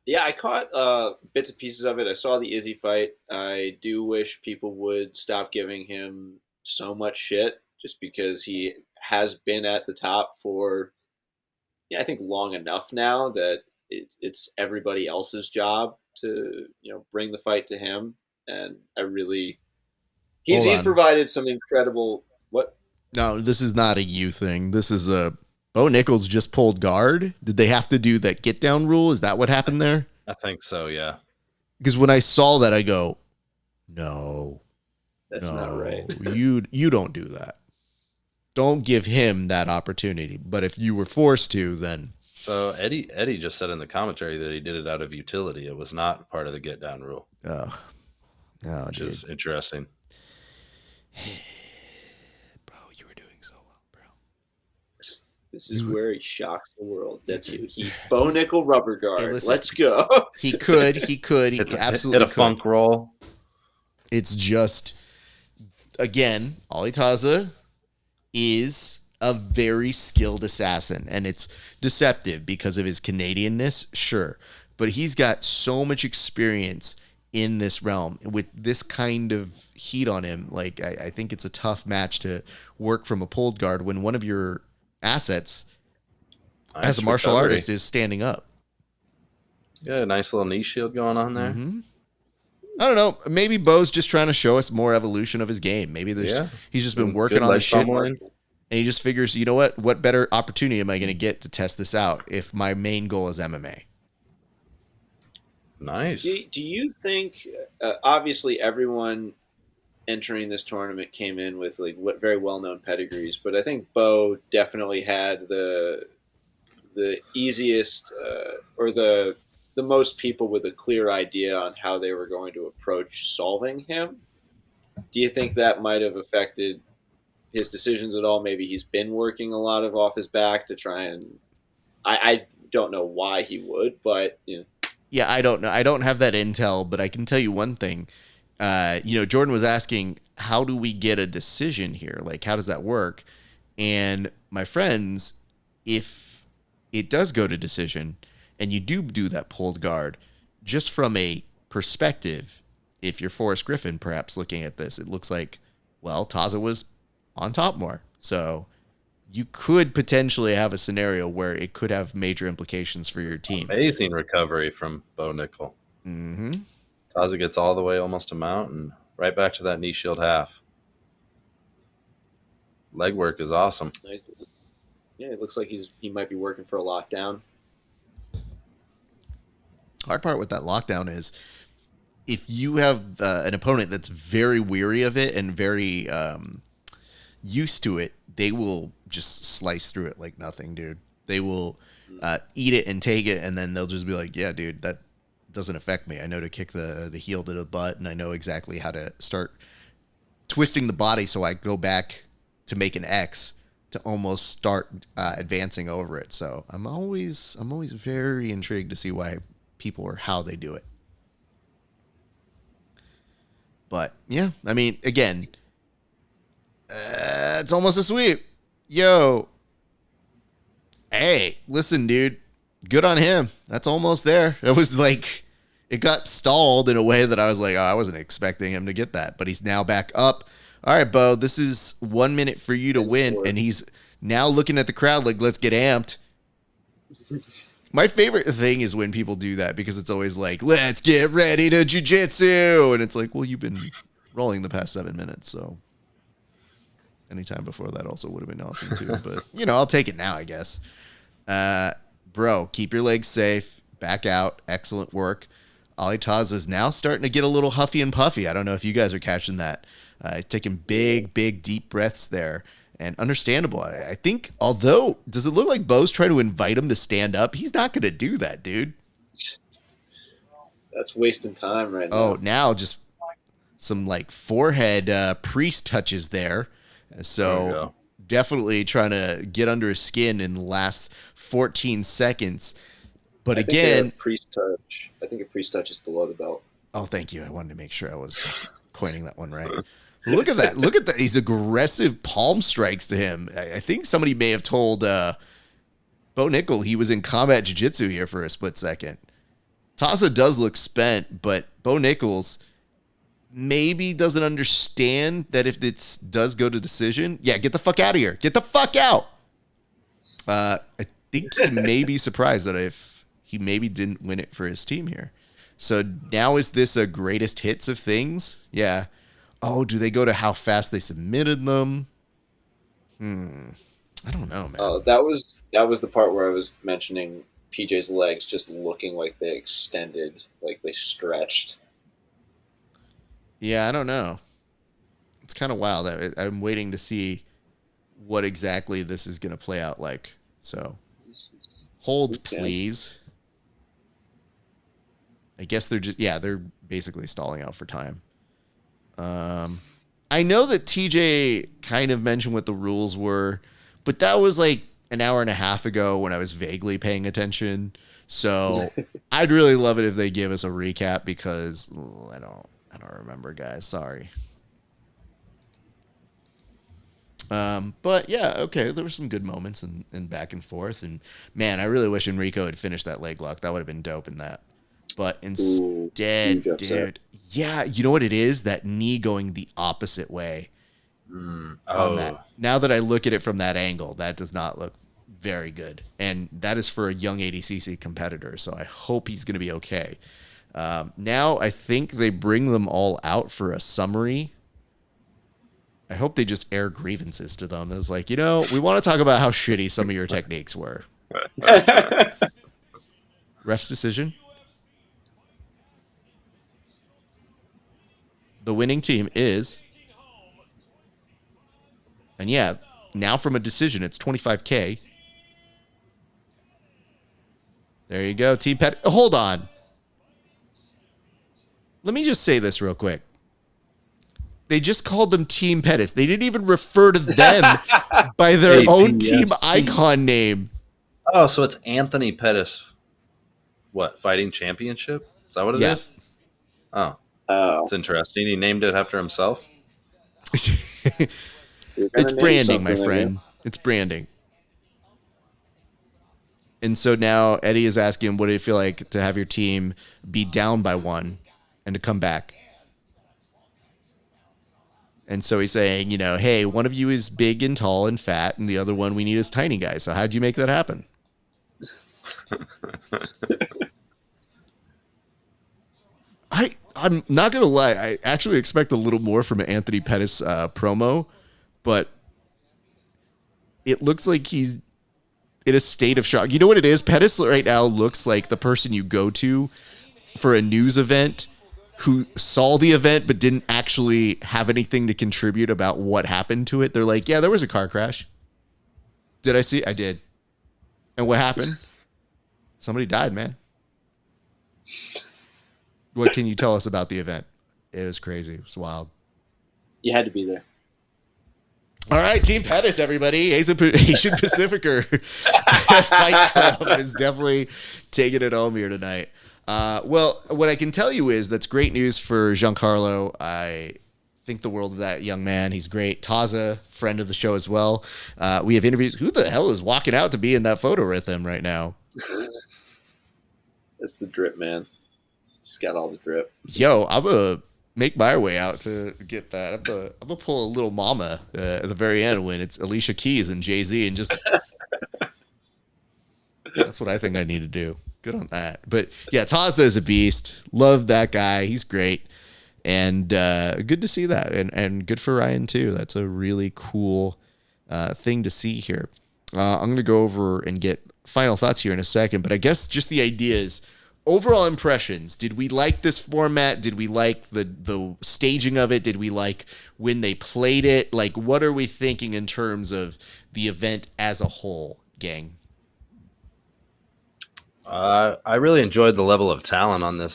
Speaker 4: Yeah, I caught bits and pieces of it. I saw the Izzy fight. I do wish people would stop giving him so much shit just because he has been at the top for, I think, long enough now that it's everybody else's job to, bring the fight to him. And I really, he's provided some incredible, what?
Speaker 1: No, this is not a you thing. This is Bo Nickal just pulled guard. Did they have to do that get down rule? Is that what happened there?
Speaker 3: I think so, yeah.
Speaker 1: Because when I saw that, I go, no.
Speaker 4: That's not right.
Speaker 1: you don't do that. Don't give him that opportunity. But if you were forced to, then...
Speaker 3: So Eddie just said in the commentary that he did it out of utility. It was not part of the get down rule.
Speaker 1: Oh, no,
Speaker 3: which is interesting.
Speaker 1: Bro, you were doing so well, bro.
Speaker 4: This is where he shocks the world. He Bo Nickel rubber guard.
Speaker 1: listen.
Speaker 4: Let's go.
Speaker 1: He could. He absolutely
Speaker 3: hit a funk roll.
Speaker 1: It's just, again, Ali Taza is a very skilled assassin, and it's deceptive because of his Canadianness, sure. But he's got so much experience in this realm with this kind of heat on him. Like, I think it's a tough match to work from a pulled guard when one of your assets as a martial artist is standing up.
Speaker 3: Yeah, nice little knee shield going on there.
Speaker 1: Mm-hmm. I don't know. Maybe Bo's just trying to show us more evolution of his game. Maybe he's just been working on the shit. And he just figures, you know what? What better opportunity am I going to get to test this out if my main goal is MMA?
Speaker 3: Nice.
Speaker 4: Do you think, obviously everyone entering this tournament came in with like very well-known pedigrees, but I think Bo definitely had the easiest or the most people with a clear idea on how they were going to approach solving him. Do you think that might have affected his decisions at all? Maybe he's been working a lot of off his back to try and I don't know why he would, but you know.
Speaker 1: Yeah, I don't know. I don't have that intel, but I can tell you one thing. Jordan was asking, how do we get a decision here? Like, how does that work? And my friends, if it does go to decision and you do that pulled guard, just from a perspective, if you're Forrest Griffin perhaps looking at this, it looks like, well, Taza was on top more. So you could potentially have a scenario where it could have major implications for your team.
Speaker 3: Amazing recovery from Bo Nickel.
Speaker 1: Mm-hmm.
Speaker 3: Taza gets all the way almost to mount and right back to that knee shield half. Leg work is awesome.
Speaker 4: Yeah, it looks like he might be working for a lockdown.
Speaker 1: Hard part with that lockdown is if you have an opponent that's very weary of it and very used to it, they will just slice through it like nothing, dude. They will eat it and take it, and then they'll just be like, yeah, dude, that doesn't affect me. I know to kick the heel to the butt, and I know exactly how to start twisting the body so I go back to make an X to almost start advancing over it. So I'm always very intrigued to see why people or how they do it. But yeah, I mean, again, it's almost a sweep. Yo, hey, listen, dude, good on him. That's almost there. It was like it got stalled in a way that I was like, oh, I wasn't expecting him to get that, but he's now back up. All right, Bo, this is 1 minute for you to win, and he's now looking at the crowd like, let's get amped. My favorite thing is when people do that because it's always like, let's get ready to jiu-jitsu. And it's like, well, you've been rolling the past 7 minutes, so anytime before that also would have been awesome too. But, I'll take it now, I guess. Bro, keep your legs safe. Back out. Excellent work. Ali Taza is now starting to get a little huffy and puffy. I don't know if you guys are catching that. Taking big, deep breaths there. And understandable. I think, although, does it look like Bo's trying to invite him to stand up? He's not going to do that, dude.
Speaker 4: That's wasting time right now.
Speaker 1: Oh, now just some forehead priest touches there. So definitely trying to get under his skin in the last 14 seconds. But I think a priest
Speaker 4: touch is below the belt.
Speaker 1: Oh, thank you. I wanted to make sure I was pointing that one right. Look at that. Look at that. These aggressive palm strikes to him. I think somebody may have told Bo Nickel he was in combat jiu-jitsu here for a split second. Taza does look spent, but Bo Nichols maybe doesn't understand that if it does go to decision, get the fuck out of here. Get the fuck out. I think he may be surprised that if he maybe didn't win it for his team here. So now is this a greatest hits of things? Yeah. Oh, do they go to how fast they submitted them? I don't know, man.
Speaker 4: That was the part where I was mentioning PJ's legs just looking like they extended, like they stretched.
Speaker 1: Yeah, I don't know. It's kind of wild. I'm waiting to see what exactly this is going to play out like. So, hold, please. I guess they're basically stalling out for time. I know that TJ kind of mentioned what the rules were, but that was an hour and a half ago when I was vaguely paying attention. So I'd really love it if they give us a recap because I don't remember, guys. Sorry. But yeah, okay. There were some good moments and back and forth, and man, I really wish Enrico had finished that leg lock. That would have been dope in that. But
Speaker 4: Ooh,
Speaker 1: instead,
Speaker 4: huge upset.
Speaker 1: dude, yeah, you know what it is? That knee going the opposite way on that. Now that I look at it from that angle, that does not look very good, and that is for a young ADCC competitor. So I hope he's going to be okay. Now I think they bring them all out for a summary. I hope they just air grievances to them. It's like, we want to talk about how shitty some of your techniques were. Ref's decision. The winning team is, and yeah, now from a decision, it's 25K. There you go, Team Pet. Hold on. Let me just say this real quick. They just called them Team Pettis. They didn't even refer to them by their own team icon name.
Speaker 3: Oh, so it's Anthony Pettis. What, fighting championship? Is that what it is? Oh, it's interesting. He named it after himself.
Speaker 1: It's branding, my friend. It's branding. And so now Eddie is asking, what do you feel like to have your team be down by 1 and to come back? And so he's saying, hey, one of you is big and tall and fat, and the other one we need is tiny guy. So how'd you make that happen? I'm not going to lie. I actually expect a little more from an Anthony Pettis promo, but it looks like he's in a state of shock. You know what it is? Pettis right now looks like the person you go to for a news event who saw the event but didn't actually have anything to contribute about what happened to it. They're like, yeah, there was a car crash. Did I see? I did. And what happened? Somebody died, man. What can you tell us about the event? It was crazy. It was wild.
Speaker 4: You had to be there.
Speaker 1: All right, Team Pettis, everybody. Asian Pacificer Fight Club is definitely taking it home here tonight. Well, what I can tell you is that's great news for Giancarlo. I think the world of that young man. He's great. Taza, friend of the show as well. We have interviews. Who the hell is walking out to be in that photo with him right now?
Speaker 4: That's the drip, man. He's got all the drip.
Speaker 1: Yo, I'm going to make my way out to get that. I'm gonna pull a little mama at the very end when it's Alicia Keys and Jay-Z and just... That's what I think I need to do. Good on that. But yeah, Taza is a beast. Love that guy. He's great. And good to see that. And good for Ryan too. That's a really cool thing to see here. I'm going to go over and get final thoughts here in a second. But I guess just the idea is overall impressions. Did we like this format? Did we like the staging of it? Did we like when they played it? Like, what are we thinking in terms of the event as a whole, gang?
Speaker 3: I really enjoyed the level of talent on this.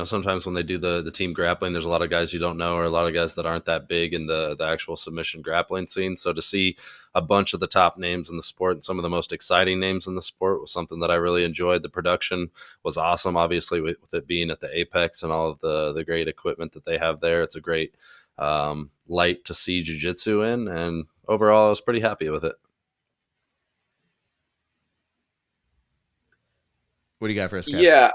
Speaker 3: Sometimes when they do the team grappling, there's a lot of guys you don't know or a lot of guys that aren't that big in the actual submission grappling scene. So to see a bunch of the top names in the sport and some of the most exciting names in the sport was something that I really enjoyed. The production was awesome, obviously, with it being at the Apex and all of the great equipment that they have there. It's a great light to see jiu-jitsu in, and overall, I was pretty happy with it.
Speaker 1: What do you got for us, Kev?
Speaker 4: Yeah,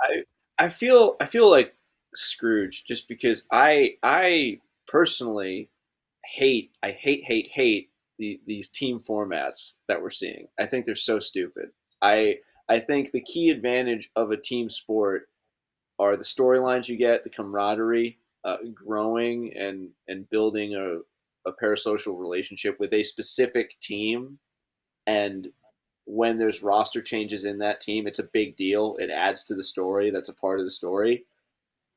Speaker 4: I feel like Scrooge just because I personally hate these team formats that we're seeing. I think they're so stupid. I think the key advantage of a team sport are the storylines you get, the camaraderie, growing and building a parasocial relationship with a specific team. And when there's roster changes in that team, it's a big deal. It adds to the story. That's a part of the story.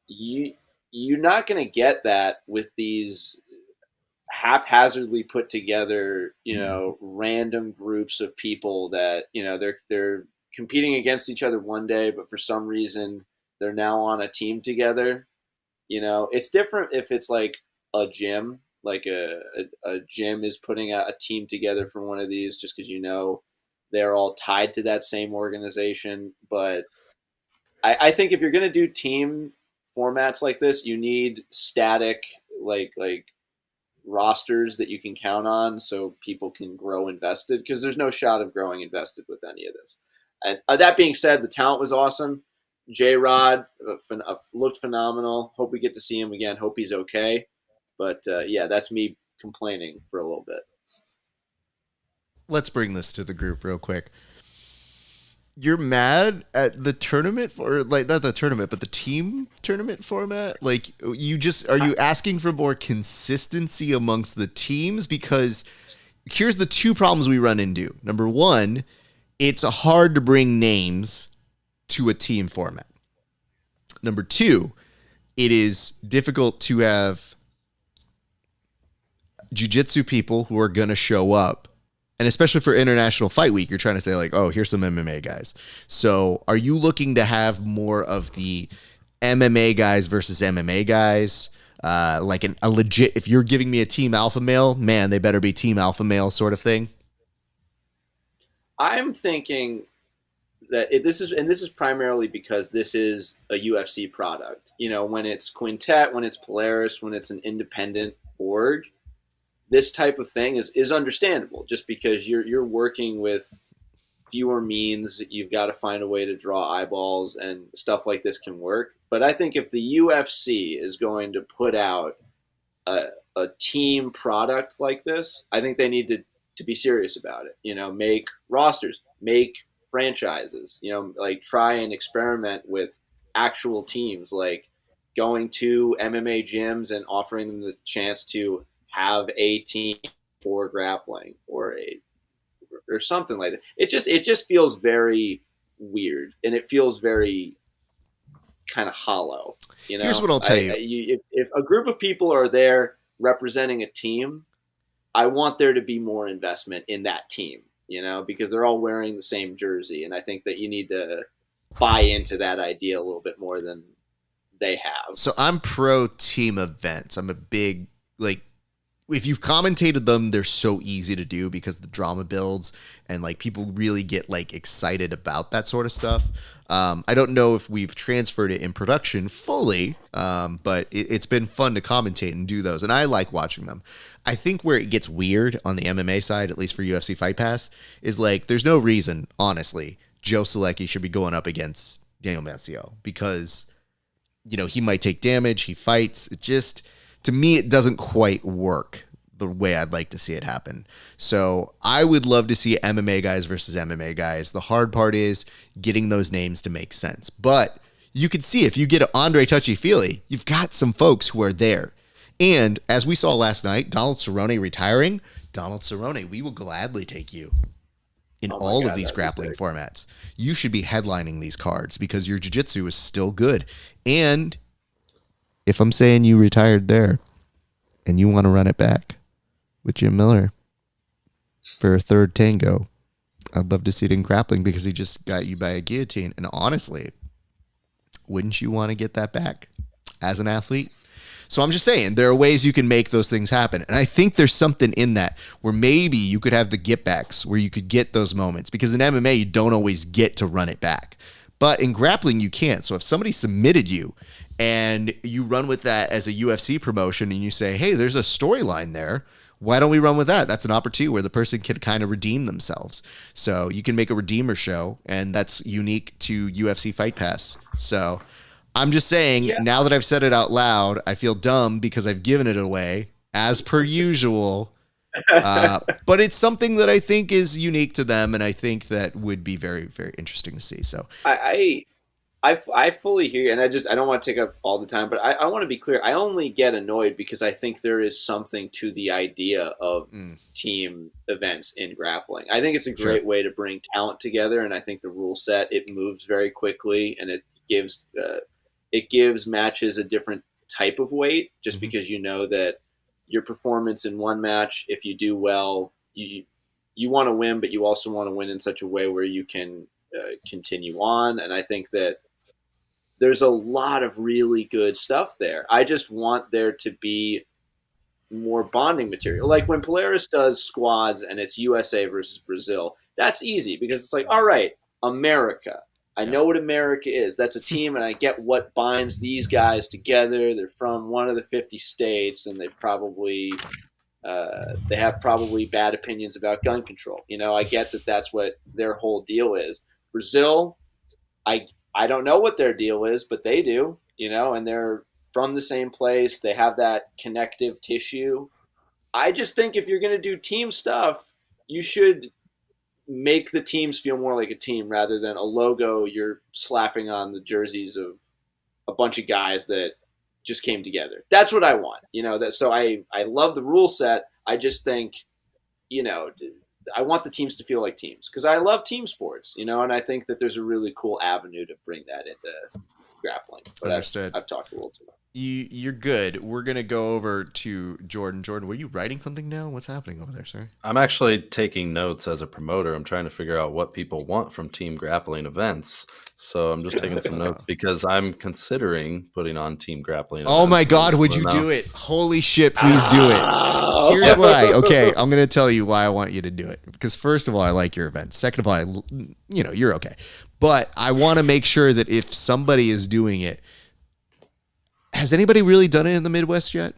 Speaker 4: You're not going to get that with these haphazardly put together, random groups of people that, they're competing against each other one day, but for some reason they're now on a team together. It's different if it's like a gym, like a gym is putting a team together for one of these just because, they're all tied to that same organization. But I think if you're going to do team formats like this, you need static like rosters that you can count on so people can grow invested, because there's no shot of growing invested with any of this. And that being said, the talent was awesome. J Rod looked phenomenal. Hope we get to see him again. Hope he's okay. But yeah, that's me complaining for a little bit.
Speaker 1: Let's bring this to the group real quick. You're mad at the tournament for, like, not the tournament, but the team tournament format? Like, are you asking for more consistency amongst the teams? Because here's the two problems we run into. Number one, it's hard to bring names to a team format. Number two, it is difficult to have jiu-jitsu people who are going to show up. And especially for International Fight Week, you're trying to say, like, oh, here's some MMA guys. So are you looking to have more of the MMA guys versus MMA guys? Like a legit, if you're giving me a team alpha male, man, they better be team alpha male sort of thing?
Speaker 4: I'm thinking that this is primarily because this is a UFC product. You know, when it's Quintet, when it's Polaris, when it's an independent org, this type of thing is understandable, just because you're working with fewer means. You've got to find a way to draw eyeballs, and stuff like this can work. But I think if the UFC is going to put out a team product like this, I think they need to be serious about it. You know, make rosters, make franchises, you know, like try and experiment with actual teams, like going to MMA gyms and offering them the chance to have a team for grappling or something like that. It just feels very weird, and it feels very kind of hollow. You know,
Speaker 1: Here's what I'll tell you.
Speaker 4: If a group of people are there representing a team, I want there to be more investment in that team, you know, because they're all wearing the same jersey. And I think that you need to buy into that idea a little bit more than they have.
Speaker 1: So I'm pro team events. I'm a big, like, if you've commentated them, they're so easy to do because the drama builds and, like, people really get, like, excited about that sort of stuff. I don't know if we've transferred it in production fully, but it's been fun to commentate and do those. And I like watching them. I think where it gets weird on the MMA side, at least for UFC Fight Pass, is, like, there's no reason, honestly, Joe Solecki should be going up against Daniel Macio because, you know, he might take damage. He fights. It just, to me, it doesn't quite work the way I'd like to see it happen. So I would love to see MMA guys versus MMA guys. The hard part is getting those names to make sense. But you could see if you get Andre Touchy-Feely, you've got some folks who are there. And as we saw last night, Donald Cerrone retiring. Donald Cerrone, we will gladly take you in all of these grappling formats. You should be headlining these cards because your jiu-jitsu is still good. And if I'm saying you retired there and you want to run it back with Jim Miller for a third tango, I'd love to see it in grappling because he just got you by a guillotine. And honestly, wouldn't you want to get that back as an athlete? So I'm just saying, there are ways you can make those things happen. And I think there's something in that where maybe you could have the get backs where you could get those moments, because in MMA, you don't always get to run it back. But in grappling, you can. So if somebody submitted you and you run with that as a UFC promotion and you say, hey, there's a storyline there, why don't we run with that? That's an opportunity where the person can kind of redeem themselves. So you can make a redeemer show, and that's unique to UFC Fight Pass. So I'm just saying, now that I've said it out loud, I feel dumb because I've given it away, as per usual. But it's something that I think is unique to them, and I think that would be very, very interesting to see. So
Speaker 4: I fully hear you, and I don't want to take up all the time, but I want to be clear. I only get annoyed because I think there is something to the idea of team events in grappling. I think it's a great way to bring talent together, and I think the rule set, it moves very quickly, and it gives matches a different type of weight, just because you know that your performance in one match, if you do well, you want to win, but you also want to win in such a way where you can continue on. And I think that there's a lot of really good stuff there. I just want there to be more bonding material. Like when Polaris does squads and it's USA versus Brazil, That's easy because it's like, all right, America. I know what America is. That's a team, and I get what binds these guys together. They're from one of the 50 states, and they have probably bad opinions about gun control. I get that that's what their whole deal is. Brazil, I don't know what their deal is, but they do, and they're from the same place. They have that connective tissue. I just think if you're going to do team stuff, you should make the teams feel more like a team rather than a logo you're slapping on the jerseys of a bunch of guys that just came together. That's what I want. So I love the rule set. I just think, I want the teams to feel like teams because I love team sports, and I think that there's a really cool avenue to bring that into grappling. But
Speaker 1: Understood.
Speaker 4: I've talked a little too much.
Speaker 1: You're good. We're going to go over to Jordan. Jordan, were you writing something now? What's happening over there, sir?
Speaker 3: I'm actually taking notes as a promoter. I'm trying to figure out what people want from team grappling events. So I'm just taking some notes because I'm considering putting on team grappling events.
Speaker 1: Oh my God, would you do it? Holy shit, please do it. Here's why. Okay, I'm going to tell you why I want you to do it. Because first of all, I like your events. Second of all, you're okay. But I want to make sure that if somebody is doing it, has anybody really done it in the Midwest yet?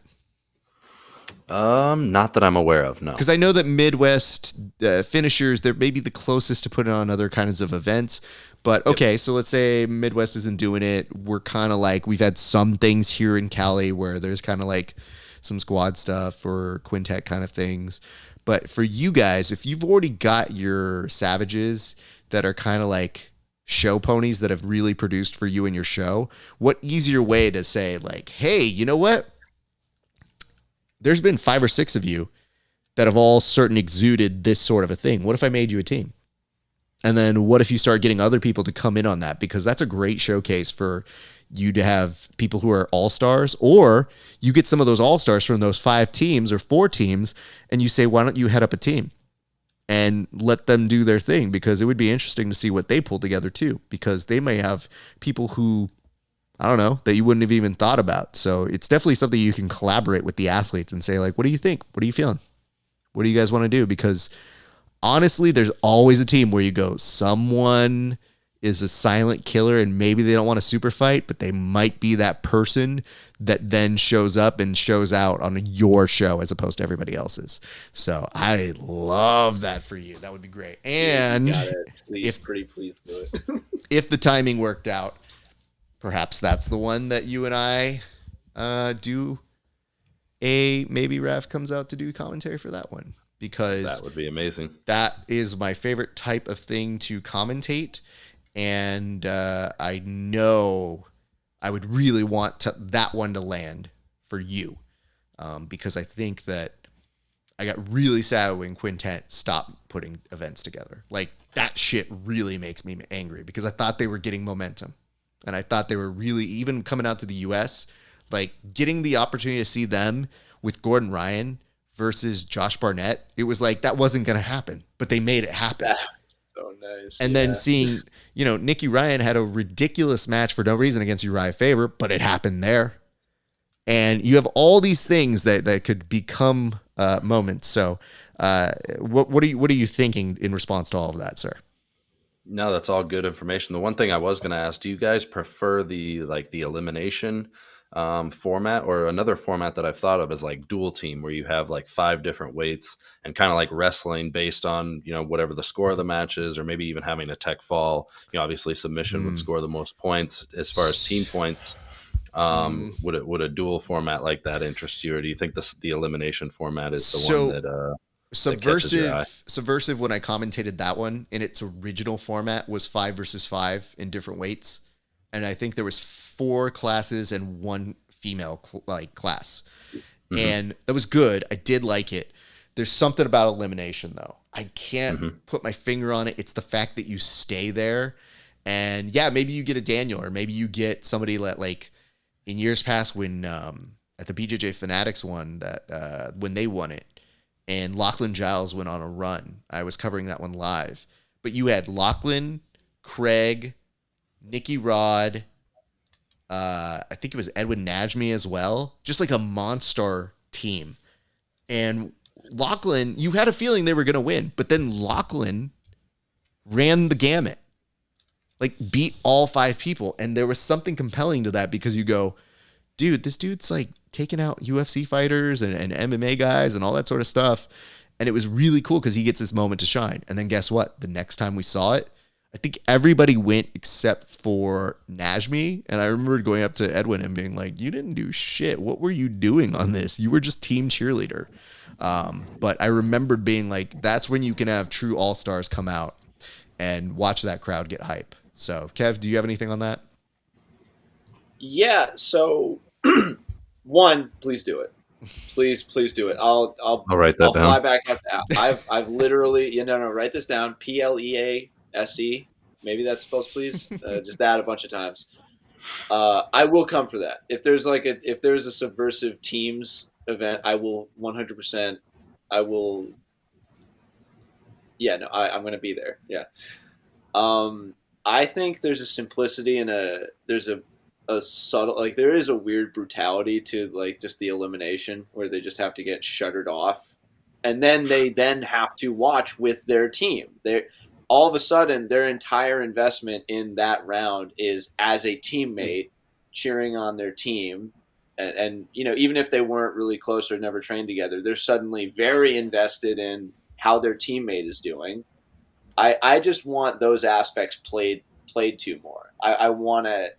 Speaker 3: Not that I'm aware of, no.
Speaker 1: Because I know that Midwest finishers, they're maybe the closest to putting on other kinds of events. But okay, so let's say Midwest isn't doing it. We're kind of like, we've had some things here in Cali where there's kind of like some squad stuff or quintet kind of things. But for you guys, if you've already got your savages that are kind of like show ponies that have really produced for you in your show, what easier way to say like, hey, you know what? There's been 5 or 6 of you that have all certain exuded this sort of a thing. What if I made you a team? And then what if you start getting other people to come in on that? Because that's a great showcase for you to have people who are all-stars, or you get some of those all-stars from those 5 teams or 4 teams and you say, why don't you head up a team and let them do their thing? Because it would be interesting to see what they pull together too, because they may have people who, I don't know, that you wouldn't have even thought about. So it's definitely something you can collaborate with the athletes and say like, what do you think? What are you feeling? What do you guys want to do? Because honestly, there's always a team where you go, someone is a silent killer and maybe they don't want a super fight, but they might be that person that then shows up and shows out on your show as opposed to everybody else's. So I love that for you. That would be great. And
Speaker 4: you got it. Please do it.
Speaker 1: If the timing worked out, perhaps that's the one that you and I do maybe Raph comes out to do commentary for that one. Because
Speaker 3: that would be amazing.
Speaker 1: That is my favorite type of thing to commentate. And I know I would really want that one to land for you. Because I think that I got really sad when Quintet stopped putting events together. Like, that shit really makes me angry because I thought they were getting momentum. And I thought they were really, even coming out to the U.S., like getting the opportunity to see them with Gordon Ryan versus Josh Barnett, it was like that wasn't going to happen, but they made it happen.
Speaker 4: That's so nice.
Speaker 1: And then seeing, Nicky Ryan had a ridiculous match for no reason against Uriah Faber, but it happened there. And you have all these things that could become moments. So what are you thinking in response to all of that, sir?
Speaker 3: No, that's all good information. The one thing I was going to ask, do you guys prefer the elimination format, or another format that I've thought of is like dual team, where you have like 5 different weights and kind of like wrestling based on, whatever the score of the match is, or maybe even having a tech fall, obviously submission would score the most points as far as team points. Would a dual format like that interest you, or do you think the elimination format is the one that
Speaker 1: Subversive, when I commentated that one in its original format, was 5 versus 5 in different weights. And I think there was 4 classes and 1 female class. Mm-hmm. And that was good. I did like it. There's something about elimination, though. I can't put my finger on it. It's the fact that you stay there. And yeah, maybe you get a Daniel, or maybe you get somebody that, like, in years past when at the BJJ Fanatics one, that when they won it, and Lachlan Giles went on a run. I was covering that one live. But you had Lachlan, Craig, Nicky Rod, I think it was Edwin Najmi as well. Just like a monster team. And Lachlan, you had a feeling they were going to win. But then Lachlan ran the gamut, like beat all 5 people. And there was something compelling to that because you go, dude, this dude's like taking out UFC fighters and MMA guys and all that sort of stuff. And it was really cool because he gets his moment to shine. And then guess what? The next time we saw it, I think everybody went except for Najmi. And I remember going up to Edwin and being like, you didn't do shit. What were you doing on this? You were just team cheerleader. But I remembered being like, that's when you can have true all-stars come out and watch that crowd get hype. So, Kev, do you have anything on that?
Speaker 4: Yeah. So, one, please do it. Please do it. I'll
Speaker 3: write that down.
Speaker 4: Fly back up. I've literally, write this down. PLEASE. Maybe that's spelled please. Just add a bunch of times. I will come for that. If there's a subversive teams event, I will 100%. I will. Yeah, no, I'm going to be there. Yeah. I think there's a simplicity and there's a subtle, like there is a weird brutality to like just the elimination where they just have to get shuttered off, and then they have to watch with their team. They're all of a sudden their entire investment in that round is as a teammate cheering on their team. And even if they weren't really close or never trained together, they're suddenly very invested in how their teammate is doing. I just want those aspects played to more. I want to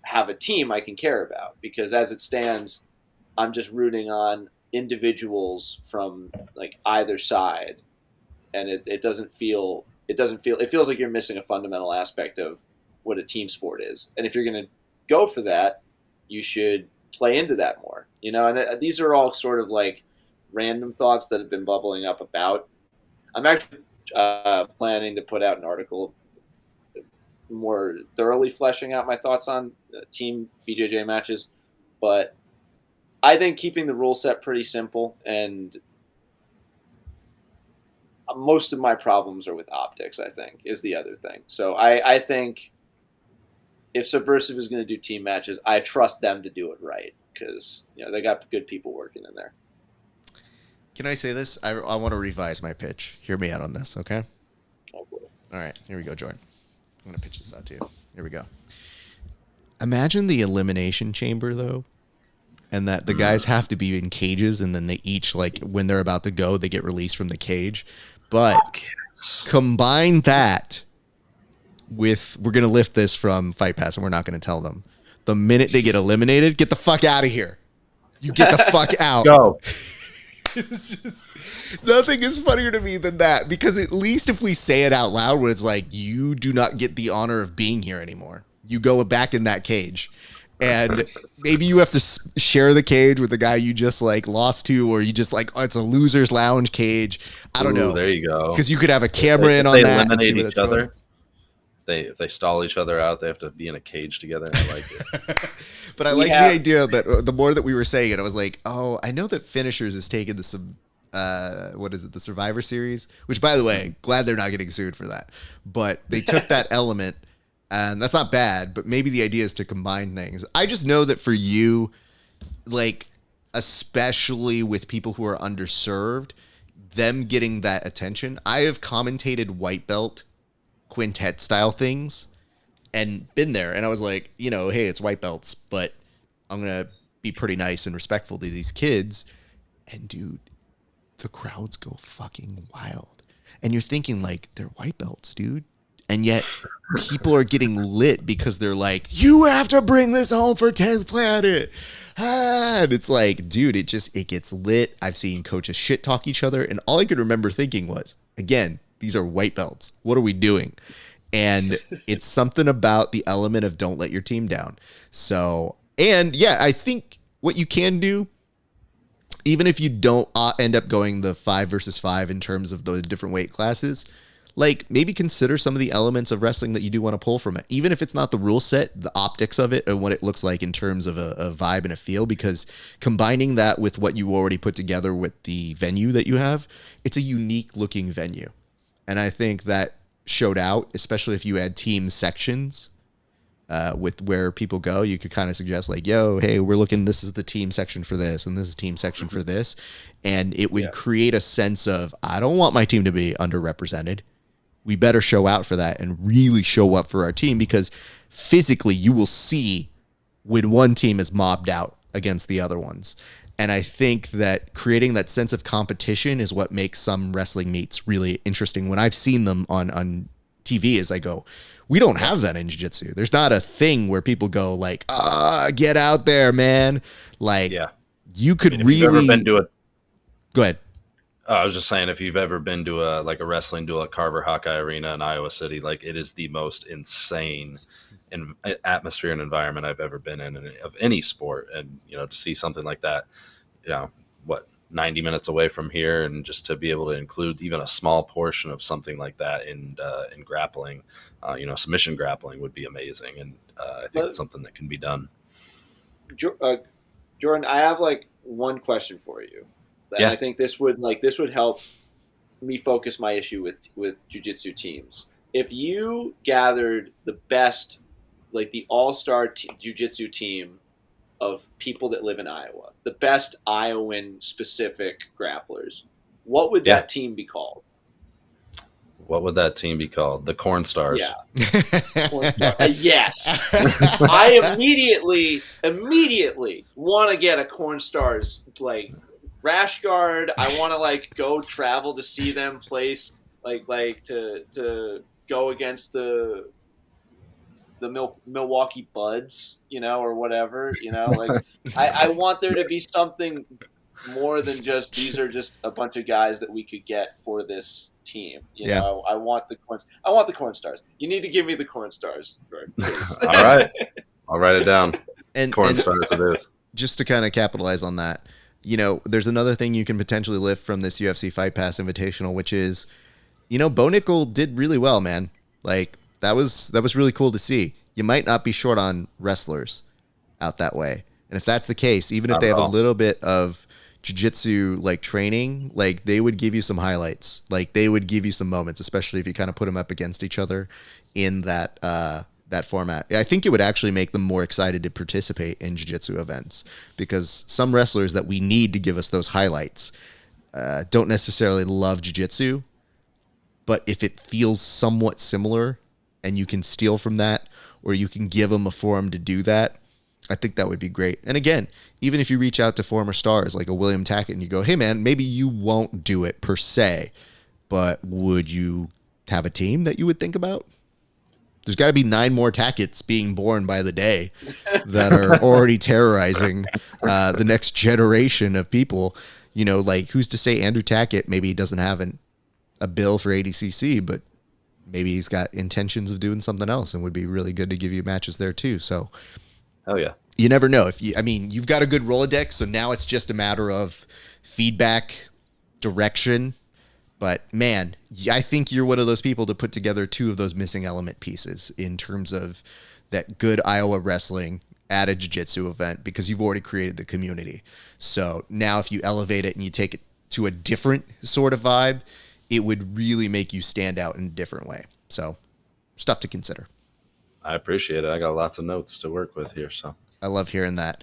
Speaker 4: have a team I can care about, because as it stands, I'm just rooting on individuals from like either side. And it feels like you're missing a fundamental aspect of what a team sport is. And if you're going to go for that, you should play into that more, and these are all sort of like random thoughts that have been bubbling up about. I'm actually planning to put out an article more thoroughly fleshing out my thoughts on team BJJ matches, but I think keeping the rule set pretty simple, and most of my problems are with optics, I think, is the other thing. So I think if Subversive is going to do team matches, I trust them to do it right, because they got good people working in there.
Speaker 1: Can I say this? I want to revise my pitch. Hear me out on this, okay?
Speaker 4: Oh, boy.
Speaker 1: All right, here we go, Jordan. I'm going to pitch this out to you. Here we go. Imagine the elimination chamber, though, and that the guys have to be in cages, and then they each, like, when they're about to go, they get released from the cage. But combine that with, we're going to lift this from Fight Pass, and we're not going to tell them. The minute they get eliminated, get the fuck out of here. You get the fuck out.
Speaker 3: Go.
Speaker 1: It's just, nothing is funnier to me than that, because at least if we say it out loud, where it's like, you do not get the honor of being here anymore. You go back in that cage. And maybe you have to share the cage with the guy you just like lost to, or you just like, oh, it's a loser's lounge cage. I don't know.
Speaker 3: There you go.
Speaker 1: Because you could have a camera in on
Speaker 3: they
Speaker 1: that.
Speaker 3: Eliminate each other. If they stall each other out, they have to be in a cage together. I like it.
Speaker 1: But I like the idea that the more that we were saying it, I was like, oh, I know that Finishers has taken the Survivor Series, which, by the way, glad they're not getting sued for that. But they took that element. And that's not bad, but maybe the idea is to combine things. I just know that for you, like, especially with people who are underserved, them getting that attention. I have commentated white belt quintet style things and been there. And I was like, hey, it's white belts, but I'm going to be pretty nice and respectful to these kids. And dude, the crowds go fucking wild. And you're thinking like, they're white belts, dude. And yet people are getting lit because they're like, you have to bring this home for 10th Planet. And it's like, dude, it gets lit. I've seen coaches shit talk each other. And all I could remember thinking was, again, these are white belts. What are we doing? And it's something about the element of don't let your team down. So, and yeah, I think what you can do, even if you don't end up going the 5 versus 5 in terms of the different weight classes, like maybe consider some of the elements of wrestling that you do want to pull from it. Even if it's not the rule set, the optics of it and what it looks like in terms of a vibe and a feel, because combining that with what you already put together with the venue that you have, it's a unique looking venue. And I think that showed out, especially if you add team sections with where people go. You could kind of suggest like, yo, hey, we're looking, this is the team section for this, and this is team section for this. And it would create a sense of, I don't want my team to be underrepresented. we better show out for that and really show up for our team, because physically you will see when one team is mobbed out against the other ones. And I think that creating that sense of competition is what makes some wrestling meets really interesting. When I've seen them on TV, as I go, we don't have that in jiu-jitsu. There's not a thing where people go like, get out there, man. Like, you could
Speaker 3: if you've ever been to
Speaker 1: Go ahead.
Speaker 3: I was just saying, if you've ever been to a wrestling duel at Carver Hawkeye Arena in Iowa City, like, it is the most insane atmosphere and environment I've ever been in of any sport. And, to see something like that, 90 minutes away from here, and just to be able to include even a small portion of something like that in grappling, submission grappling would be amazing. And I think it's something that can be done.
Speaker 4: Jordan, I have one question for you.
Speaker 3: Yeah.
Speaker 4: I think this would help me focus my issue with jiu-jitsu teams. If you gathered the best, the all-star jiu-jitsu team of people that live in Iowa, the best Iowan specific grapplers, what would that team be called?
Speaker 3: What would that team be called? The Corn Stars.
Speaker 4: Yeah. Corn Star. Yes. I immediately want to get a Corn Stars rash guard. I want to go travel to see them place, to go against the Milwaukee Buds, or whatever, I want there to be something more than just, these are just a bunch of guys that we could get for this team. I want the Corn Stars. You need to give me the Corn Stars, please.
Speaker 3: All right. I'll write it down. And Corn Stars it is.
Speaker 1: Just to kind of capitalize on that, there's another thing you can potentially lift from this UFC Fight Pass Invitational, which is, Bo Nickel did really well, man. That was really cool to see. You might not be short on wrestlers out that way. And if that's the case, even if they have a little bit of jiu-jitsu training, they would give you some highlights. They would give you some moments, especially if you kind of put them up against each other in that format. I think it would actually make them more excited to participate in jiu-jitsu events, because some wrestlers that we need to give us those highlights don't necessarily love jiu-jitsu, but if it feels somewhat similar and you can steal from that, or you can give them a forum to do that, I think that would be great. And again, even if you reach out to former stars like a William Tackett and you go, hey man, maybe you won't do it per se, but would you have a team that you would think about? There's got to be 9 more Tacketts being born by the day that are already terrorizing the next generation of people. Who's to say Andrew Tackett, maybe he doesn't have a bill for ADCC, but maybe he's got intentions of doing something else and would be really good to give you matches there too. So,
Speaker 3: oh yeah,
Speaker 1: you never know. You've got a good Rolodex, so now it's just a matter of feedback, direction. But man, I think you're one of those people to put together 2 of those missing element pieces in terms of that good Iowa wrestling at a jiu-jitsu event, because you've already created the community. So now if you elevate it and you take it to a different sort of vibe, it would really make you stand out in a different way. So stuff to consider.
Speaker 3: I appreciate it. I got lots of notes to work with here, so.
Speaker 1: I love hearing that.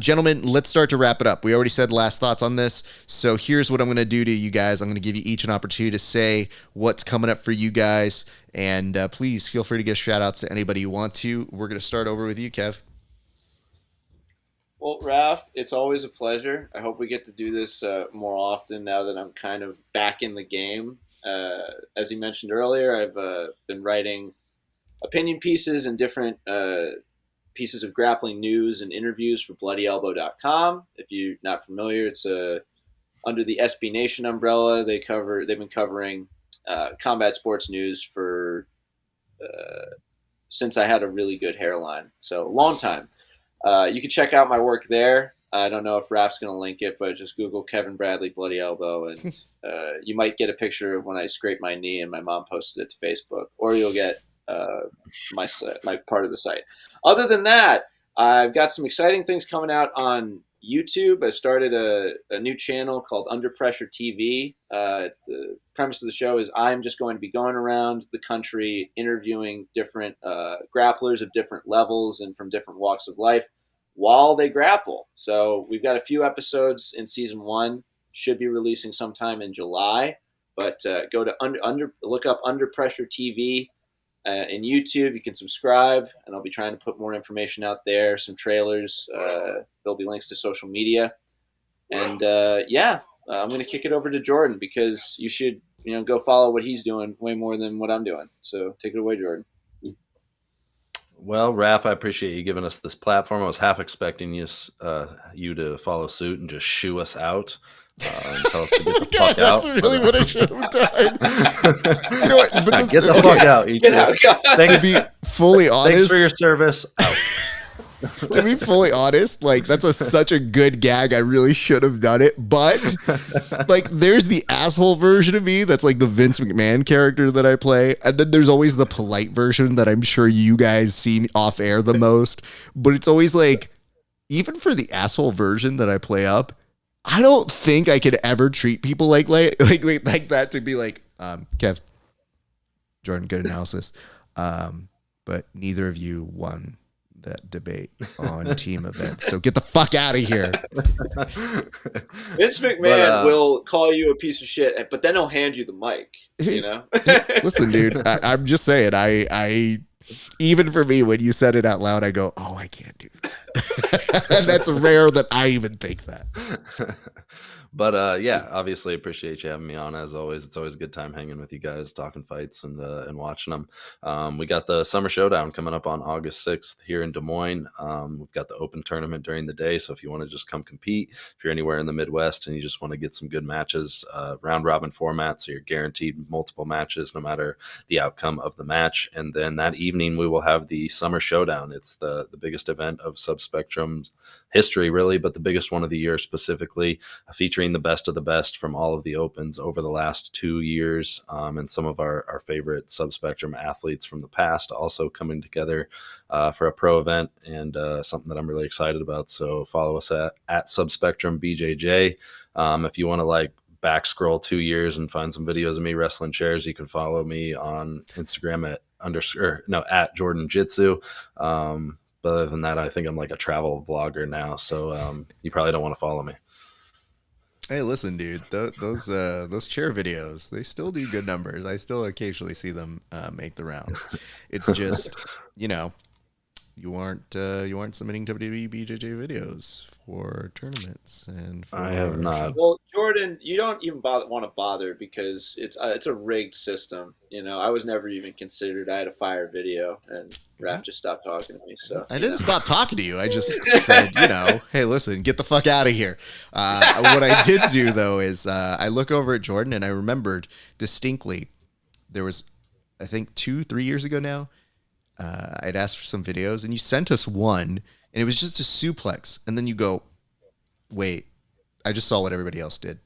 Speaker 1: Gentlemen, let's start to wrap it up. We already said last thoughts on this, so here's what I'm going to do to you guys. I'm going to give you each an opportunity to say what's coming up for you guys, and please feel free to give shout-outs to anybody you want to. We're going to start over with you, Kev.
Speaker 4: Well, Raph, it's always a pleasure. I hope we get to do this more often now that I'm kind of back in the game. As you mentioned earlier, I've been writing opinion pieces and different pieces of grappling news and interviews for BloodyElbow.com. If you're not familiar, it's under the SB Nation umbrella. They've been covering combat sports news for since I had a really good hairline, so a long time. You can check out my work there. I don't know if Raf's going to link it, but just Google Kevin Bradley Bloody Elbow, and you might get a picture of when I scraped my knee and my mom posted it to Facebook, or you'll get my part of the site. Other than that, I've got some exciting things coming out on YouTube. I've started a new channel called Under Pressure TV. It's the premise of the show is I'm just going to be going around the country interviewing different grapplers of different levels and from different walks of life while they grapple. So we've got a few episodes in season 1, should be releasing sometime in July. But go to look up Under Pressure TV in YouTube. You can subscribe, and I'll be trying to put more information out there, some trailers. There'll be links to social media. And I'm going to kick it over to Jordan, because you should go follow what he's doing way more than what I'm doing. So take it away, Jordan.
Speaker 3: Well, Raph, I appreciate you giving us this platform. I was half expecting you to follow suit and just shoo us out. And tell us to get the fuck
Speaker 1: That's
Speaker 3: out.
Speaker 1: really what I should have done. You know what? But
Speaker 3: Get the fuck out. You
Speaker 4: Get out, guys.
Speaker 1: to be fully honest,
Speaker 3: Thanks for your service. Out.
Speaker 1: to be fully honest, like that's such a good gag. I really should have done it, but like there's the asshole version of me that's like the Vince McMahon character that I play, and then there's always the polite version that I'm sure you guys see off air the most. But it's always like, even for the asshole version that I play up, I don't think I could ever treat people like that, to be like, Kev, Jordan, good analysis, but neither of you won that debate on team events, so get the fuck out of here.
Speaker 4: Vince McMahon will call you a piece of shit, but then he'll hand you the mic.
Speaker 1: Listen, dude, I'm just saying, I even for me, when you said it out loud, I go, oh, I can't do that. And that's rare that I even think that.
Speaker 3: But obviously appreciate you having me on, as always. It's always a good time hanging with you guys, talking fights and watching them. We got the Summer Showdown coming up on August 6th here in Des Moines. We've got the open tournament during the day, so if you want to just come compete, if you're anywhere in the Midwest and you just want to get some good matches, round robin format, so you're guaranteed multiple matches no matter the outcome of the match. And then that evening we will have the Summer Showdown. It's the biggest event of Subspectrum's history, really, but the biggest one of the year specifically, featuring the best of the best from all of the opens over the last 2 years, and some of our favorite Subspectrum athletes from the past also coming together for a pro event, and something that I'm really excited about. So follow us at Subspectrum BJJ. If you want to like back scroll 2 years and find some videos of me wrestling chairs, you can follow me on Instagram at Jordan Jitsu. But other than that, I think I'm like a travel vlogger now, so you probably don't want to follow me.
Speaker 1: Hey, listen, dude, those chair videos, they still do good numbers. I still occasionally see them make the rounds. It's just, you aren't submitting WWE BJJ videos for tournaments, and
Speaker 3: I have not.
Speaker 4: Well, Jordan, you don't even want to bother, because it's a rigged system. I was never even considered. I had a fire video, and Raph just stopped talking to me. So
Speaker 1: I didn't stop talking to you. I just said, hey, listen, get the fuck out of here. What I did do though is I look over at Jordan, and I remembered distinctly there was, I think 2-3 years ago now, I'd asked for some videos, and you sent us one, and it was just a suplex. And then you go, wait, I just saw what everybody else did.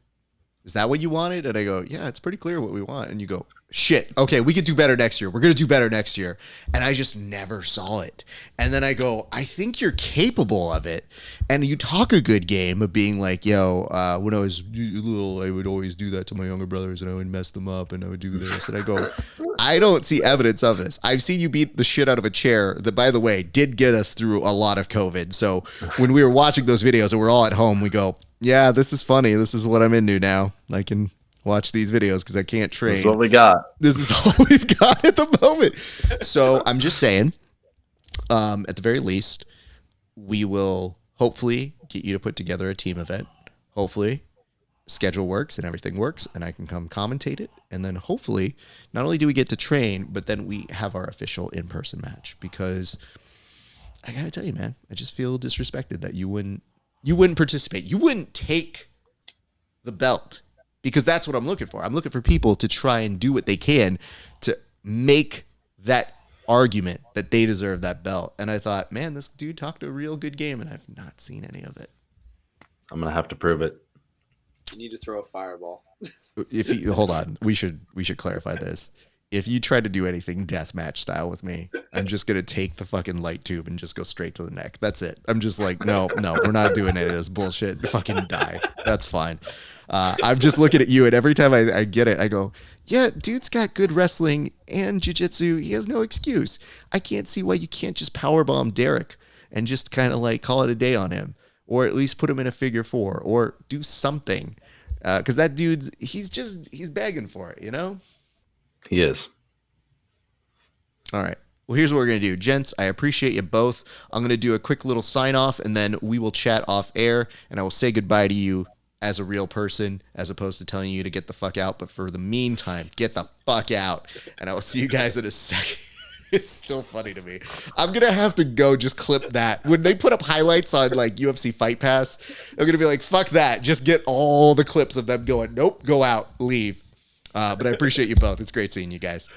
Speaker 1: Is that what you wanted? And I go, yeah, it's pretty clear what we want. And you go, shit, okay, we could do better next year. We're going to do better next year. And I just never saw it. And then I go, I think you're capable of it. And you talk a good game of being like, yo, when I was little, I would always do that to my younger brothers, and I would mess them up, and I would do this. And I go, I don't see evidence of this. I've seen you beat the shit out of a chair that, by the way, did get us through a lot of COVID. So when we were watching those videos and we're all at home, we go, yeah, this is funny. This is what I'm into now. I can watch these videos because I can't train.
Speaker 3: This is what we got.
Speaker 1: This is all we've got at the moment. So I'm just saying, at the very least, we will hopefully get you to put together a team event. Hopefully, schedule works and everything works, and I can come commentate it. And then hopefully, not only do we get to train, but then we have our official in-person match. Because I gotta tell you, man, I just feel disrespected that you wouldn't participate. You wouldn't take the belt, because that's what I'm looking for. I'm looking for people to try and do what they can to make that argument that they deserve that belt. And I thought, man, this dude talked a real good game, and I've not seen any of it.
Speaker 3: I'm going to have to prove it.
Speaker 4: You need to throw a fireball.
Speaker 1: Hold on, we should clarify this. If you try to do anything deathmatch style with me, I'm just going to take the fucking light tube and just go straight to the neck. That's it. I'm just like, no, we're not doing any of this bullshit. Fucking die. That's fine. I'm just looking at you, and every time I get it, I go, yeah, dude's got good wrestling and jiu-jitsu. He has no excuse. I can't see why you can't just powerbomb Derek and just kind of like call it a day on him, or at least put him in a figure four, or do something. Because that dude's he's begging for it, you know?
Speaker 3: He is.
Speaker 1: All right. Well, here's what we're going to do. Gents, I appreciate you both. I'm going to do a quick little sign off, and then we will chat off air, and I will say goodbye to you as a real person, as opposed to telling you to get the fuck out. But for the meantime, get the fuck out, and I will see you guys in a second. It's still funny to me. I'm going to have to go just clip that. When they put up highlights on like UFC Fight Pass, I'm going to be like, fuck that. Just get all the clips of them going, nope, go out, leave. But I appreciate you both. It's great seeing you guys.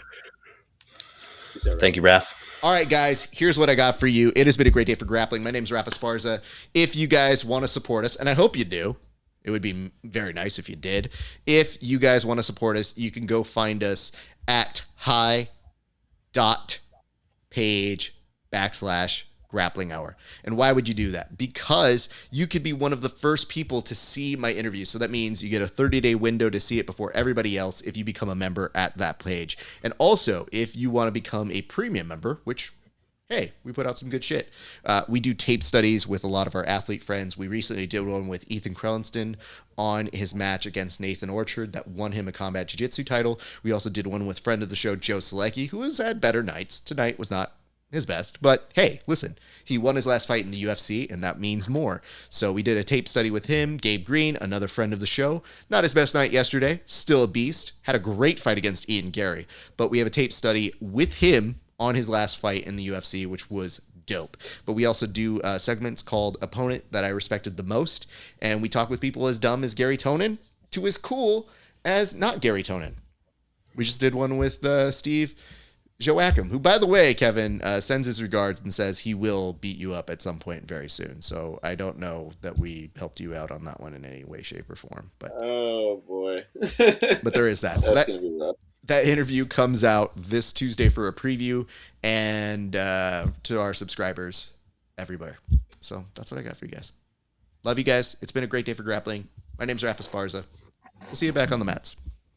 Speaker 3: Thank you, Raph.
Speaker 1: All right, guys, here's what I got for you. It has been a great day for grappling. My name is Rafa Esparza. If you guys want to support us, and I hope you do, it would be very nice if you did. If you guys want to support us, you can go find us at hi.page/grappling hour. And why would you do that? Because you could be one of the first people to see my interview. So that means you get a 30-day window to see it before everybody else if you become a member at that page. And also, if you want to become a premium member, which, hey, we put out some good shit. We do tape studies with a lot of our athlete friends. We recently did one with Ethan Krellenston on his match against Nathan Orchard that won him a combat jiu-jitsu title. We also did one with friend of the show, Joe Solecki, who has had better nights. Tonight was not his best, but hey, listen, he won his last fight in the UFC, and that means more. So we did a tape study with him. Gabe Green, another friend of the show, not his best night yesterday, still a beast, had a great fight against Ian Gary, but we have a tape study with him on his last fight in the UFC, which was dope. But we also do segments called Opponent That I Respected the Most, and we talk with people as dumb as Gary Tonin to as cool as not Gary Tonin. We just did one with Steve Joachim, who, by the way, Kevin, sends his regards and says he will beat you up at some point very soon. So I don't know that we helped you out on that one in any way, shape, or form. But
Speaker 4: oh boy,
Speaker 1: but there is that. So
Speaker 4: that's gonna be rough.
Speaker 1: That interview comes out this Tuesday for a preview and to our subscribers everywhere. So that's what I got for you guys. Love you guys. It's been a great day for grappling. My name's Rafa Esparza. We'll see you back on the mats.